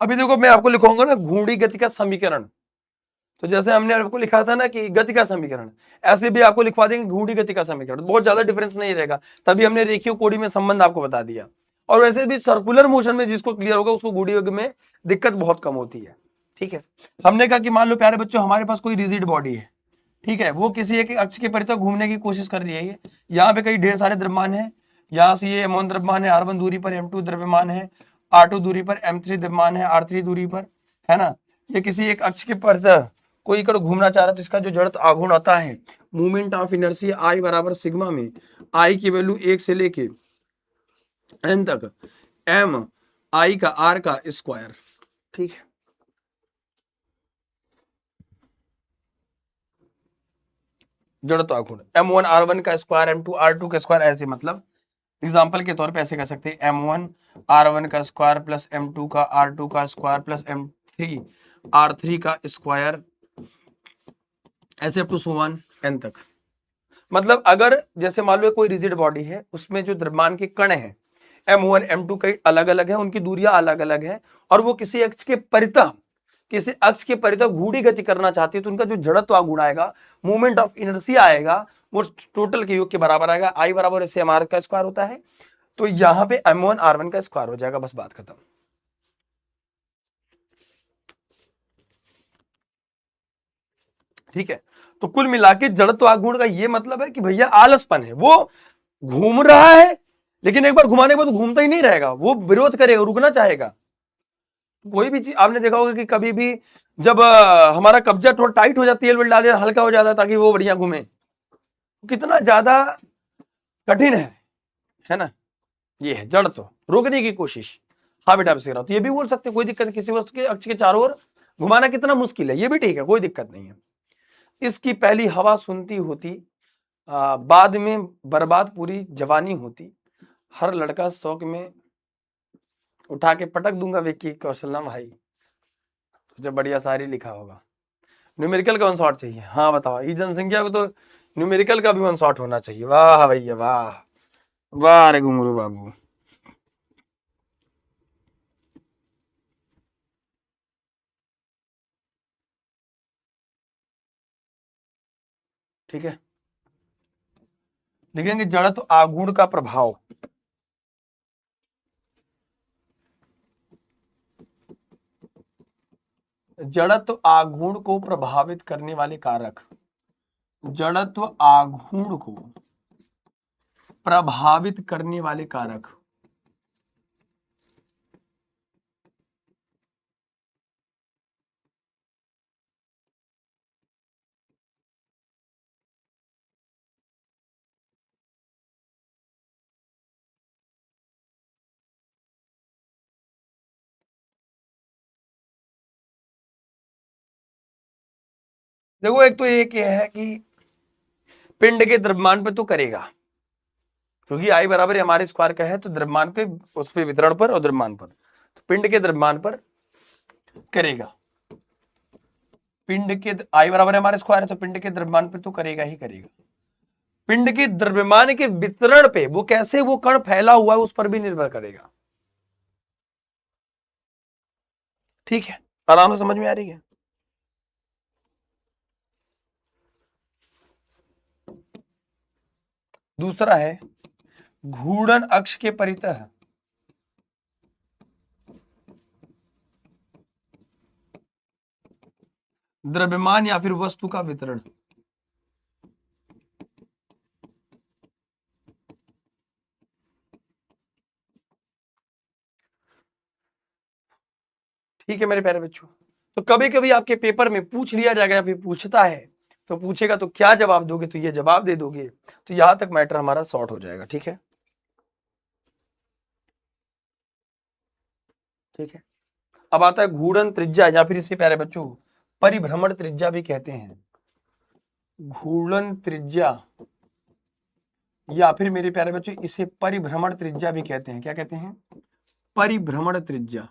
अभी देखो मैं आपको लिखूंगा ना घूर्णी गति का समीकरण, तो जैसे हमने आपको लिखा था ना कि गति का समीकरण, ऐसे भी आपको लिखवा देंगे घूर्णी गति का समीकरण, बहुत ज्यादा डिफरेंस नहीं रहेगा। तभी हमने रेखीय कोटि में संबंध आपको बता दिया। और वैसे भी सर्कुलर मोशन में जिसको क्लियर होगा उसको घूर्णी गति में दिक्कत बहुत कम होती है। ठीक है, हमने कहा कि मान लो प्यारे बच्चों हमारे पास कोई रिजिड बॉडी है, ठीक है, वो किसी एक अक्ष के परितः घूमने की कोशिश कर रही है। यहाँ पे कई ढेर सारे द्रव्यमान है, यहाँ से ये M1 द्रव्यमान है, R1 दूरी पर M2 द्रव्यमान है, R2 दूरी पर M3 द्रव्यमान है, R3 दूरी पर, है ना। ये किसी एक अक्ष के परितः कोई कण घूमना चाह रहा है तो इसका जो जड़त्व आघूर्ण आता है, मूवमेंट ऑफ इनर्शिया I बराबर सिग्मा में I की वैल्यू 1 से लेके n तक m I का R का स्क्वायर। ठीक है, जड़त्व आघूर्ण M1 R1 का स्क्वायर M2 R2 का स्क्वायर, ऐसे मतलब एग्जाम्पल के तौर पे ऐसे कह सकते हैं M1 R1 का स्क्वायर प्लस M2 का R2 का स्क्वायर प्लस M3 R3 का स्क्वायर, ऐसे up to so on n तक। मतलब अगर जैसे मान लो कोई रिजिड बॉडी है, उसमें जो द्रव्यमान के कण हैं M1 M2 कई अलग अलग है, उनकी दूरियां अलग अलग है, और वो किसी अक्ष के परितः घूर्णी गति करना चाहती है, तो उनका जो जड़त्व आघूर्ण आएगा, मूवमेंट ऑफ इनर्शिया आएगा, वो टोटल के योग के बराबर आएगा। I बराबर ऐसे M R का स्क्वायर होता है, तो यहां पे M1 R1 का स्क्वायर हो जाएगा, बस बात खत्म। ठीक है, तो कुल मिला के जड़त्व आघूर्ण का ये मतलब है कि भैया आलसपन है, वो घूम रहा है लेकिन एक बार घुमाने के बाद तो घूमता ही नहीं रहेगा, वो विरोध करेगा, रुकना चाहेगा। कोई भी चीज आपने देखा होगा कि कभी भी जब हमारा कब्जा थोड़ा टाइट हो जाती है, बेल्ट डाल दिया हल्का हो जाता है ताकि वो बढ़िया घूमे, कितना ज्यादा कठिन है ना। ये है जड़त्व, रोकने की कोशिश। हाँ बेटा आप तो ये भी बोल सकते कोई दिक्कत, किसी वस्तु के अक्ष के चारों ओर घुमाना कितना मुश्किल है, ये भी ठीक है, कोई दिक्कत नहीं है। इसकी पहली हवा सुनती होती, बाद में बर्बाद पूरी जवानी होती, हर लड़का शौक में उठा के पटक दूंगा विक्की कौशल ना भाई। जब बढ़िया शायरी लिखा होगा। न्यूमेरिकल का वन शॉट चाहिए, हाँ बताओ, इस जनसंख्या को तो न्यूमेरिकल का भी वन शॉट होना चाहिए। वाह भैया वाह, वाह रे घुंगरू बाबू। ठीक है, लिखेंगे जड़त्व आघूर्ण का प्रभाव। जड़त्व आघूर्ण को प्रभावित करने वाले कारक, जड़त्व आघूर्ण को प्रभावित करने वाले कारक। देखो एक तो एक ये है कि पिंड के द्रव्यमान पे तो करेगा, क्योंकि I बराबर हमारे स्क्वायर का है, तो द्रव्यमान के उस पे वितरण पर और द्रव्यमान पर, तो पिंड के द्रव्यमान पर करेगा। पिंड के I बराबर हमारे स्क्वायर है, तो पिंड के द्रव्यमान पर तो करेगा ही करेगा। पिंड के द्रव्यमान के वितरण पे, वो कैसे वो कण फैला हुआ है उस पर भी निर्भर करेगा। ठीक है, आराम से समझ में आ रही है। दूसरा है घूर्णन अक्ष के परितः द्रव्यमान या फिर वस्तु का वितरण। ठीक है मेरे प्यारे बच्चों, तो कभी कभी आपके पेपर में पूछ लिया जाएगा या फिर पूछता है, तो पूछेगा तो क्या जवाब दोगे, तो ये जवाब दे दोगे, तो यहां तक मैटर हमारा सॉर्ट हो जाएगा। ठीक है, ठीक है, अब आता है घूर्णन त्रिज्या, या फिर इसे प्यारे बच्चों परिभ्रमण त्रिज्या भी कहते हैं। घूर्णन त्रिज्या या फिर मेरे प्यारे बच्चों इसे परिभ्रमण त्रिज्या भी कहते हैं। क्या कहते हैं? परिभ्रमण त्रिज्या।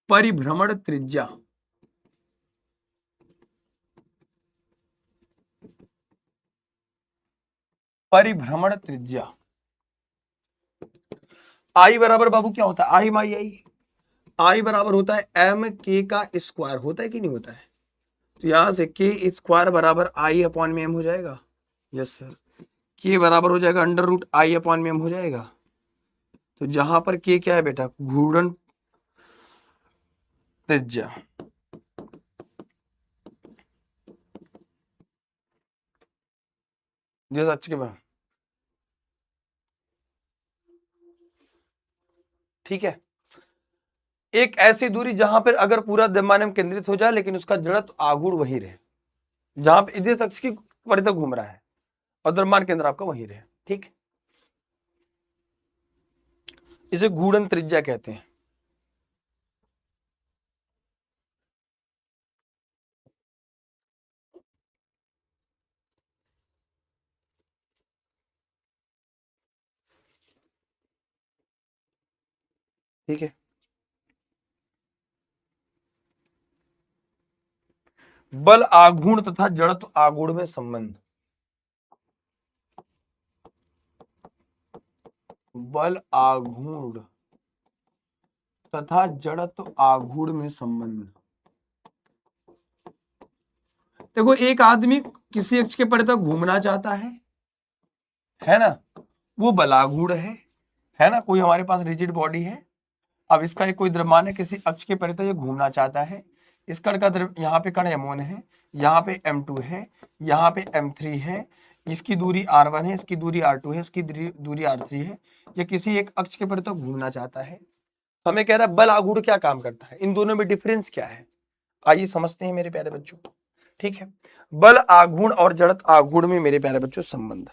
परिभ्रमण त्रिज्या। परिभ्रमण त्रिज्या। आई बराबर बाबू क्या होता है? आई माई आई, आई बराबर होता है एम के का स्क्वायर, होता है कि नहीं होता है? तो यहां से के स्क्वायर बराबर आई अपॉन में एम हो जाएगा। यस सर, के बराबर हो जाएगा अंडर रूट आई अपॉन में एम हो जाएगा। तो जहां पर के क्या है बेटा? घूर्णन त्रिज्या। जैसे अच्छे के बाद ठीक है, एक ऐसी दूरी जहां पर अगर पूरा द्रव्यमान केंद्रित हो जाए लेकिन उसका जड़त्व आघूर्ण वही रहे, जहां पर इस अक्ष की परिधि घूम रहा है और द्रव्यमान केंद्र आपका वही रहे। ठीक, इसे घूर्णन त्रिज्या कहते हैं। ठीक है, बल आघूर्ण तथा जड़त्व आघूर्ण में संबंध। बल आघूर्ण तथा जड़त्व आघूर्ण में संबंध। देखो, एक आदमी किसी अक्ष के परिधि घूमना चाहता है ना, वो बलाघूर्ण है ना। कोई हमारे पास रिजिड बॉडी है, अब इसका एक कोई द्रव्यमान है, किसी अक्ष के परिधि ये घूमना चाहता है। इस कण का यहाँ पे कण m1 है, यहाँ पे m2 है, यहाँ पे m3 है, इसकी दूरी r1 है, इसकी दूरी r2 है, इसकी दूरी r3 है। ये किसी एक अक्ष के परिधि घूमना चाहता है। तो हमें कह रहा है बल आघूर्ण क्या काम करता है, इन दोनों में डिफरेंस क्या है, आइए समझते हैं मेरे प्यारे बच्चों। ठीक है, बल आघूर्ण और जड़त्व आघूर्ण में मेरे प्यारे बच्चों संबंध।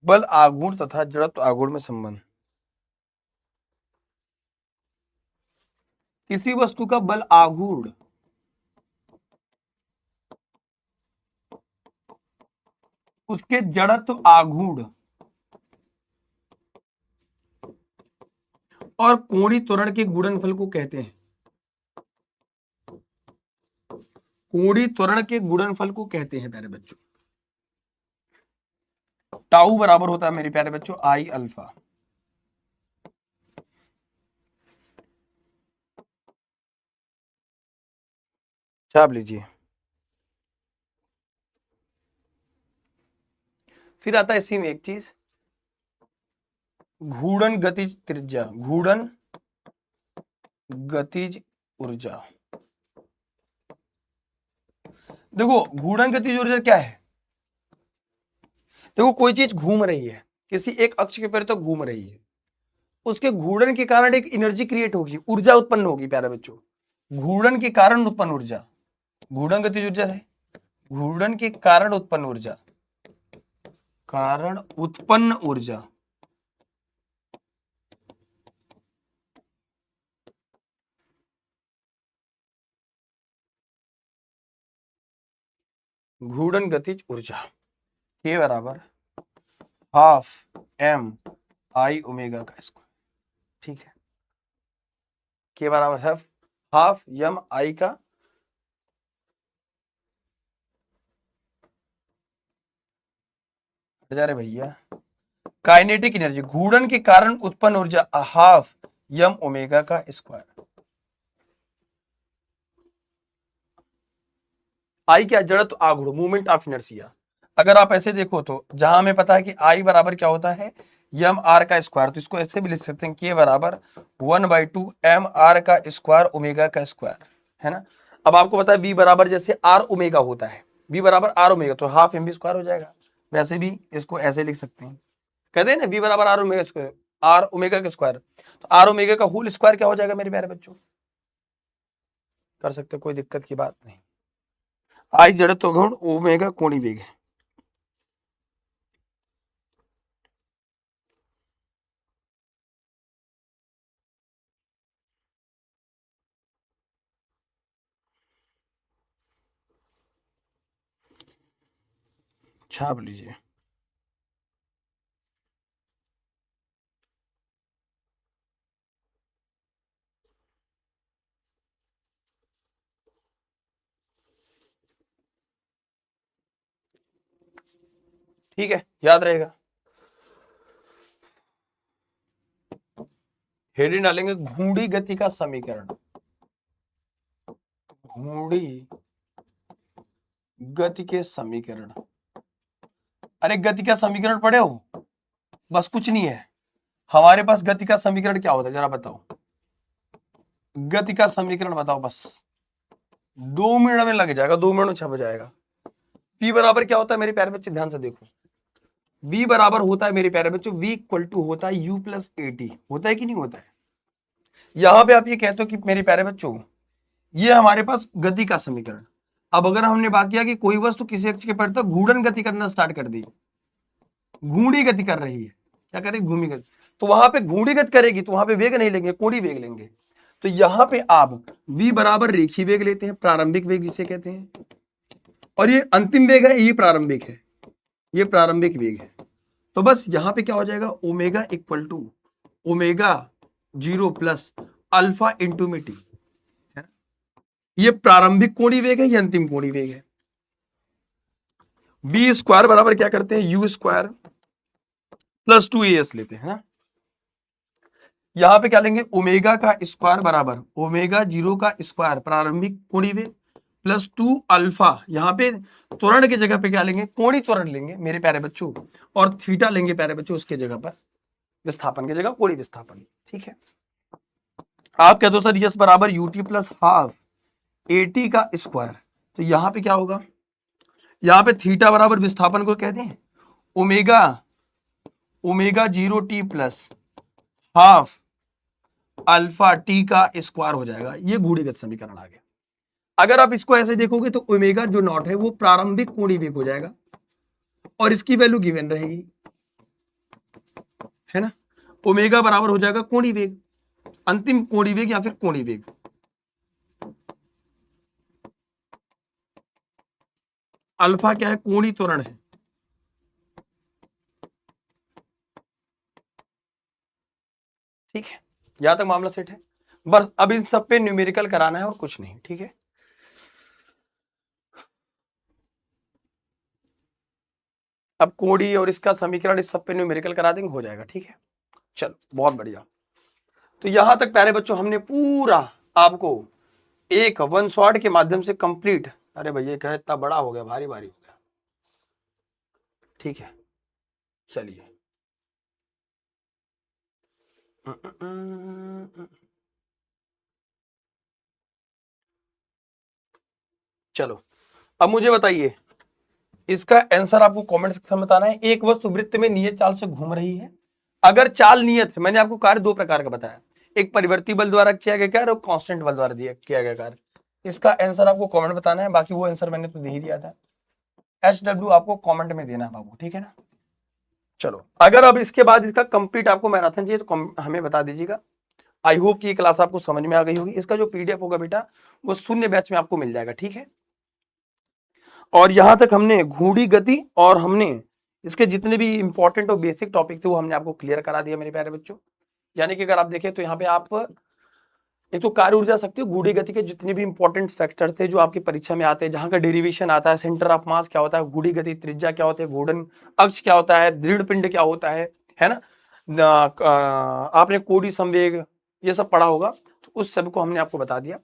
बल आघूर्ण तथा जड़त्व आघूर्ण में संबंध। किसी वस्तु का बल आघूर्ण उसके जड़त्व आघूर्ण और कोणीय त्वरण के गुणनफल को कहते हैं। कोणीय त्वरण के गुणनफल को कहते हैं प्यारे बच्चों। टाउ बराबर होता है मेरे प्यारे बच्चों आई अल्फा। छाप लीजिए। फिर आता है इसी में एक चीज, घूर्णन गतिज त्रिज्या, घूर्णन गतिज ऊर्जा। देखो, घूर्णन गतिज ऊर्जा क्या है? देखो, कोई चीज घूम रही है, किसी एक अक्ष के परिधि घूम रही है, उसके घूर्णन के कारण एक एनर्जी क्रिएट होगी, ऊर्जा उत्पन्न होगी प्यारे बच्चों। घूर्णन के कारण उत्पन्न ऊर्जा, घूर्णन गतिज ऊर्जा है, घूर्णन के कारण उत्पन्न ऊर्जा, कारण उत्पन्न ऊर्जा। घूर्णन गतिज ऊर्जा के बराबर हाफ एम आई ओमेगा का स्क्वायर। ठीक है, के बराबर है हाफ एम आई का भैया काइनेटिक एनर्जी, घूर्णन के कारण उत्पन्न ऊर्जा हाफ एम ओमेगा का स्क्वायर। आई क्या? जड़त्व आघूर्ण, मूवमेंट ऑफ इनर्शिया। अगर आप ऐसे देखो तो जहां हमें पता है कि आई बराबर क्या होता है एम आर का स्क्वायर, तो इसको ऐसे भी लिख सकते हैं के बराबर 1/2 एम आर का स्क्वायर ओमेगा का स्क्वायर, है ना। अब आपको पता है बी बराबर जैसे आर ओमेगा होता है, बी बराबर आर ओमेगा, तो हाफ एम बी स्क्वायर हो जाएगा। वैसे भी इसको ऐसे लिख सकते हैं, कहते हैं ना बी बराबर R omega square, R omega का स्क्वायर, तो आर ओमेगा का होल स्क्वायर क्या हो जाएगा मेरे प्यारे बच्चों? कर सकते, कोई दिक्कत की बात नहीं। आई जड़त्व गुण ओमेगा कोणीय वेग है। छाप लीजिए। ठीक है, याद रहेगा। हेडिंग डालेंगे घूर्णी गति का समीकरण। घूर्णी गति के समीकरण। अरे गति का समीकरण पढ़े हो? बस कुछ नहीं है हमारे पास। गति का समीकरण क्या होता है जरा बताओ? गति का समीकरण बताओ बस। 2 मिनट में लग जाएगा, 2 मिनट में छप जाएगा। P बराबर क्या होता है मेरे प्यारे बच्चे? ध्यान से देखो। V बराबर होता है मेरे प्यारे बच्चों, V इक्वल टू होता है U प्लस AT। होता है कि नहीं होता है? यहां पे आप ये कहते हो कि मेरे प्यारे बच्चों ये हमारे पास गति का समीकरण। अब अगर हमने बात किया कि कोई वस्तु किसी अक्ष के परिधि तक घूर्णन गति करना स्टार्ट कर दी, घूर्णी गति कर रही है, क्या कर रही है? घूमी गति। तो वहां पे घूर्णी गति करेगी तो वहां पे वेग नहीं लेंगे, कोणीय वेग लेंगे। तो यहां पे आप v बराबर रेखीय वेग लेते हैं, प्रारंभिक वेग जिसे कहते हैं, और ये अंतिम वेग है, ये प्रारंभिक है, ये प्रारंभिक वेग है। तो बस यहां पे क्या हो जाएगा? Omega equal to omega 0 plus alpha into में टी। ये प्रारंभिक कोणीय वेग है, ये अंतिम कोणीय वेग है। बी स्क्वायर बराबर क्या करते हैं? यू स्क्वायर प्लस 2as लेते हैं ना। यहां पे क्या लेंगे? ओमेगा का स्क्वायर बराबर ओमेगा 0 का स्क्वायर प्रारंभिक कोणीय वेग प्लस 2 अल्फा। यहां पे त्वरण की जगह पे क्या लेंगे? कोणीय त्वरण लेंगे मेरे प्यारे बच्चों, और थीटा लेंगे प्यारे बच्चों उसके जगह पर, विस्थापन की जगह कोणीय विस्थापन। ठीक है, आप कहते हो सर यस बराबर यूटी प्लस हाफ एटी का स्क्वायर। तो यहां पे क्या होगा? यहां पे थीटा बराबर विस्थापन को कह दें omega omega 0 T plus half alpha T का स्क्वायर हो जाएगा। ये घूर्णीगत समीकरण आ गया। अगर आप इसको ऐसे देखोगे तो ओमेगा जो नॉट है वो प्रारंभिक कोणीय वेग हो जाएगा, और इसकी वैल्यू गिवन रहेगी, है ना। ओमेगा बराबर हो जाएगा कोणीय वेग, अंतिम कोणीय वेग या फिर कोणीय वेग। अल्फा क्या है? कोणीय त्वरण है। ठीक है, यहां तक मामला सेट है। बस अब इन सब पे न्यूमेरिकल कराना है और कुछ नहीं। ठीक है, अब कोणीय और इसका समीकरण इस सब पे न्यूमेरिकल करा देंगे, हो जाएगा। ठीक है, चलो बहुत बढ़िया। तो यहां तक प्यारे बच्चों हमने पूरा आपको एक वन शॉट के माध्यम से कंप्लीट। अरे भैया कहे इतना बड़ा हो गया, भारी भारी हो गया। ठीक है, चलिए चलो अब मुझे बताइए इसका आंसर आपको कमेंट सेक्शन में बताना है। एक वस्तु वृत्त में नियत चाल से घूम रही है। अगर चाल नियत है, मैंने आपको कार्य दो प्रकार का बताया, एक परिवर्ती बल द्वारा किया गया कार्य और कांस्टेंट बल द्वारा किया गया कार्य। इसका आंसर आपको कमेंट बताना है, बाकी वो आंसर मैंने तो दे ही दिया था। HW आपको कमेंट में देना है बाबू, ठीक है ना। चलो अगर अब इसके बाद इसका कंप्लीट आपको मैराथन चाहिए तो हमें बता दीजिएगा। आई होप कि ये क्लास आपको समझ में आ गई होगी। इसका जो PDF होगा बेटा वो शून्य बैच में आपको मिल जाएगा। ठीक है, और यहां तक हमने घूर्णी गति और हमने इसके जितने भी इंपॉर्टेंट और बेसिक टॉपिक थे वो हमने आपको क्लियर करा दिया मेरे प्यारे बच्चों। यानी कि अगर आप देखें तो यहाँ पे आप एक तो कार्य ऊर्जा शक्ति और घूर्णी गति के जितने भी इंपॉर्टेंट फैक्टर थे जो आपकी परीक्षा में आते हैं, जहां का डेरिवेशन आता है, सेंटर ऑफ मास क्या होता है, घूर्णी गति त्रिज्या क्या होता है, घूर्णन अक्ष क्या होता है, दृढ़ पिंड क्या होता है ना। आपने कोणीय संवेग ये सब पढ़ा होगा, तो उस सब को हमने आपको बता दिया।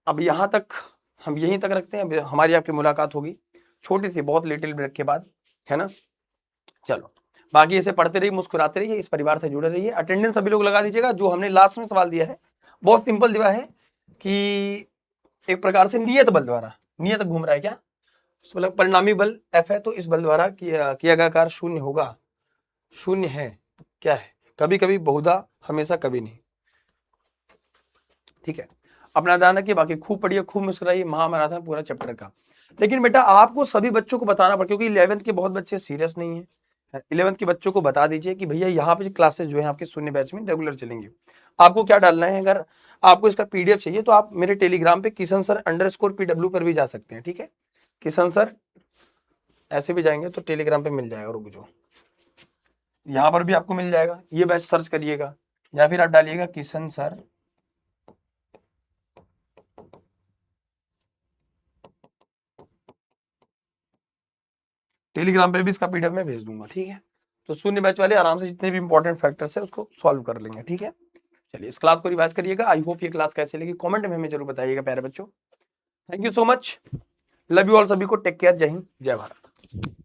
अब यहाँ तक हम यहीं तक रखते हैं, हमारी आपकी मुलाकात होगी छोटी सी बहुत लिटिल ब्रेक के बाद, है ना। चलो बाकी ऐसे पढ़ते रहिए, मुस्कुराते रहिए, इस परिवार से जुड़े रहिए। अटेंडेंस सभी लोग लगा दीजिएगा। जो हमने लास्ट में सवाल दिया है बहुत सिंपल दिया है कि एक प्रकार से नियत बल द्वारा, नियत घूम रहा है क्या, मतलब परिणामी बल F है, तो इस बल द्वारा किया गया कार्य शून्य होगा। शून्य है क्या है? कभी कभी, बहुधा, हमेशा कभी नहीं। ठीक है, अपना ध्यान रखिए, बाकी खूब पढ़िए, खूब मुस्कुराइए। महामैराथन पूरा चैप्टर का लेकिन बेटा आपको सभी बच्चों को बताना पड़ेगा, क्योंकि 11th के बहुत बच्चे सीरियस नहीं है। 11th के बच्चों को बता दीजिए कि भैया यहाँ पे क्लासेस जो है आपके शून्य बैच में रेगुलर चलेंगे। आपको क्या डालना है, अगर आपको इसका पीडीएफ चाहिए तो आप मेरे टेलीग्राम पे किशन सर _PW पर भी जा सकते हैं, ठीक है। किशन सर ऐसे भी जाएंगे तो टेलीग्राम पे मिल जाएगा, रुक जाओ, यहाँ पर भी आपको मिल जाएगा, ये बैच सर्च करिएगा, या फिर आप डालिएगा किशन सर टेलीग्राम पे भी इसका पीडीएफ मैं भेज दूंगा, ठीक है। तो शून्य बैच वाले आराम से जितने भी इंपॉर्टेंट फैक्टर्स है उसको सॉल्व कर लेंगे, ठीक है। चलिए इस क्लास को रिवाइज करिएगा। आई होप ये क्लास कैसे लगी कमेंट में हमें जरूर बताइएगा प्यारे बच्चों। Thank you so much, love you all, सभी को टेक केयर, जय हिंद जय भारत।